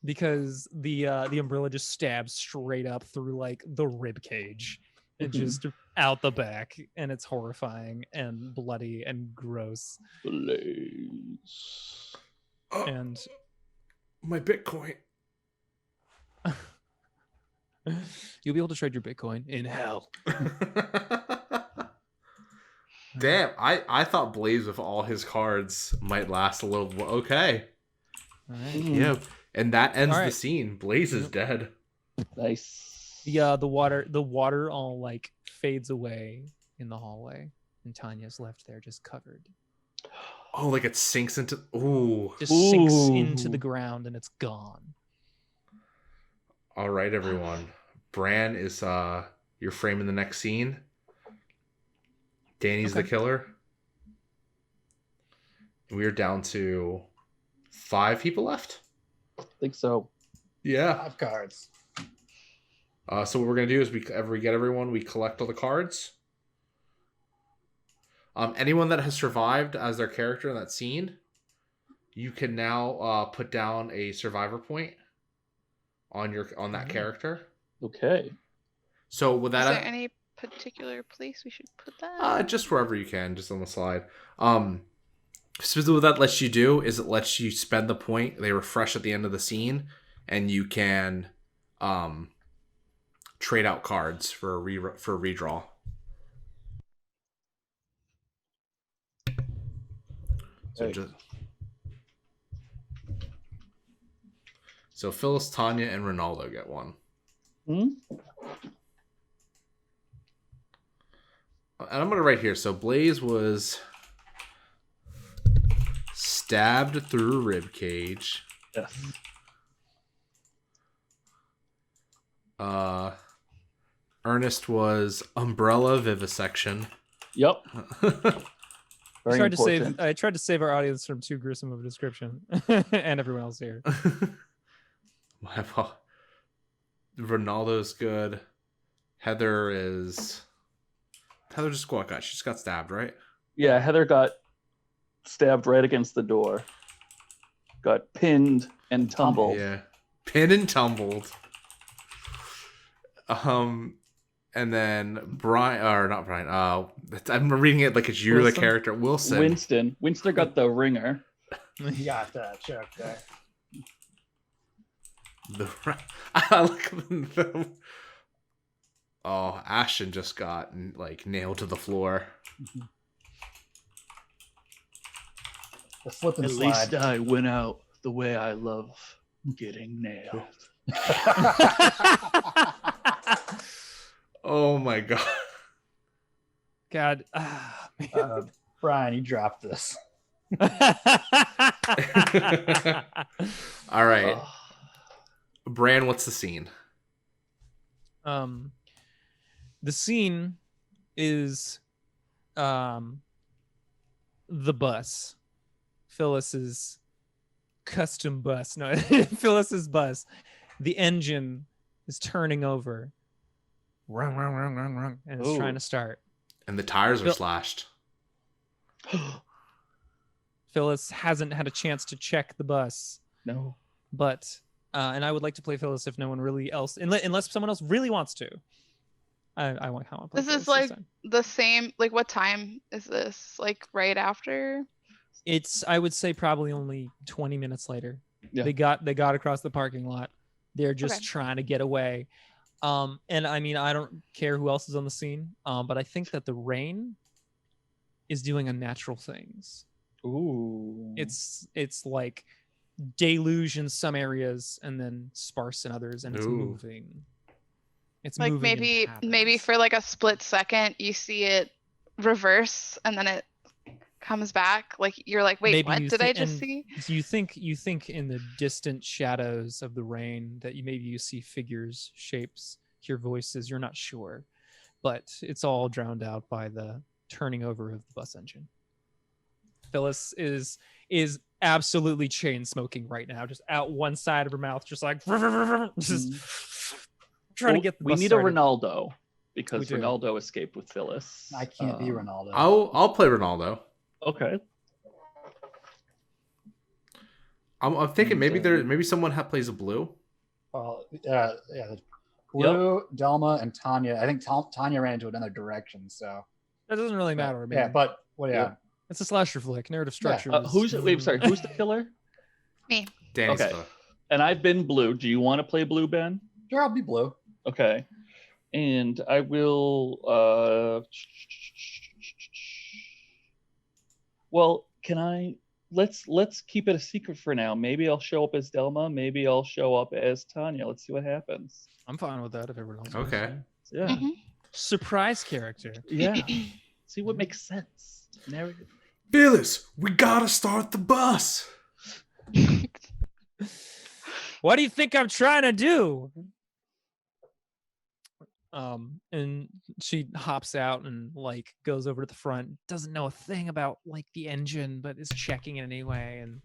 because the umbrella just stabs straight up through like the rib cage and just out the back, and it's horrifying and bloody and gross. Blaze. And my Bitcoin. You'll be able to trade your Bitcoin in hell. Damn, I thought Blaze with all his cards might last a little. Okay. All right. Yeah, and that ends All right. the scene. Blaze is dead. Nice. The water all like fades away in the hallway, and Tanya's left there just covered. Oh, like it sinks into. Ooh. Just sinks into the ground, and it's gone. All right, everyone. Bran is you're framing the next scene. Danny's the killer. We're down to 5 people left. I think so. Yeah. 5 cards. So what we're gonna do is we get everyone. We collect all the cards. Anyone that has survived as their character in that scene, you can now put down a survivor point on that character. Okay. So with that, Is there any particular place we should put that? just wherever you can, just on the slide. Specifically, what that lets you do is it lets you spend the point. They refresh at the end of the scene, and you can trade out cards for a redraw. So Phyllis, Tanya, and Ronaldo get one. And I'm gonna write here. So Blaze was stabbed through rib cage. Yes. Ernest was umbrella vivisection. Yep. I Very tried to save our audience from too gruesome of a description, and everyone else here. My fault. Ronaldo's good. Heather just got. She just got stabbed, right? Yeah, Heather got stabbed right against the door. Got pinned and tumbled. Yeah, pinned and tumbled. And then Brian, or not Brian. I'm reading it like it's you're the character. Winston got the ringer. You got that check there. I look at them. Oh, Ashton just got like nailed to the floor. The slip and At slide. least I went out the way I love getting nailed. Oh my God. Brian, you dropped this. All right. Bran, what's the scene? The scene is the bus. Phyllis's custom bus. No, Phyllis's bus. The engine is turning over. Run, run, run, run, run, and it's trying to start. And the tires are slashed. Phyllis hasn't had a chance to check the bus. No. But and I would like to play Phyllis if no one really else, unless someone else really wants to. I want to play. This is like the same. Like, what time is this? Like right after? It's, I would say, probably only 20 minutes later. Yeah. They got across the parking lot. They're just trying to get away. And I mean, I don't care who else is on the scene. But I think that the rain is doing unnatural things. Ooh. It's like deluge in some areas and then sparse in others, and it's moving. It's like moving maybe for like a split second you see it reverse and then it comes back. Like you're like, wait, Maybe what you did I just and see? You think in the distant shadows of the rain that maybe you see figures, shapes, hear voices. You're not sure, but it's all drowned out by the turning over of the bus engine. Phyllis is absolutely chain smoking right now, just out one side of her mouth, just like just trying to get the we bus need started. a Ronaldo because We do. Ronaldo escaped with Phyllis. I can't be Ronaldo. I'll play Ronaldo. Okay. I'm thinking maybe someone plays a blue. Well, yeah, Blue, Delma, and Tanya. I think Tanya ran into another direction, so That doesn't really matter. I mean, yeah. But yeah. it's a slasher flick. Narrative structure. Who's the killer? Me. Danny's Okay. killer. And I've been blue. Do you want to play blue, Ben? Sure, I'll be Blue. Okay. And I will well, can I let's keep it a secret for now. Maybe I'll show up as Delma, maybe I'll show up as Tanya. Let's see what happens. I'm fine with that if everyone else. Okay. Yeah. Mhm. Surprise character. Yeah. See what makes sense. Narrative. Phyllis, we gotta start the bus. What do you think I'm trying to do? And she hops out and like goes over to the front, doesn't know a thing about like the engine, but is checking it anyway and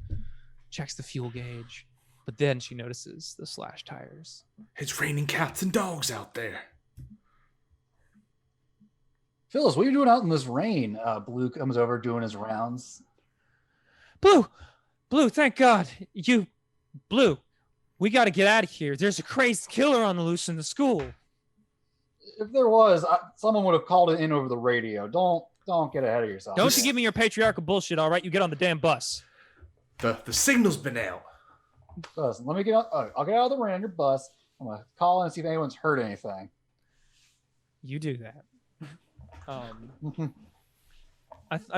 checks the fuel gauge. But then she notices the slashed tires. It's raining cats and dogs out there. Phyllis, what are you doing out in this rain? Blue comes over doing his rounds. Blue, thank God. Blue, we got to get out of here. There's a crazed killer on the loose in the school. If there was, someone would have called it in over the radio. Don't get ahead of yourself. Don't you give me your patriarchal bullshit, all right? You get on the damn bus. The signal's been out. Listen, let me get out. I'll get out of the rain on your bus. I'm gonna call in and see if anyone's heard anything. You do that. I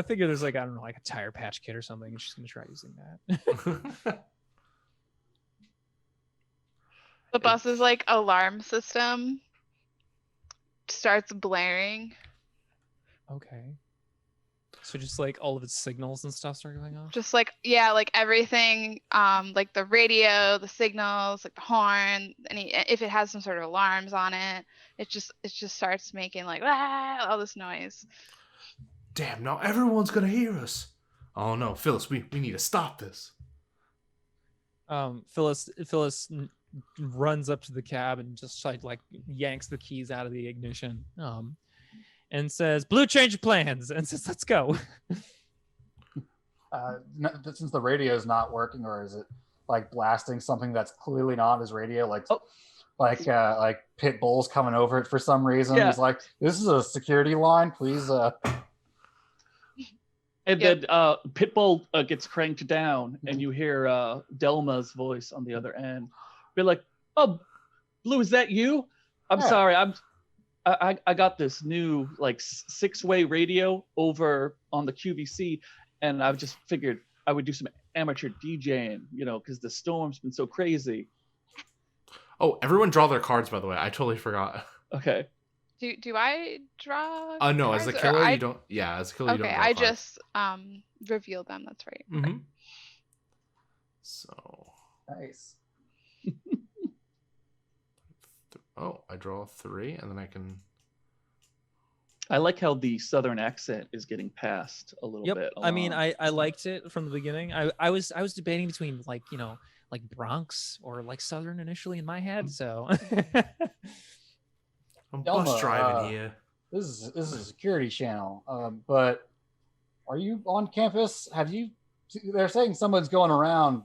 figure there's like, I don't know, like a tire patch kit or something, and she's gonna try using that. The bus's like alarm system starts blaring. Okay. So just like all of its signals and stuff start going off? Just like, yeah, like everything, like the radio, the signals, like the horn, if it has some sort of alarms on it, it just starts making like all this noise. Damn, now everyone's gonna hear us. Oh no, Phyllis, we need to stop this. Phyllis runs up to the cab and just like yanks the keys out of the ignition. And says, "Blue, change your plans," and says, "Let's go." Since the radio is not working, or is it like blasting something that's clearly not his radio, like pit bulls coming over it for some reason? Yeah. He's like, "This is a security line, please." And then Pitbull gets cranked down, and you hear Delma's voice on the other end. Be like, "Oh, Blue, is that you? I'm sorry. I got this new like 6-way radio over on the QVC, and I just figured I would do some amateur DJing, because the storm's been so crazy." Oh, everyone draw their cards, by the way. I totally forgot. Okay. Do I draw? No, as a cards, killer, or you don't. Yeah, as a killer, you don't. Okay, Draw I cards. just revealed them. That's right. Mm-hmm. So. Nice. I draw 3, and then I can. I like how the southern accent is getting passed a little bit. I mean, I liked it from the beginning. I was debating between like Bronx or like Southern initially in my head. So I'm Delma, bus driving here. This is a security channel. But are you on campus? They're saying someone's going around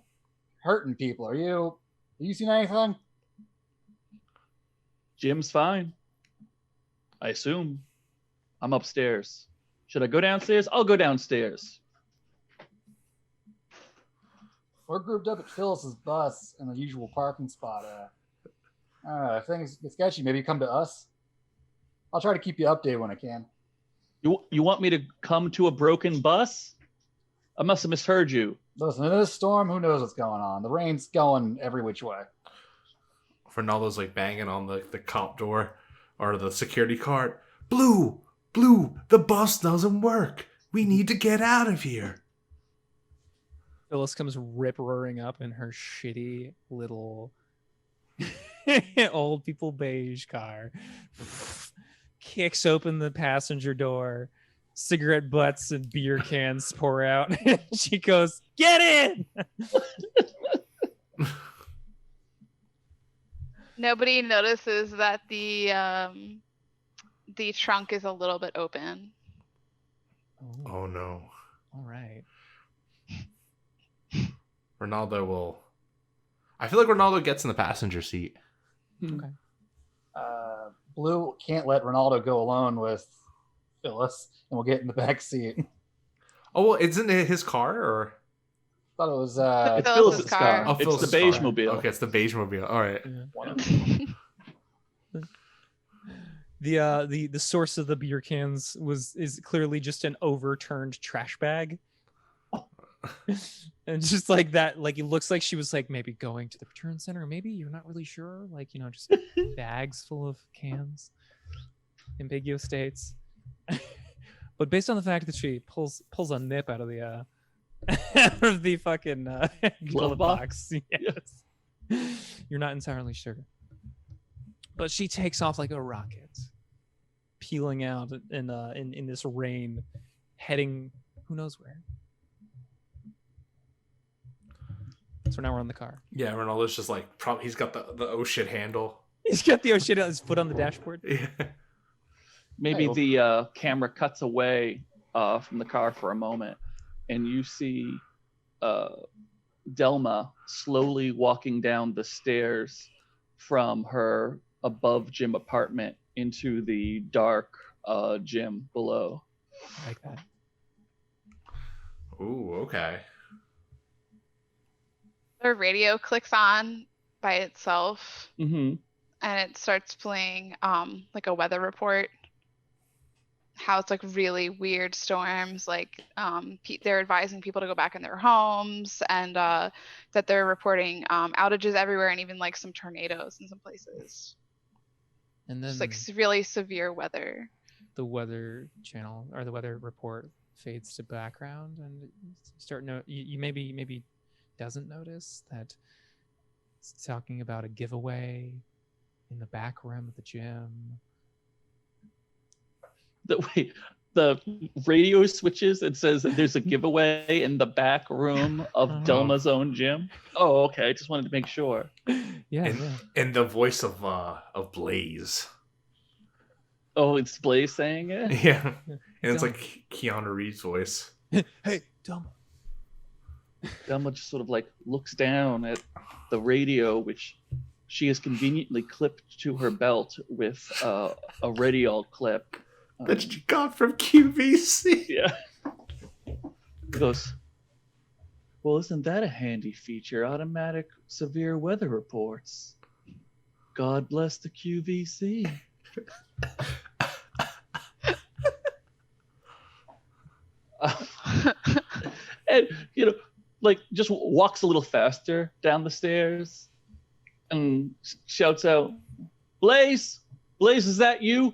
hurting people. Have you seen anything? Jim's fine. I assume. I'm upstairs. Should I go downstairs? I'll go downstairs. We're grouped up at Phyllis's bus in the usual parking spot. If things get sketchy, maybe come to us. I'll try to keep you updated when I can. You want me to come to a broken bus? I must have misheard you. Listen, in this storm, who knows what's going on? The rain's going every which way. Ronaldo's like banging on the cop door or the security cart. Blue, the bus doesn't work. We need to get out of here. Phyllis comes rip-roaring up in her shitty little old people beige car, kicks open the passenger door, cigarette butts and beer cans pour out. She goes, "Get in!" Nobody notices that the trunk is a little bit open. Oh no. All right. Ronaldo will. I feel like Ronaldo gets in the passenger seat. Okay. Blue can't let Ronaldo go alone with Phyllis, and we'll get in the back seat. Oh, well, isn't it his car or? Thought it was It's Phyllis's Phyllis's car. car. It's Phyllis's the beige car. mobile. Okay, it's the beige mobile. All right. one of them. The source of the beer cans is clearly just an overturned trash bag. And just like that, like it looks like she was like maybe going to the return center, maybe you're not really sure, like just bags full of cans, ambiguous states. But based on the fact that she pulls a nip out of the out of the fucking glove box, yes, you're not entirely sure. But she takes off like a rocket, peeling out in this rain, heading who knows where. So now we're on the car. Yeah, Ronaldo's just like probably he's got the oh shit handle. He's got the oh shit on his foot on the dashboard. Yeah. Maybe the camera cuts away from the car for a moment, and you see Delma slowly walking down the stairs from her above gym apartment into the dark gym below. I like that. Ooh, okay. The radio clicks on by itself, Mm-hmm. and it starts playing like a weather report. How it's like really weird storms, like they're advising people to go back in their homes, and that they're reporting outages everywhere, and even like some tornadoes in some places. And then Just like really severe weather. the weather channel or the weather report fades to background, and you start you maybe doesn't notice that it's talking about a giveaway in the back room of the gym. The radio switches and says that there's a giveaway in the back room of Delma's own gym. Oh, okay. I just wanted to make sure. Yeah. And the voice of Blaze. Oh, it's Blaze saying it? Yeah. And it's like Keanu Reeves' voice. Hey, Tom. Delma just sort of like looks down at the radio, which she has conveniently clipped to her belt with a radial clip. That you got from QVC. Yeah. He goes, well, isn't that a handy feature? Automatic severe weather reports. God bless the QVC. And, like just walks a little faster down the stairs and shouts out, Blaze, is that you?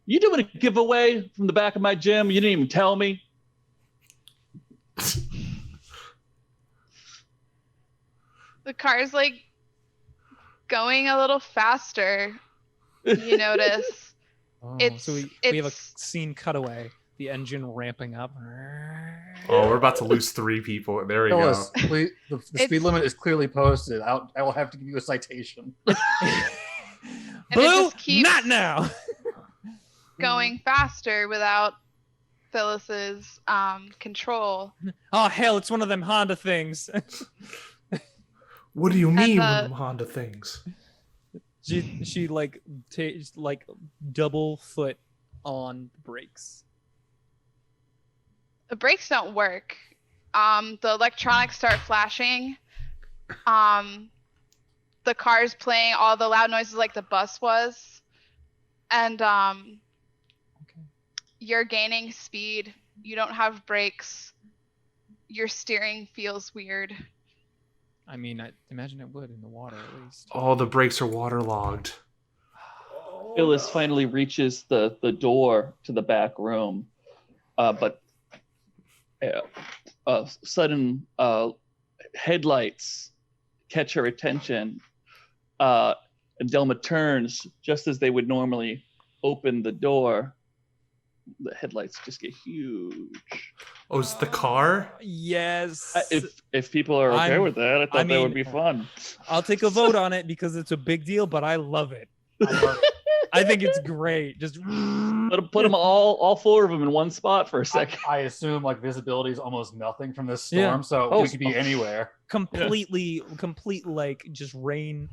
You doing a giveaway from the back of my gym? You didn't even tell me. The car's like going a little faster. You notice. Oh, It's- so we have a it's- scene cutaway, the engine ramping up. Oh, we're about to lose 3 people. There we go. Phyllis, please, the speed It's- limit is clearly posted. I will have to give you a citation. And it Blue, just keeps- not now. Going faster without Phyllis's Oh control. hell, it's one of them Honda things. What do you mean the- Honda things? she like like double foot on the brakes. The brakes don't work. The electronics start flashing. The car's playing all the loud noises like the bus was. And Okay. you're gaining speed. You don't have brakes. Your steering feels weird. I mean, I imagine it would in the water at least. Oh, the brakes are waterlogged. Phyllis finally reaches the door to the back room, but sudden headlights catch her attention, and Delma turns just as they would normally open the door. The headlights just get huge. Oh, is it the car? Yes. If people are okay with that, I thought that would be fun. I'll take a vote on it because it's a big deal, but I love it. I think it's great. Just put them all 4 of them in one spot for a second. I assume like visibility is almost nothing from this storm, so we could be anywhere. Complete like just rain,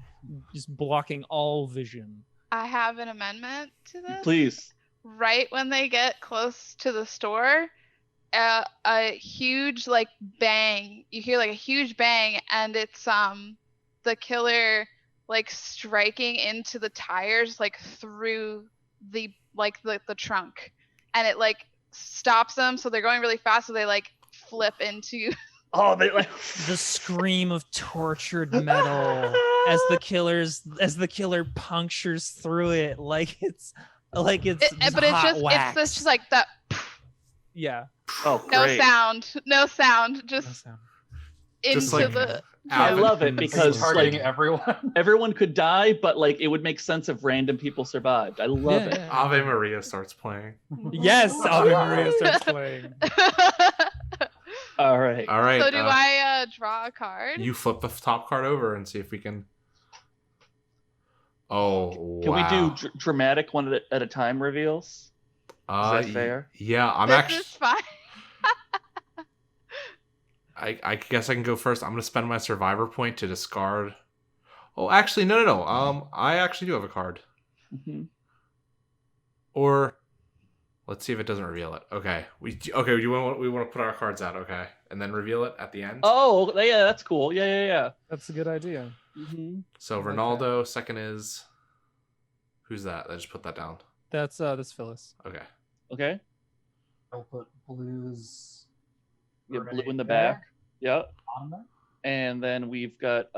just blocking all vision. I have an amendment to this. Please. Right when they get close to the store, a huge like bang. You hear like a huge bang, and it's the killer like striking into the tires like through the trunk, and it like stops them. So they're going really fast, so they like flip into. Oh, they like the scream of tortured metal as the killer punctures through it like it's but it's just like that. Yeah. Oh, great. No sound. Just into like the. I love it because targeting everyone. Everyone could die, but like it would make sense if random people survived. I love it. Ave Maria starts playing. Yes, Ave Maria starts playing. All right. So do I draw a card? You flip the top card over and see if we can. Oh, can we do dramatic one at a time reveals? Is that fair? Yeah, This is fine. I guess I can go first. I'm gonna spend my survivor point to discard. Oh, actually, no. I actually do have a card. Mm-hmm. Or let's see if it doesn't reveal it. Okay, we want to put our cards out. Okay, and then reveal it at the end. Oh, yeah, that's cool. Yeah. That's a good idea. Mm-hmm. So Ronaldo, second is who's that? I just put that down. That's Phyllis. Okay. I'll put blues. Yeah, blue in the back. Yeah. On there. And then we've got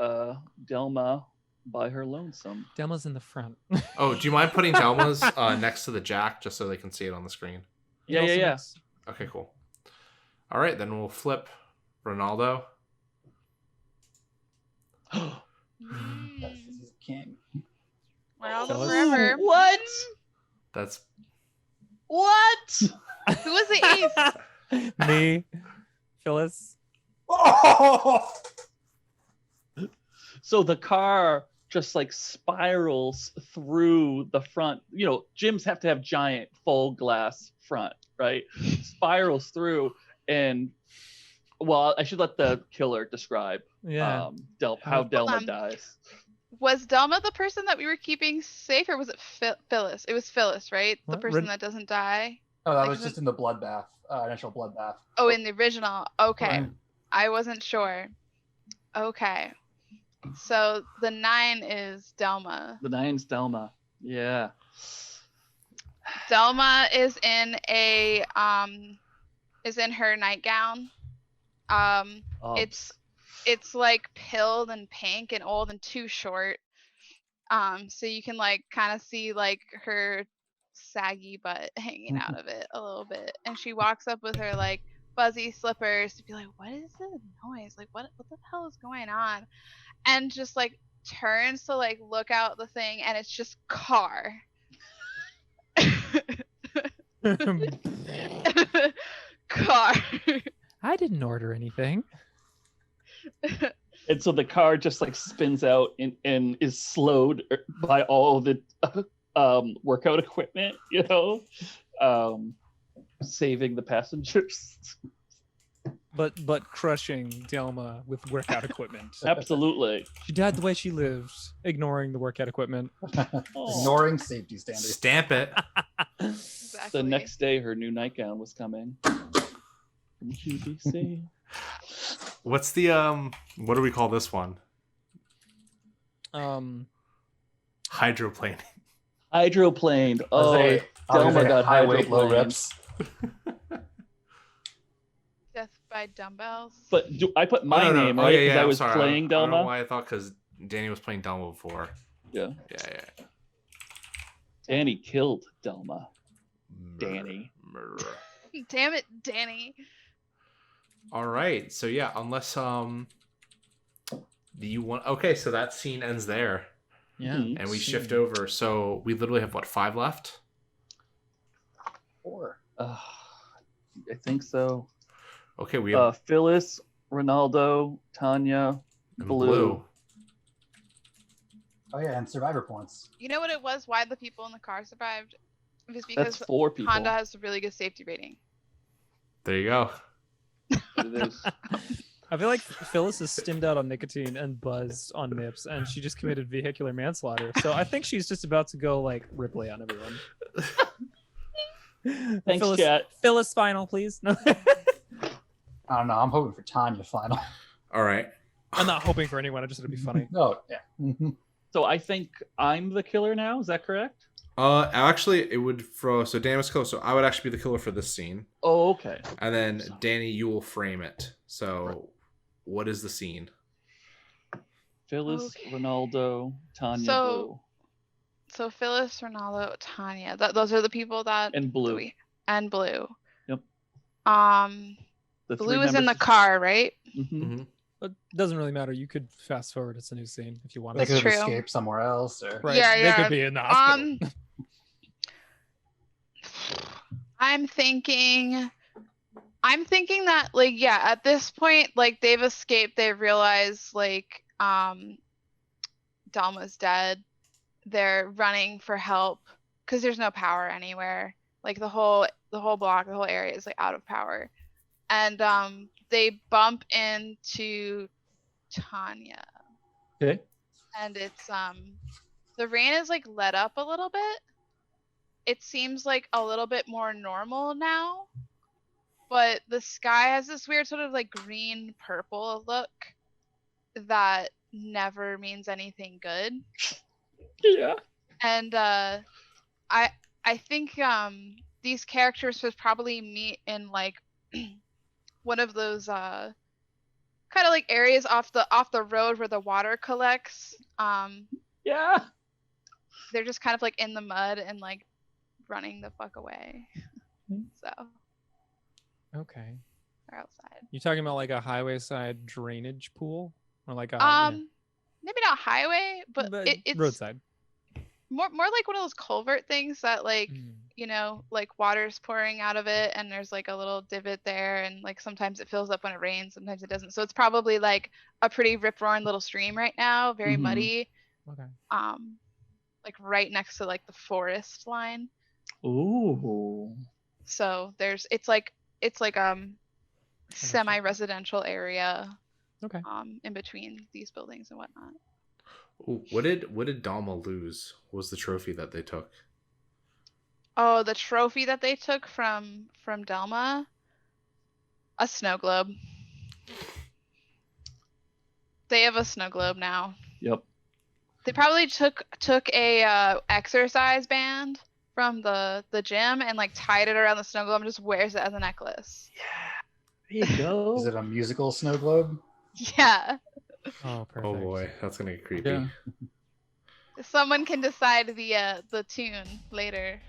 Delma by her lonesome. Delma's in the front. Oh, do you mind putting Delma's next to the jack just so they can see it on the screen? Yeah. Okay, cool. All right, then we'll flip Ronaldo. Yes, this is king. Ronaldo forever. What? That's What? Who was the ace? Me, Phyllis. Oh! So the car just like spirals through the front. You know, gyms have to have giant full glass front, right? Spirals through, and well, I should let the killer describe how Delma dies. Was Delma the person that we were keeping safe, or was it Phyllis? It was Phyllis, right? The person that doesn't die. Oh, that was just in the bloodbath, initial bloodbath. Oh, in the original. Okay. Right. I wasn't sure. Okay. So the 9 is Delma. The 9's Delma. Yeah. Delma is in her nightgown. It's like pilled and pink and old and too short. So you can like kind of see like her saggy butt hanging out of it a little bit. And she walks up with her like fuzzy slippers to be like, what is the noise? Like what the hell is going on? And just like turns to like look out the thing, and it's just car. Car. I didn't order anything. And so the car just like spins out and is slowed by all the workout equipment, you know, saving the passengers. But crushing Delma with workout equipment. Absolutely. She died the way she lived, ignoring the workout equipment. Ignoring safety standards. stamp it. Exactly. The next day, her new nightgown was coming from QVC. What's the what do we call this one? Hydroplane. Hydroplaned. Oh, Delma got high weight, low hydroplaned. reps. Death by dumbbells. But I put my name, right? Because I was playing I don't know Delma. why I thought because Danny was playing Delma before. Yeah. Yeah. Danny killed Delma. Danny. Damn it, Danny. All right. So yeah, unless do you want? Okay, so that scene ends there, Yeah. and we shift over. So we literally have what, 5 left? 4. I think so. Okay, we have Phyllis, Ronaldo, Tanya, and Blue. Oh yeah, and survivor points. You know what it was? Why the people in the car survived? It was That's because 4 people. Honda has a really good safety rating. There you go. It is. I feel like Phyllis is stimmed out on nicotine and buzzed on nips, and she just committed vehicular manslaughter. So I think she's just about to go like Ripley on everyone. Thanks, Phyllis, chat. Phyllis, final, please. No. I don't know. I'm hoping for Tanya final. All right. I'm not hoping for anyone. I just thought it'd be funny. Oh yeah. So I think I'm the killer now. Is that correct? Actually, it would throw. So Dan was killer. So I would actually be the killer for this scene, Oh, okay. and then Danny, you will frame it. So, what is the scene? Phyllis, Okay. Ronaldo, Tanya, So- Blue, So Phyllis, Ronaldo, Tanya. Those are the people that and Blue. and Blue. Yep. Blue The 3 is in the members- car, right? Mhm. It doesn't really matter. You could fast forward. It's a new scene if you want. They That's could have true. escaped somewhere else, or Right. Yeah, They yeah. could be in the hospital. I'm thinking that like yeah, at this point like they've escaped, they've realized like Dalma's dead. They're running for help because there's no power anywhere. Like the whole block, the whole area is like out of power. And they bump into Tanya. Okay. And it's the rain is like let up a little bit. It seems like a little bit more normal now, but the sky has this weird sort of like green purple look that never means anything good. Yeah. And I think these characters would probably meet in like one of those kind of like areas off the road where the water collects. Yeah. They're just kind of like in the mud and like running the fuck away. So Okay. they're outside. You talking about like a highway side drainage pool, or like a Maybe not highway, but it's roadside? more like one of those culvert things that like you know, like water's pouring out of it and there's like a little divot there and like sometimes it fills up when it rains, sometimes it doesn't. So it's probably like a pretty rip-roaring little stream right now, very Mhm. muddy. Okay. Like right next to like the forest line. Ooh. So it's like semi-residential area Okay. in between these buildings and whatnot. Ooh, what did Dalma lose? What was the trophy that they took? Oh, the trophy that they took from Delma? A snow globe. They have a snow globe now. Yep. They probably took a exercise band from the gym and like tied it around the snow globe and just wears it as a necklace. There you go. is it a musical snow globe? Yeah. Oh, perfect. Oh boy, that's gonna get creepy. Yeah. Someone can decide the tune later.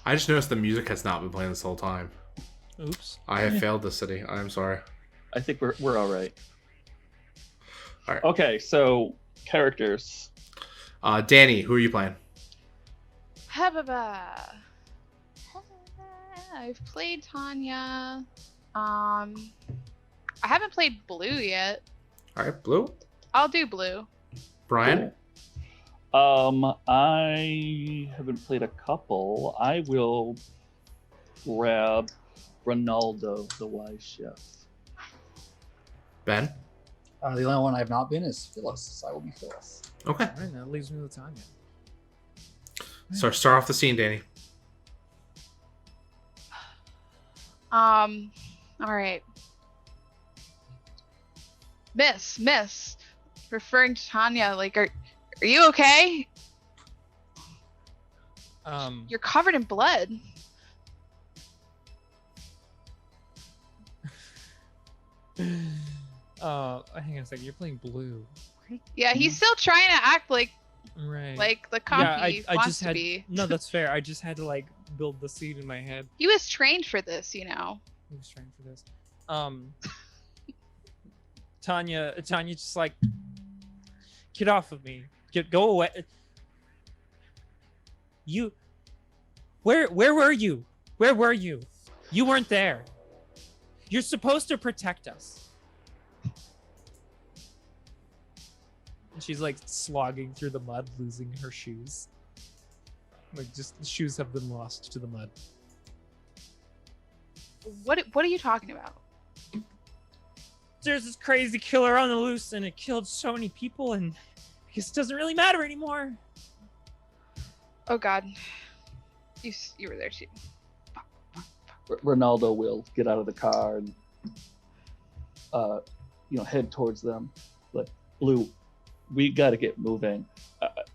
I just noticed the music has not been playing this whole time. Oops. I have failed the city. I'm sorry. I think we're all right. All right. Okay, so characters. Danny, who are you playing? Hababa. I've played Tanya. I haven't played Blue yet. All right, Blue. I'll do Blue. Brian. I haven't played a couple. I will grab Ronaldo, the wise chef. Ben. The only one I have not been is Phyllis. So I will be Phyllis. Okay. All right, that leaves me with Tanya. So start off the scene, Danny. All right. Miss, referring to Tanya, like, are you okay? You're covered in blood. Hang on a second. You're playing Blue. Yeah, he's still trying to act like Right. Like the yeah, compy I wants just to had be. no. That's fair. I just had to like build the seed in my head. He was trained for this, you know. I was trying for this. Tanya just like, get off of me. Go away. You, where were you? Where were you? You weren't there. You're supposed to protect us. And she's like slogging through the mud, losing her shoes. Like just the shoes have been lost to the mud. What are you talking about? There's this crazy killer on the loose and it killed so many people and I guess it doesn't really matter anymore. Oh God, you were there too. Ronaldo will get out of the car and head towards them. Like, Blue, we got to get moving.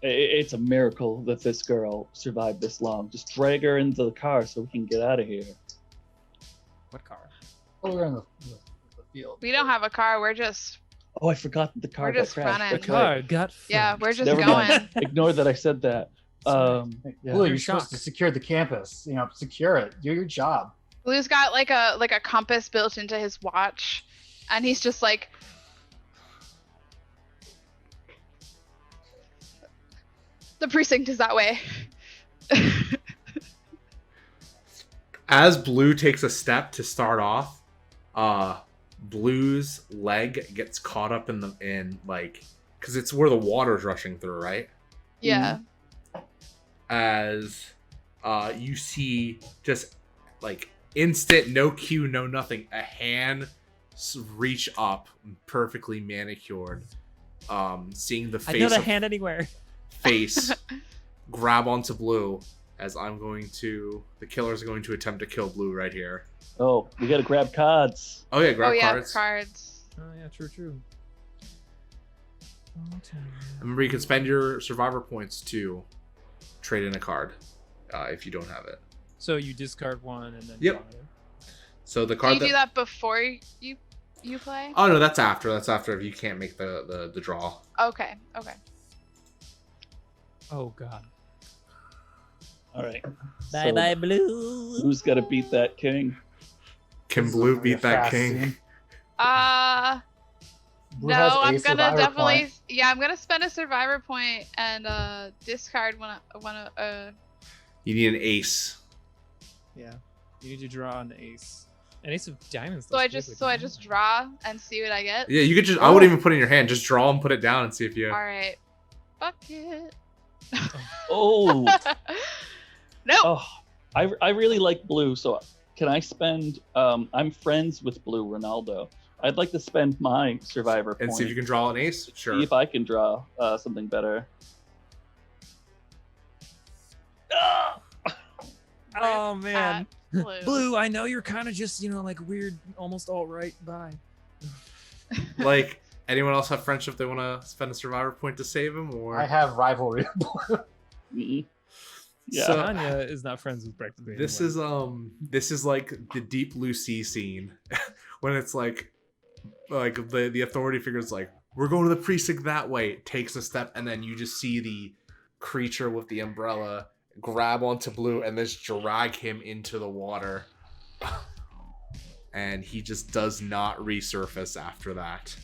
It's a miracle that this girl survived this long. Just drag her into the car so we can get out of here. What car? Oh, we're in the field. We don't have a car. We're just Oh, I forgot that the car We're got just crashed. running. That's right. Car got yeah, fucked. we're just Never going. mind. Ignore that I said that. Yeah. Blue, you're You're supposed to shocked. secure the campus. Secure it. Do your job. Blue's got like a compass built into his watch, and he's just like, the precinct is that way. As Blue takes a step to start off, Blue's leg gets caught up in because it's where the water's rushing through, right? Yeah. As you see, just like instant, no cue, no nothing, a hand reach up, perfectly manicured, seeing the I face know the of hand anywhere. face grab onto Blue. As the killer's going to attempt to kill Blue right here. Oh, we gotta grab cards. Oh yeah, grab cards. Cards. Oh yeah, true. Remember, you can spend your survivor points to trade in a card if you don't have it. So you discard one and then Yep. draw it. So the Do card you do that before you play? Oh no, that's after. That's after if you can't make the draw. Okay. Oh god. All right. Bye bye, Blue. Who's got to beat that king? Can This is Blue gonna be a beat that fast king? scene. Blue No, has a I'm gonna survivor definitely. point. Yeah, I'm gonna spend a survivor point and discard one. You need an ace. Yeah. You need to draw an ace. An ace of diamonds. So I looks just good with draw and see what I get. Yeah, you could just. I wouldn't even put it in your hand. Just draw and put it down and see if you. All right. Fuck it. Oh, Nope. oh, I really like Blue. So can I spend? I'm friends with Blue Ronaldo. I'd like to spend my survivor And point. see if you can draw an ace. Sure. See if I can draw something better. Oh man. Blue. Blue, I know you're kind of just, like weird, almost all right. Bye. Like, anyone else have friendship they want to spend a survivor point to save him, or I have rivalry. Mm-mm. Yeah. So- Tanya is not friends with practically this anyone. is like the Deep Blue Sea scene when it's like the authority figures like, we're going to the precinct that way, takes a step, and then you just see the creature with the umbrella grab onto Blue and just drag him into the water. And he just does not resurface after that.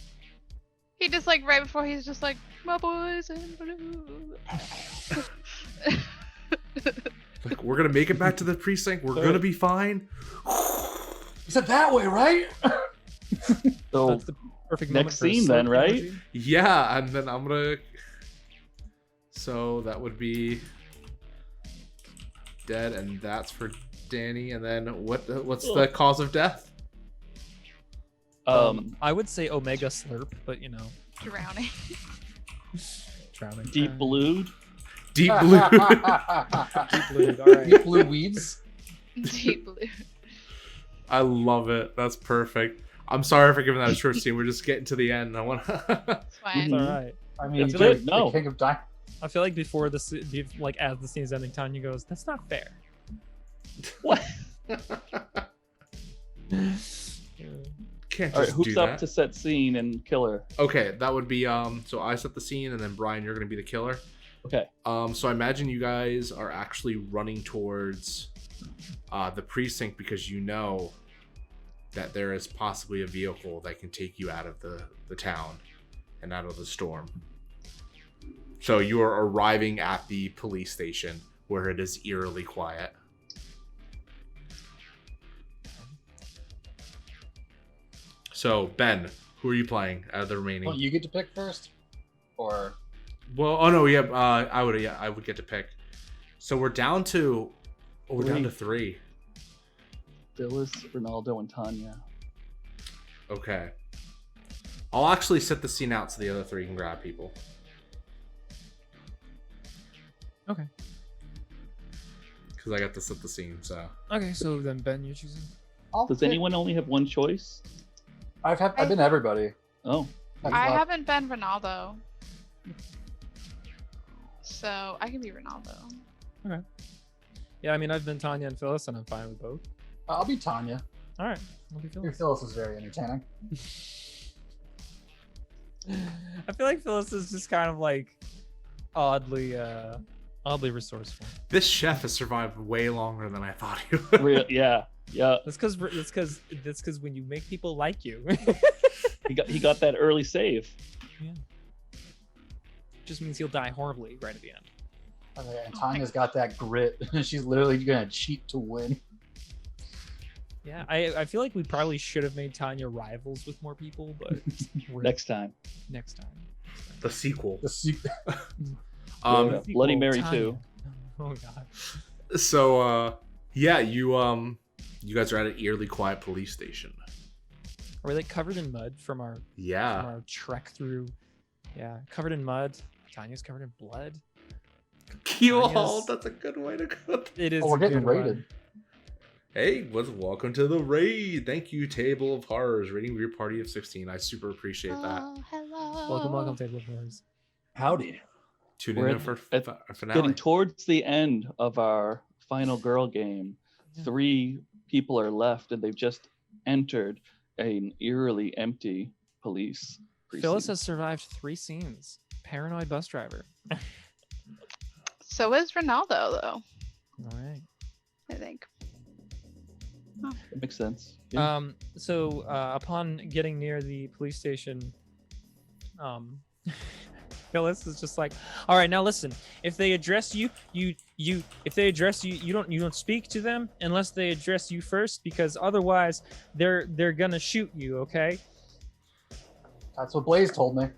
He just like right before he's just like, my boys in blue. Like, we're gonna make it back to the precinct. We're gonna be fine. You said that way, right? So That's the perfect moment next for a scene slip then, right? emoji. Yeah, and then I'm gonna. So that would be dead, and that's for Dani. And then what's the cause of death? I would say Omega Slurp, but Drowning. drowning. Deep Blue. Deep Blue. Deep Blue. All right. Deep blue weeds. Deep blue. I love it. That's perfect. I'm sorry for giving that a short scene. We're just getting to the end. I want. It's fine. It's all right. I mean, That's you're good. No. the king of diamonds. I feel like before as the scene is ending, Tanya goes, "That's not fair." What? Can't All right, just who's do up that. to set scene and killer? Okay, that would be so I set the scene, and then Brian, you're gonna be the killer. Okay. So I imagine you guys are actually running towards the precinct because you know that there is possibly a vehicle that can take you out of the town and out of the storm. So you are arriving at the police station where it is eerily quiet. So, Ben, who are you playing out of the remaining? Well, you get to pick first, or Well, oh no, yeah, I would get to pick. So we're down to three. Phyllis, Ronaldo, and Tanya. Okay. I'll actually set the scene out so the other three can grab people. Okay. Because I got to set the scene, so. Okay, so then Ben, you're choosing. Does anyone only have one choice? I've been everybody. Oh. I haven't been Ronaldo. So I can be Ronaldo. Okay. Yeah, I mean, I've been Tanya and Phyllis, and I'm fine with both. I'll be Tanya. All right, I'll be Your Phyllis. Phyllis is very entertaining. I feel like Phyllis is just kind of like oddly resourceful. This chef has survived way longer than I thought he would. Yeah. That's because when you make people like you, He got that early save. just means he'll die horribly right at the end. And Tanya's got that grit. She's literally gonna cheat to win. Yeah, I feel like we probably should have made Tanya rivals with more people, but Next time. next time. The sequel. The secret. Bloody Mary Tanya. 2. Oh god. So, yeah, you guys are at an eerily quiet police station. Are we like covered in mud from our trek through? Yeah, covered in mud. Tanya's covered in blood. Keelhaul, that's a good way to go. It is. Oh, we're a getting good one. raided. Hey, welcome to the raid. Thank you, Table of Horrors, raiding your party of 16. I super appreciate that. Oh, hello. Welcome, Table of Horrors. Howdy. Tune We're in at- for at finale. Getting towards the end of our final girl game. Yeah. 3 people are left, and they've just entered an eerily empty police precinct. Phyllis has survived 3 scenes. Paranoid bus driver. So is Ronaldo, though, All right. I think. That makes sense. Yeah. So upon getting near the police station, Phyllis is just like, all right, now listen, if they address you, you don't speak to them unless they address you first, because otherwise they're gonna shoot you, okay? That's what Blaze told me.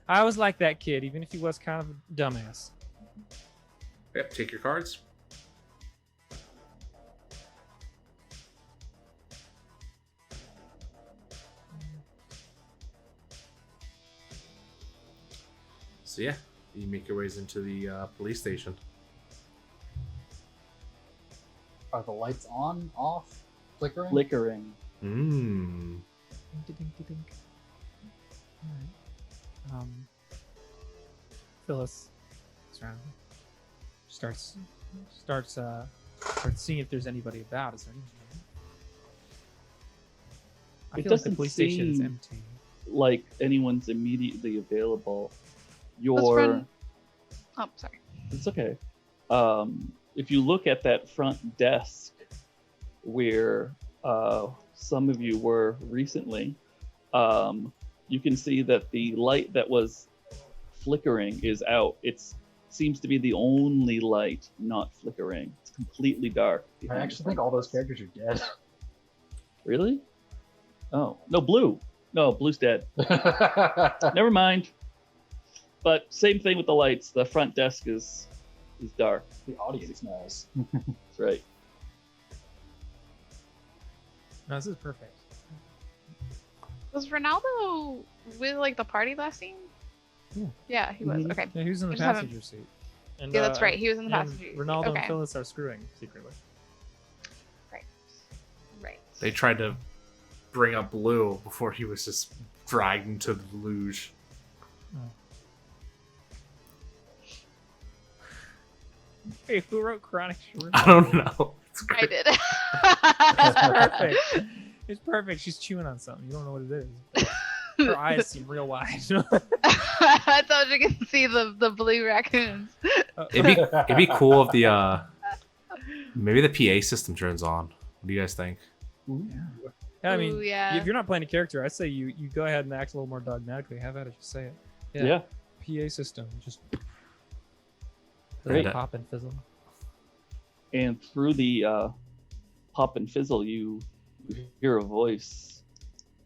I was like that kid, even if he was kind of a dumbass. Yep, take your cards. So yeah, you make your ways into the police station. Are the lights on, off, flickering? Flickering. Mmm. Dink-a-dink-a-dink. All right. Phyllis starts seeing if there's anybody about. Is there anyone? I It feel like the doesn't police station is seem- empty. Like anyone's immediately available. Let's run. Oh, sorry. It's okay. If you look at that front desk where some of you were recently, you can see that the light that was flickering is out. It seems to be the only light not flickering. It's completely dark. I behind the actually front think all those desk. characters are dead. Really? Oh, no, Blue. No, Blue's dead. Never mind. But same thing with the lights. The front desk is dark. The audience knows. That's right. No, this is perfect. Was Ronaldo with like the party last scene? Yeah. Yeah, he was. Mhm. Okay. Yeah, he was in the I just haven't- passenger seat. And, Yeah, that's right. He was in the and passenger seat. Ronaldo Okay. and Phyllis are screwing secretly. Right. Right. They tried to bring up Blue before he was just dragged into the luge. Hey, who wrote Chronic Shore? I don't know. It's I great. did. It's perfect. It's perfect. She's chewing on something. You don't know what it is. Her eyes seem real wide. I thought you could see the blue raccoons. It'd be cool if the maybe the PA system turns on. What do you guys think? Yeah, I mean, Ooh, yeah. if you're not playing a character, I say you go ahead and act a little more dogmatically. Have at it, just say it. Yeah. PA system, just Great. pop and fizzle. And through the pop and fizzle, you hear a voice.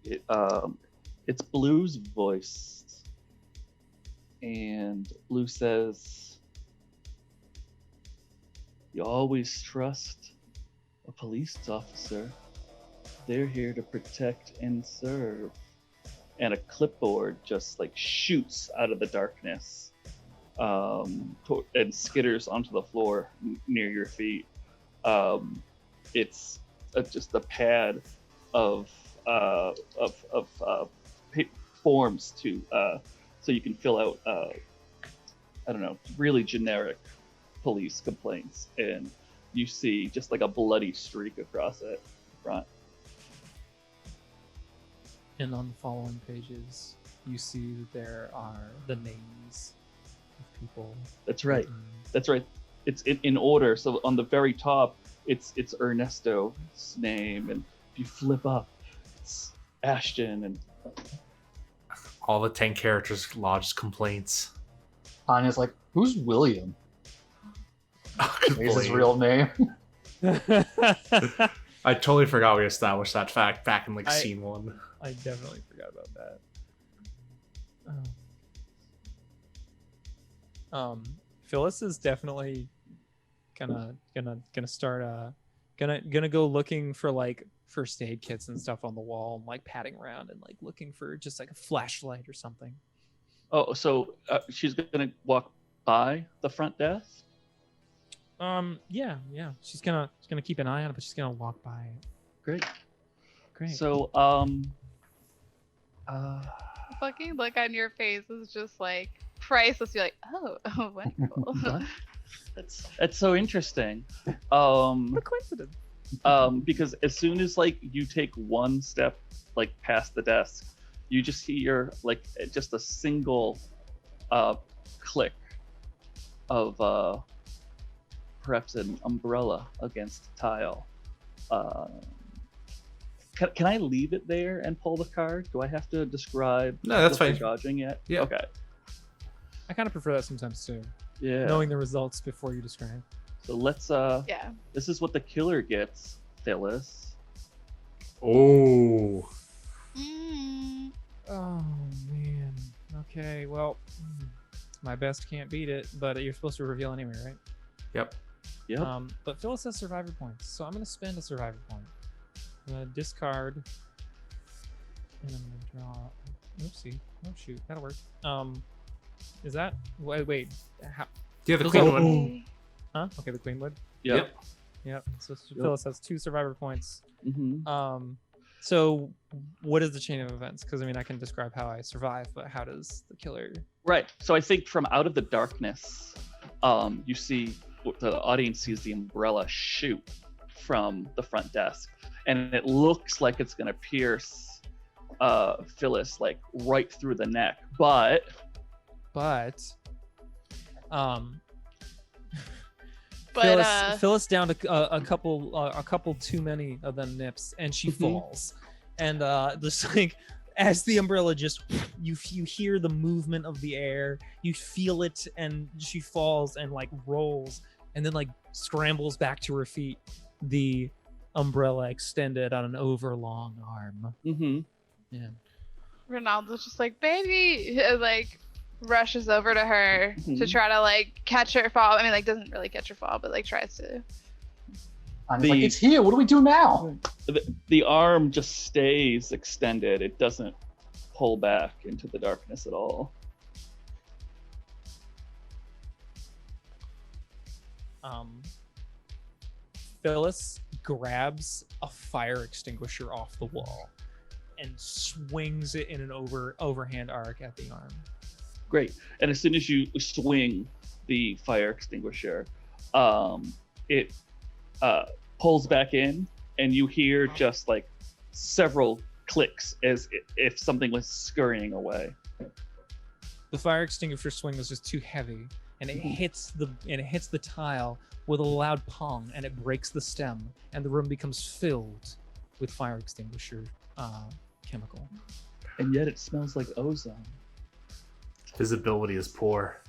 It's Blue's voice. And Blue says, "You always trust a police officer. They're here to protect and serve." And a clipboard just like shoots out of the darkness and skitters onto the floor near your feet. It's just a pad of forms to so you can fill out I don't know, really generic police complaints, and you see just like a bloody streak across it front. And on the following pages, you see that there are the names of people. That's right. written. That's right. It's in order. So on the very top, it's Ernesto's name, and if you flip up, it's Ashton, and All the 10 characters lodged complaints. Tanya's like, "Who's William?" Good Is his boy. real name? I totally forgot we established that fact back in like I- scene 1. I definitely forgot about that. Phyllis is definitely gonna start gonna go looking for like first aid kits and stuff on the wall, and like patting around and like looking for just like a flashlight or something. oh, so she's gonna walk by the front desk. Yeah. She's gonna keep an eye on it, but she's gonna walk by it. Great. Great. So Fucking look on your face is just like priceless. You're like, oh, wonderful. that's so interesting. what a coincidence. Because as soon as like you take one step like past the desk, you just hear like just a single click of perhaps an umbrella against tile. Can I leave it there and pull the card? Do I have to describe No, that's what you're fine. dodging yet? Yeah. Okay. I kind of prefer that sometimes too. Yeah. Knowing the results before you describe. So let's Yeah. this is what the killer gets, Phyllis. Oh. Mm. Oh man. Okay. Well, my best can't beat it, but you're supposed to reveal anyway, right? Yep. Yep. But Phyllis has survivor points, so I'm gonna spend a survivor point. I'm gonna discard, and I'm gonna draw. Oopsie. Oh shoot, that'll work. Is that? Wait. How? Yeah, the Those queen are- one. Huh? Okay, the queen would. Yep. Yep. So Phyllis has 2 survivor points. Mm-hmm. So what is the chain of events? Because I mean, I can describe how I survive, but how does the killer? Right. So I think from out of the darkness, you see the audience sees the umbrella shoot from the front desk, and it looks like it's gonna pierce Phyllis like right through the neck, but But Phyllis down to a couple too many of them nips, and she falls. And just like as the umbrella just you hear the movement of the air, you feel it, and she falls and like rolls, and then like scrambles back to her feet. The umbrella extended on an overlong arm. mm-hmm. Yeah. Ronaldo's just like, baby, like rushes over to her to Mhm. try to like catch her fall. I mean, like doesn't really catch her fall, but like tries to. Tanya's like, "It's here. What do we do now?" The arm just stays extended. It doesn't pull back into the darkness at all. Phyllis grabs a fire extinguisher off the wall and swings it in an overhand arc at the arm. Great. And as soon as you swing the fire extinguisher, it pulls back in, and you hear just like several clicks as if something was scurrying away. The fire extinguisher swing was just too heavy, and it hits the tile with a loud pong, and it breaks the stem, and the room becomes filled with fire extinguisher chemical. And yet it smells like ozone. Visibility is poor.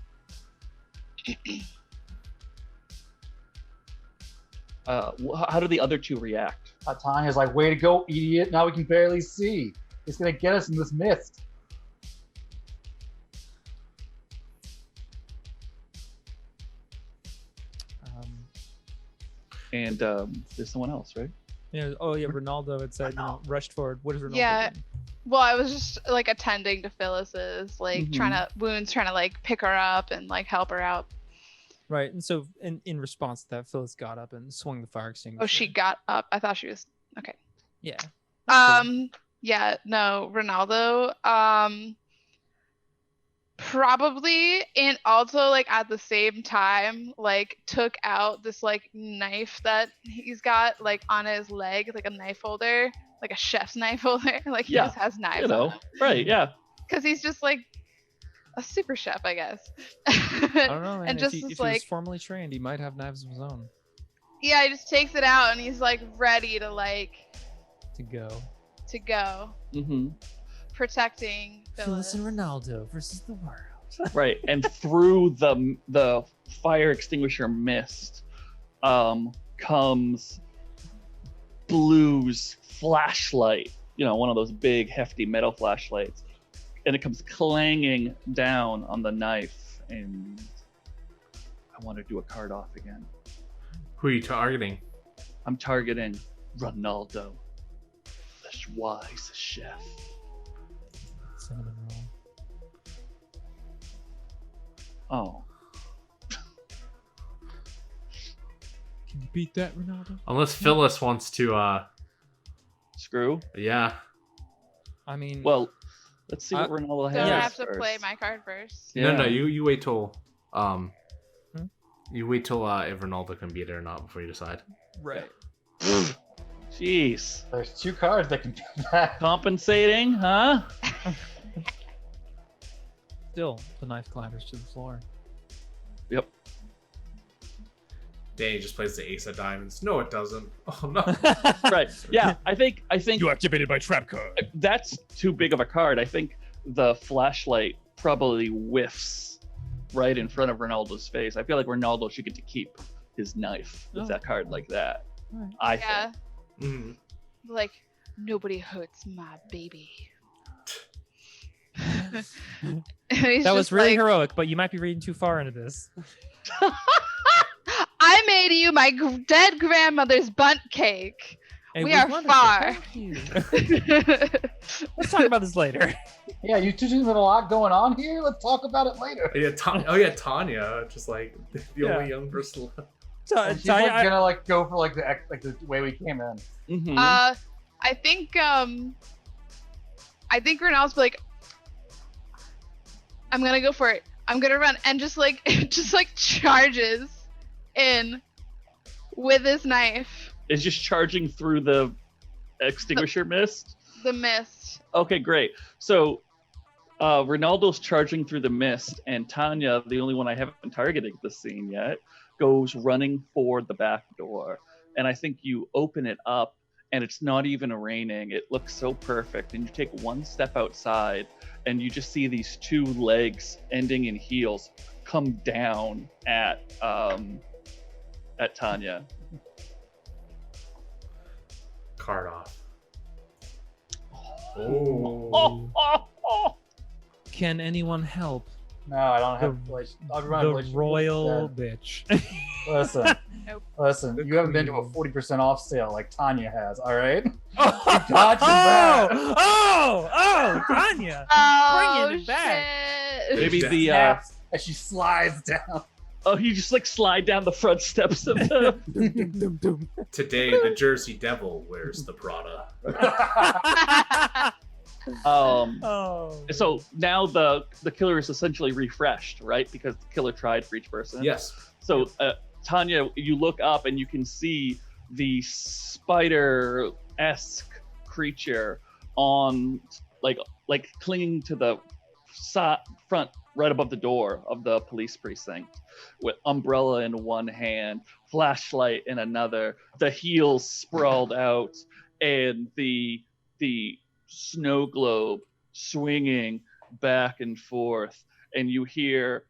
How do the other two react? Tanya's like, way to go, idiot. Now we can barely see. It's going to get us in this mist. And there's someone else, right? Yeah. Oh yeah. Ronaldo had said, rushed forward. What is Ronaldo? Yeah. doing? Well, I was just like attending to Phyllis's like trying to like pick her up and like help her out. Right. And so in response to that, Phyllis got up and swung the fire extinguisher. Oh, she got up. I thought she was okay. Yeah. Yeah. No, Ronaldo. Probably and also like at the same time like took out this like knife that he's got like on his leg, like a knife holder, like a chef's knife holder. Like he just has knives on him. Right, yeah. Because he's just like a super chef, I guess. I don't know, man. And If just he is, was formally trained, he might have knives of his own yeah, he just takes it out and he's like ready to like to go. Mm-hmm. Protecting Phyllis Phyllis. and Ronaldo versus the world. Right, and through the fire extinguisher mist comes Blue's flashlight, one of those big hefty metal flashlights, and it comes clanging down on the knife, and I want to do a card off again. Who are you targeting? I'm targeting Ronaldo, the wise chef. Cinnamon roll. Oh. Can you beat that, Ronaldo? Unless Phyllis wants to, Screw? yeah. I mean, Well, let's see what Ronaldo So has. I have to first. play my card first. Yeah. No, you wait till, you wait till if Ronaldo can beat it or not before you decide. right. Jeez. There's 2 cards that can do that. Compensating, huh? Still, the knife clatters to the floor. Yep. Danny just plays the ace of diamonds. No, it doesn't. Oh no. Right. Yeah, I think You activated my trap card. that's too big of a card. I think the flashlight probably whiffs right in front of Ronaldo's face. I feel like Ronaldo should get to keep his knife with that card like that. Right. I Yeah. think. Mhm. Like nobody hurts my baby. That was really heroic, but you might be reading too far into this. I made you my dead grandmother's bunt cake. It We was are wonderful. far. Thank you. Let's talk about this later. Yeah, you two have a lot going on here. Let's talk about it later. Yeah, Tanya, just like the only young person left. And she's like gonna like go for like the way we came in. Mhm. I think Ronaldo's like, I'm gonna go for it. I'm gonna run and just like charges in with his knife. Is just charging through the extinguisher mist. The mist. Okay, great. So Ronaldo's charging through the mist, and Tanya, the only one I haven't targeted this scene yet, goes running for the back door. And I think you open it up, and it's not even raining. It looks so perfect. And you take one step outside, and you just see these 2 legs ending in heels come down at Tanya. Card off. Oh. Can anyone help No, I don't have. I'll be running the royal bitch? Listen, Nope. listen. You haven't been to a 40% off sale like Tanya has. All right. Oh, got your back. Tanya. Oh Bringing it back. shit! Maybe the Snaps as she slides down. you just like slide down the front steps of the Today, the Jersey Devil wears the Prada. So now the killer is essentially refreshed, right? Because the killer tried for each person. Yes. So Tanya, you look up and you can see the spider-esque creature on like clinging to the front right above the door of the police precinct with umbrella in one hand, flashlight in another, the heels sprawled out, and the snow globe swinging back and forth. And you hear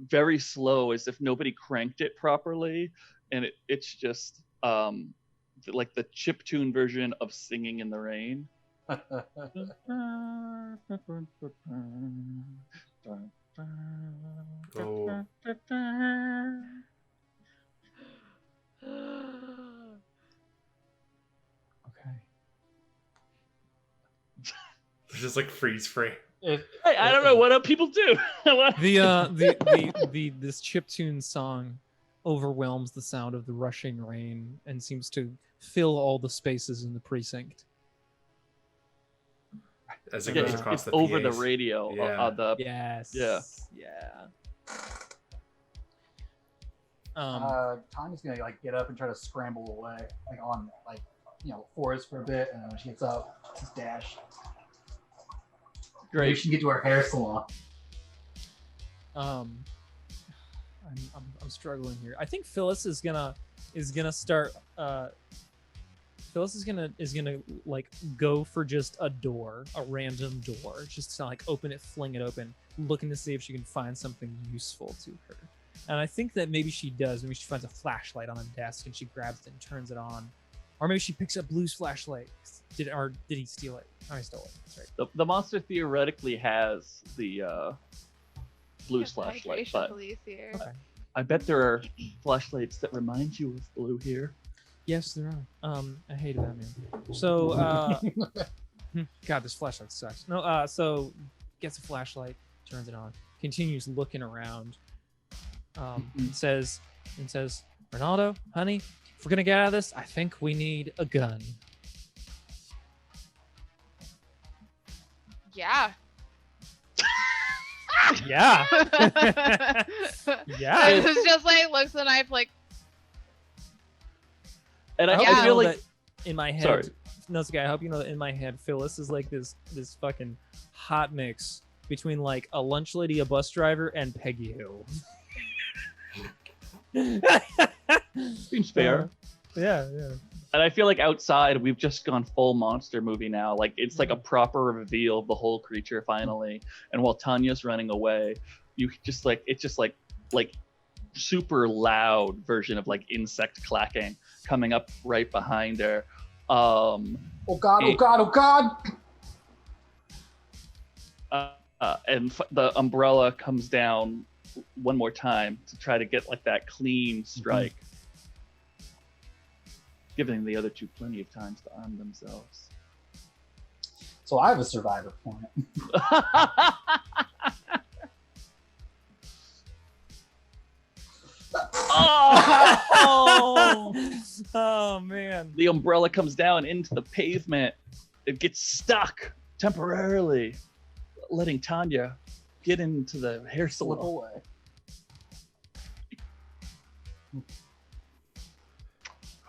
very slow, as if nobody cranked it properly, and it's just like the chiptune version of Singing in the Rain. Oh. Okay. Just like freeze frame. I don't know what people do. This chiptune song overwhelms the sound of the rushing rain and seems to fill all the spaces in the precinct. As it Yeah, goes across it's the over PAs. the radio. Yeah. Yes. Yeah. Tanya's gonna like get up and try to scramble away, like on forest for a bit, and then when she gets up, just dash. Maybe Great. she can get to her hair salon. I'm struggling here. I think Phyllis is gonna start. Phyllis is gonna like go for just a door, a random door, just to like open it, fling it open, looking to see if she can find something useful to her. And I think that maybe she does. Maybe she finds a flashlight on the desk and she grabs it and turns it on. Or maybe she picks up Blue's flashlight. Did he steal it? Oh, he stole it. That's right. The monster theoretically has the Blue's flashlight, Hydration but police here. Okay. I bet there are flashlights that remind you of Blue here. Yes, there are. I hated that man. So, God, this flashlight sucks. No, so gets a flashlight, turns it on, continues looking around. And says, Ronaldo, honey, if we're gonna get out of this, I think we need a gun. Yeah. Yeah. Yeah. It's just like looks at the knife like, And I hope I you feel know like that in my head. Sorry. No, it's okay. I hope you know that in my head, Phyllis is like this fucking hot mix between like a lunch lady, a bus driver, and Peggy Hill. seems fair. Yeah. And I feel like outside we've just gone full monster movie now. Like it's like a proper reveal of the whole creature finally. And while Tanya's running away, you just like it's just like super loud version of like insect clacking coming up right behind her. Oh god! Oh god! Oh god! And the umbrella comes down one more time to try to get like that clean strike, giving the other two plenty of time to arm themselves. So I have a survivor point. Oh man. The umbrella comes down into the pavement. It gets stuck temporarily, letting Tanya get into the hair Slip salon. away.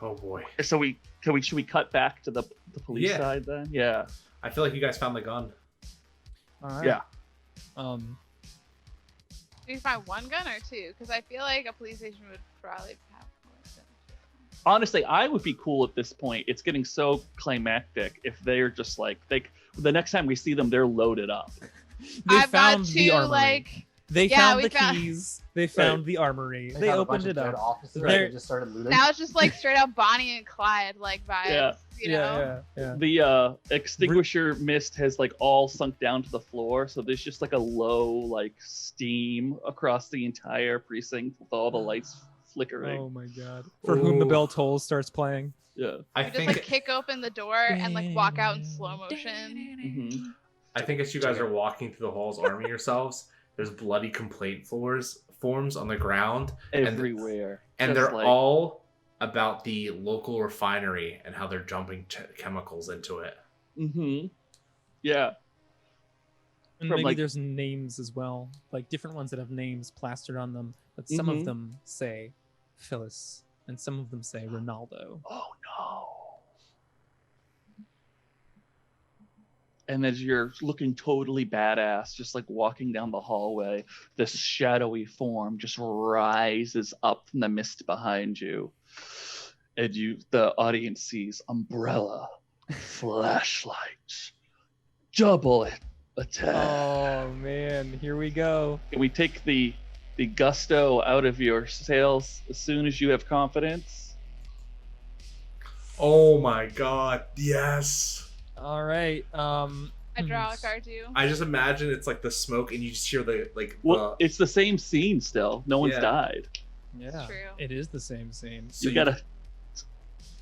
Oh boy. So should we cut back to the police Yeah. side then? Yeah. I feel like you guys found the gun. All right. Yeah. do you find one gun or two? Because I feel like a police station would probably have more than two. Honestly, I would be cool at this point. It's getting so climactic if they're just like the next time we see them, they're loaded up. They I've got found two the armory. like They Yeah, found we the found- keys. They found the armory. They found a opened bunch it of dead up. officers They're- and just started looting. now it's just like straight up Bonnie and Clyde like vibes. Yeah. You know? Yeah. The extinguisher mist has like all sunk down to the floor, so there's just like a low like steam across the entire precinct with all the lights flickering. Oh my god. For whom the Ooh. bell tolls starts playing. Yeah. I You just think like kick open the door and like walk out in slow motion. I think as you guys are walking through the halls arming yourselves, there's bloody complaint forms on the ground. Everywhere. And Just they're like- all about the local refinery and how they're dumping chemicals into it. Yeah. And From, maybe like- there's names as well. Like different ones that have names plastered on them. But some of them say Phyllis. And some of them say Ronaldo. Oh no. And as you're looking totally badass, just like walking down the hallway, this shadowy form just rises up from the mist behind you. And the audience sees umbrella, flashlight, double attack. Oh man, here we go. Can we take the gusto out of your sails as soon as you have confidence? Oh my god, yes. All right. I draw a card too. I just imagine it's like the smoke and you just hear the like Well, it's the same scene still. No one's Yeah. died. Yeah, True. it is the same scene. so You gotta.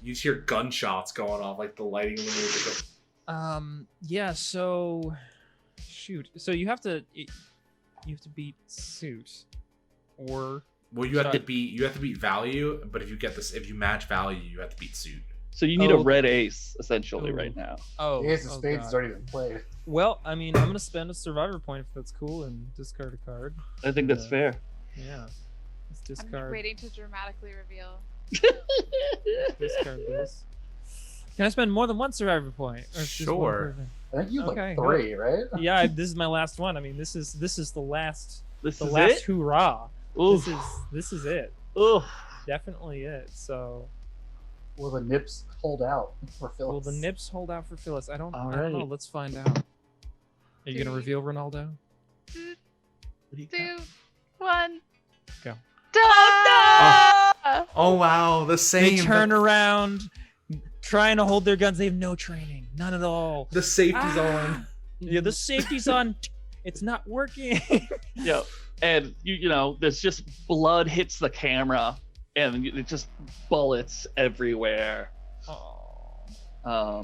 you just hear gunshots going off, like the lighting of the movie. Yeah. So, shoot. So you have to beat suit, or Well, you have to Sorry. beat value, but if you match value, you have to beat suit. So you need a Oh. red ace essentially Ooh. right now. oh, The Ace of oh, Spades God. has already been played. Well, I mean, I'm gonna spend a survivor point if that's cool and discard a card. I think that's fair. Yeah. Let's I'm discard. waiting to dramatically reveal. Discard this. Can I spend more than one survivor point? Or is this one Sure. per- I think you have Okay, like 3, right? Yeah, this is my last one. I mean, this is the last This the is last it. hoorah. Oof. This is it. Oof. Definitely it. So Will the nips hold out for Phyllis? will the nips hold out for Phyllis? I don't know. Alright. Let's find out. Are you gonna Three. reveal Ronaldo? What do you got? 2, 1. Go. Duh! Oh wow, the same. They turn around, trying to hold their guns. They have no training, none at all. The safety's Ah! on. Yeah, the safety's on. It's not working. Yeah, and you know, there's just blood hits the camera, and it just bullets everywhere. Oh.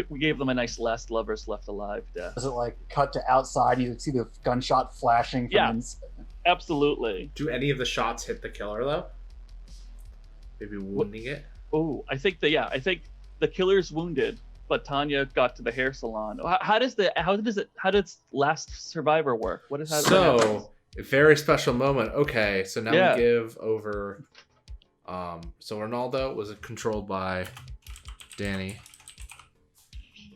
We gave them a nice last lovers left alive death. Does it like cut to outside? You see the gunshot flashing from Yeah. inside. Absolutely. Do any of the shots hit the killer though? Maybe wounding it. Oh, I think the killer's wounded, but Tanya got to the hair salon. How does Last Survivor work? What is that? So a very special moment. Okay, so now Yeah. we give over. So Ronaldo was controlled by Dani,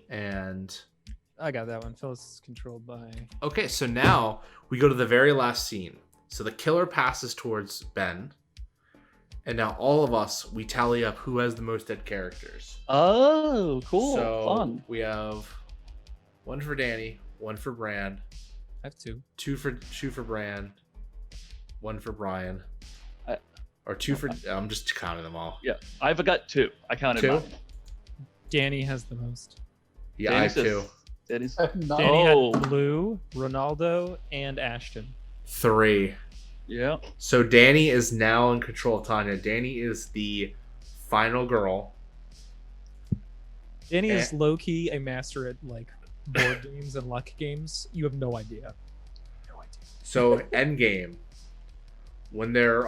and I got that one. Phyllis is controlled by. okay, so now we go to the very last scene. So the killer passes towards Ben, and now all of us we tally up who has the most dead characters. Oh, cool, So fun. we have one for Dani, one for Bran, I have two. two for Bran, one for Brian, I- or two for. I'm just counting them all. Yeah, I've got 2. I counted Two? mine. Danny has the most. Yeah, I have Danny's two. Danny's. No. Danny Oh. had Blue, Ronaldo, and Ashton. 3. Yeah. So Dani is now in control of Tanya. Dani is the final girl. Danny is Eh. low key a master at like board games and luck games. You have no idea. No idea. So endgame, when they're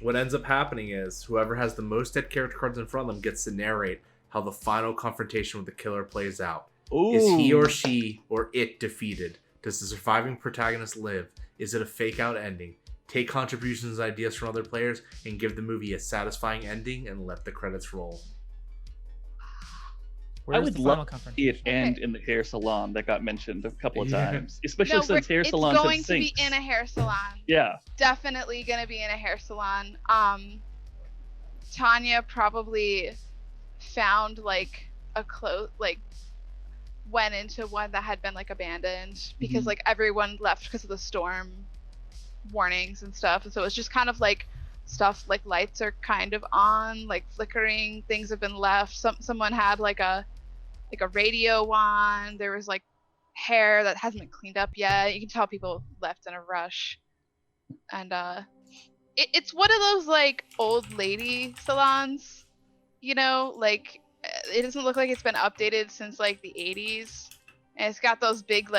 what ends up happening is whoever has the most dead character cards in front of them gets to narrate how the final confrontation with the killer plays out. Ooh. Is he or she or it defeated? Does the surviving protagonist live? Is it a fake out ending? Take contributions and ideas from other players and give the movie a satisfying ending and let the credits roll. Where's would the final love confrontation? it end in the hair salon that got mentioned a couple of Yeah. times, especially since hair it's salons going have to be sinks. in a hair salon. Yeah. Definitely gonna be in a hair salon. Tanya probably found like went into one that had been like abandoned because Mhm. like everyone left because of the storm warnings and stuff, and so it's just kind of like stuff like lights are kind of on, like flickering, things have been left. Someone had like a radio on, there was like hair that hasn't been cleaned up yet. You can tell people left in a rush. And it's one of those like old lady salons, you know, like it doesn't look like it's been updated since like the 80s, and it's got those big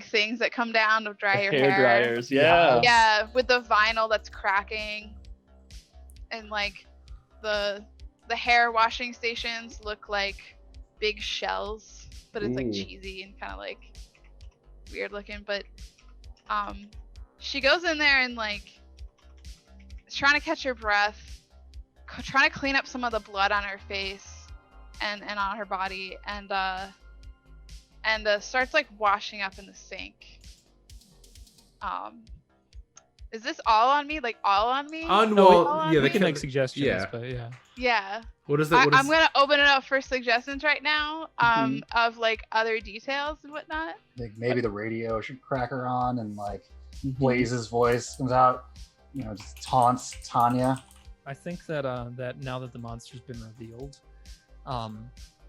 things that come down to dry your Hair dryers. Yeah. yeah, with the vinyl that's cracking, and like the hair washing stations look like big shells, but it's like Ooh. cheesy and kind of like weird looking. But she goes in there and like is trying to catch her breath, trying to clean up some of the blood on her face, and on her body, and starts like washing up in the sink. Is this all on me? Like all on me? We they can make suggestions, yeah. but yeah. Yeah. What is that? I'm gonna open it up for suggestions right now. Of like other details and whatnot. Like maybe the radio should crack her on, and like Blaze's voice comes out, just taunts Tanya. I think that that now that the monster's been revealed,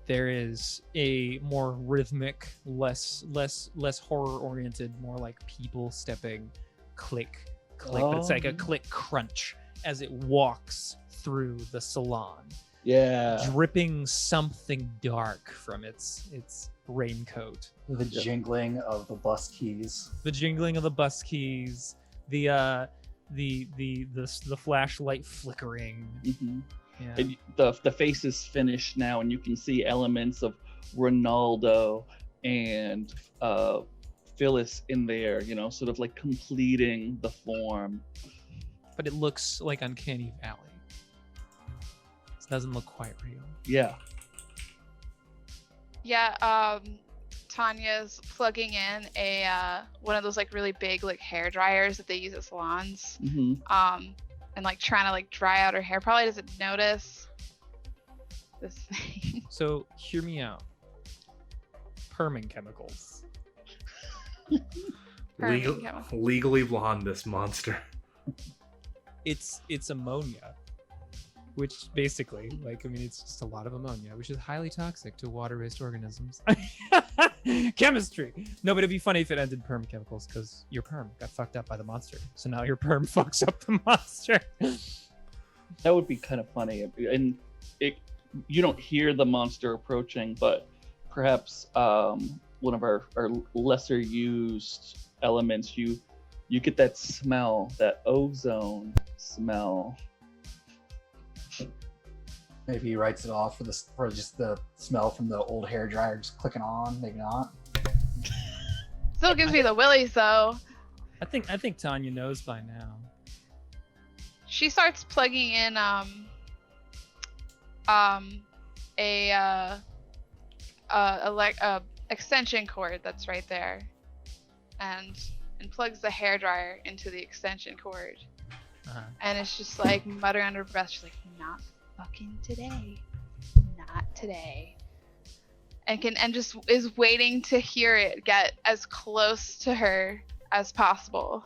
there is a more rhythmic, less horror oriented, more like people stepping, click, but it's like a click crunch as it walks through the salon. Yeah. Dripping something dark from its raincoat. The jingling of the bus keys. The jingling of the bus keys. The flashlight flickering. Mm-hmm. Yeah. And the face is finished now, and you can see elements of Ronaldo and Phyllis in there, sort of like completing the form. But it looks like Uncanny Valley. It doesn't look quite real. Yeah. Yeah, Tanya's plugging in a one of those like really big like hair dryers that they use at salons. Mm-hmm. And like trying to like dry out her hair. Probably doesn't notice this thing. So hear me out. Perming chemicals. Legally blonde, this monster. It's ammonia, which basically, it's just a lot of ammonia, which is highly toxic to water-based organisms. Chemistry. No, but it'd be funny if it ended perm chemicals, because your perm got fucked up by the monster. So now your perm fucks up the monster. That would be kind of funny. And you don't hear the monster approaching, but perhaps one of our lesser used elements, you get that smell, that ozone smell. Maybe he writes it off for just the smell from the old hair dryer just clicking on. Maybe not. Still gives me the willies though. I think Tanya knows by now. She starts plugging in a extension cord that's right there, and plugs the hairdryer into the extension cord. And it's just like muttering under her breath. She's like, "Not fucking today, not today," and just is waiting to hear it get as close to her as possible.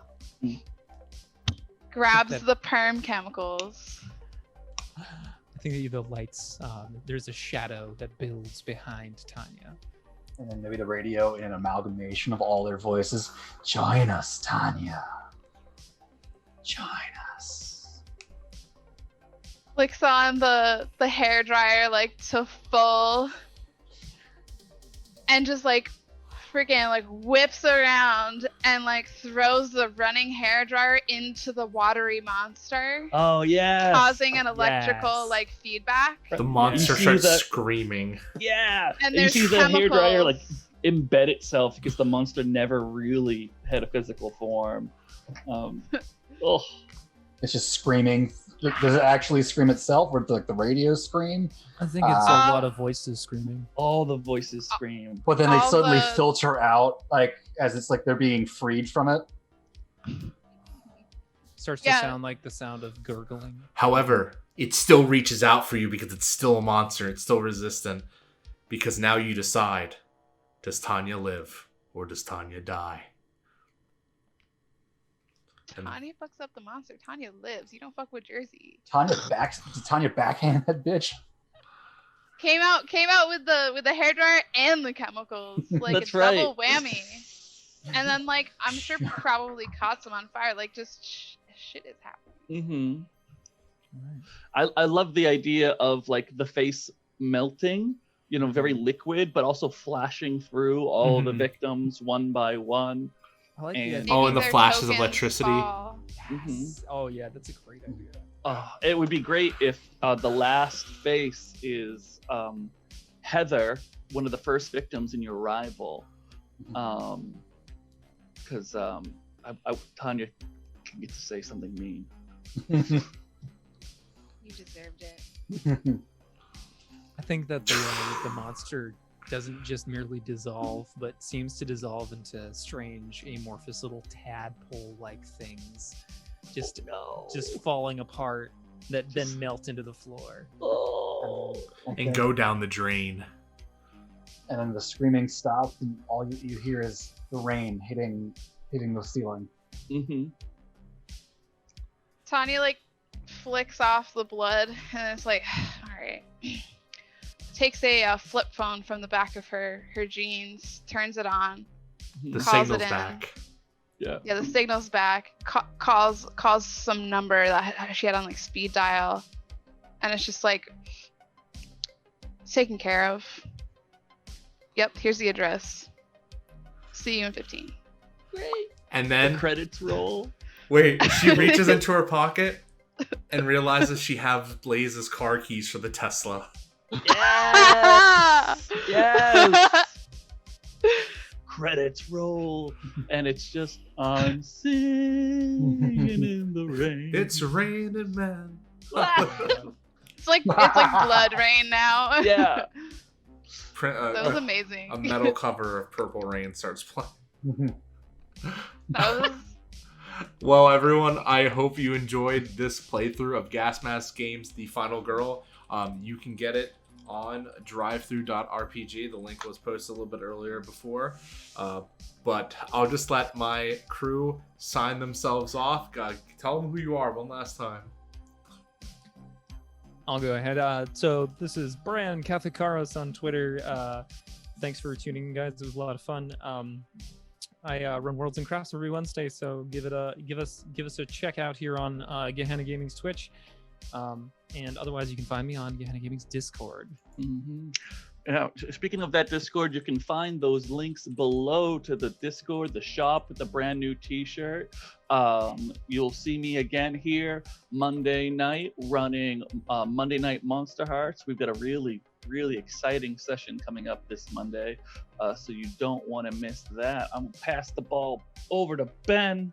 Grabs the perm chemicals. I think the lights. There's a shadow that builds behind Tanya. And then maybe the radio in an amalgamation of all their voices. Join us, Tanya. Join us. Flicks on the hairdryer like to full, and just like freaking like whips around and like throws the running hairdryer into the watery monster. Oh yeah. Causing an electrical like feedback. The monster starts screaming. Yeah. And you there's see the chemicals. hairdryer like embed itself because the monster never really had a physical form. Oh. It's just screaming. Does it actually scream itself, or like the radio scream? I think it's a lot of voices screaming. All the voices scream. But then they suddenly filter out, like as it's like they're being freed from it. Starts to sound like the sound of gurgling. However, it still reaches out for you because it's still a monster. It's still resistant. Because now you decide, does Tanya live or does Tanya die? Tanya fucks up the monster. Tanya lives. You don't fuck with Jersey. Did Tanya backhand that bitch? Came out with the hairdryer and the chemicals. Like That's a double whammy. And then like I'm sure probably caught some on fire. Like just shit is happening. Mm-hmm. I love the idea of like the face melting, very liquid, but also flashing through all the victims one by one. I like and the flashes of electricity. Yes. Oh yeah, that's a great idea. It would be great if the last face is Heather, one of the first victims in your rival, because Tanya can get to say something mean. You deserved it. think that the monster doesn't just merely dissolve, but seems to dissolve into strange, amorphous little tadpole-like things, just falling apart that then melt into the floor. And go down the drain. And then the screaming stops, and all you hear is the rain hitting the ceiling. Mm-hmm. Tanya like flicks off the blood and it's like, all right. Takes a flip phone from the back of her jeans, turns it on, The calls signal's it in. back. Yeah. Yeah, the signal's back. Calls some number that she had on like speed dial, and it's just like, it's taken care of. Yep, here's the address. See you in 15. Great. And The then, credits roll. wait, she reaches into her pocket and realizes she has Blaze's car keys for the Tesla. Yes. Yes. Credits roll, and it's just I'm singing in the rain. It's raining, man. It's like blood rain now. Yeah. That was amazing. A metal cover of Purple Rain starts playing. That was Well, everyone, I hope you enjoyed this playthrough of Gas Mask Games: The Final Girl. You can get it on drivethrough.rpg. The link was posted a little bit earlier before. But I'll just let my crew sign themselves off. Tell them who you are one last time. I'll go ahead. So this is Bran Kathakaros on Twitter. Thanks for tuning in, guys. It was a lot of fun. I run Worlds and Crafts every Wednesday, so give us a check out here on Gehenna Gaming's Twitch. And otherwise, you can find me on Gehenna Gaming's Discord. Mm-hmm. Now, speaking of that Discord, you can find those links below to the Discord, the shop with the brand new T-shirt. You'll see me again here Monday night running Monday Night Monster Hearts. We've got a really, really exciting session coming up this Monday, so you don't want to miss that. I'm gonna pass the ball over to Ben.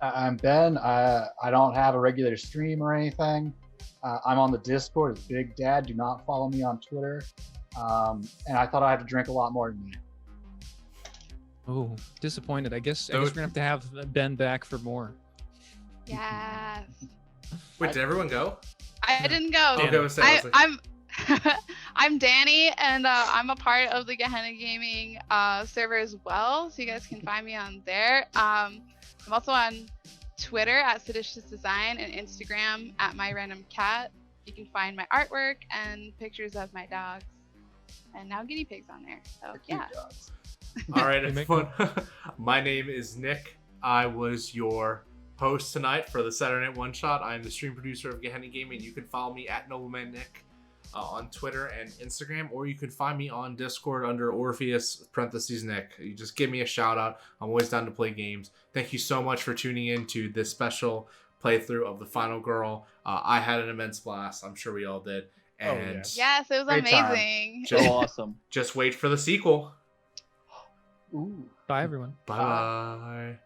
I'm Ben. I don't have a regular stream or anything. I'm on the Discord as Big Dad. Do not follow me on Twitter. And I thought I had to drink a lot more than that. Oh, disappointed. I guess we're gonna have to have Ben back for more. yes. Wait, did everyone go? I didn't go. Okay, I was saying, I'm I'm Dani, and I'm a part of the Gehenna Gaming server as well, so you guys can find me on there. I'm also on Twitter at Seditious Design and Instagram at MyRandomCat. You can find my artwork and pictures of my dogs, and now guinea pigs on there. So yeah. All right, everyone. My name is Nick. I was your host tonight for the Saturday Night One Shot. I'm the stream producer of Gehenna Gaming. You can follow me at Nobleman Nick on Twitter and Instagram, or you can find me on Discord under Orpheus _Nick. You just give me a shout out. I'm always down to play games. Thank you so much for tuning in to this special playthrough of The Final Girl. I had an immense blast. I'm sure we all did. And Yes, it was Great time. amazing. Just, Awesome. just wait for the sequel. Ooh. Bye, everyone. Bye.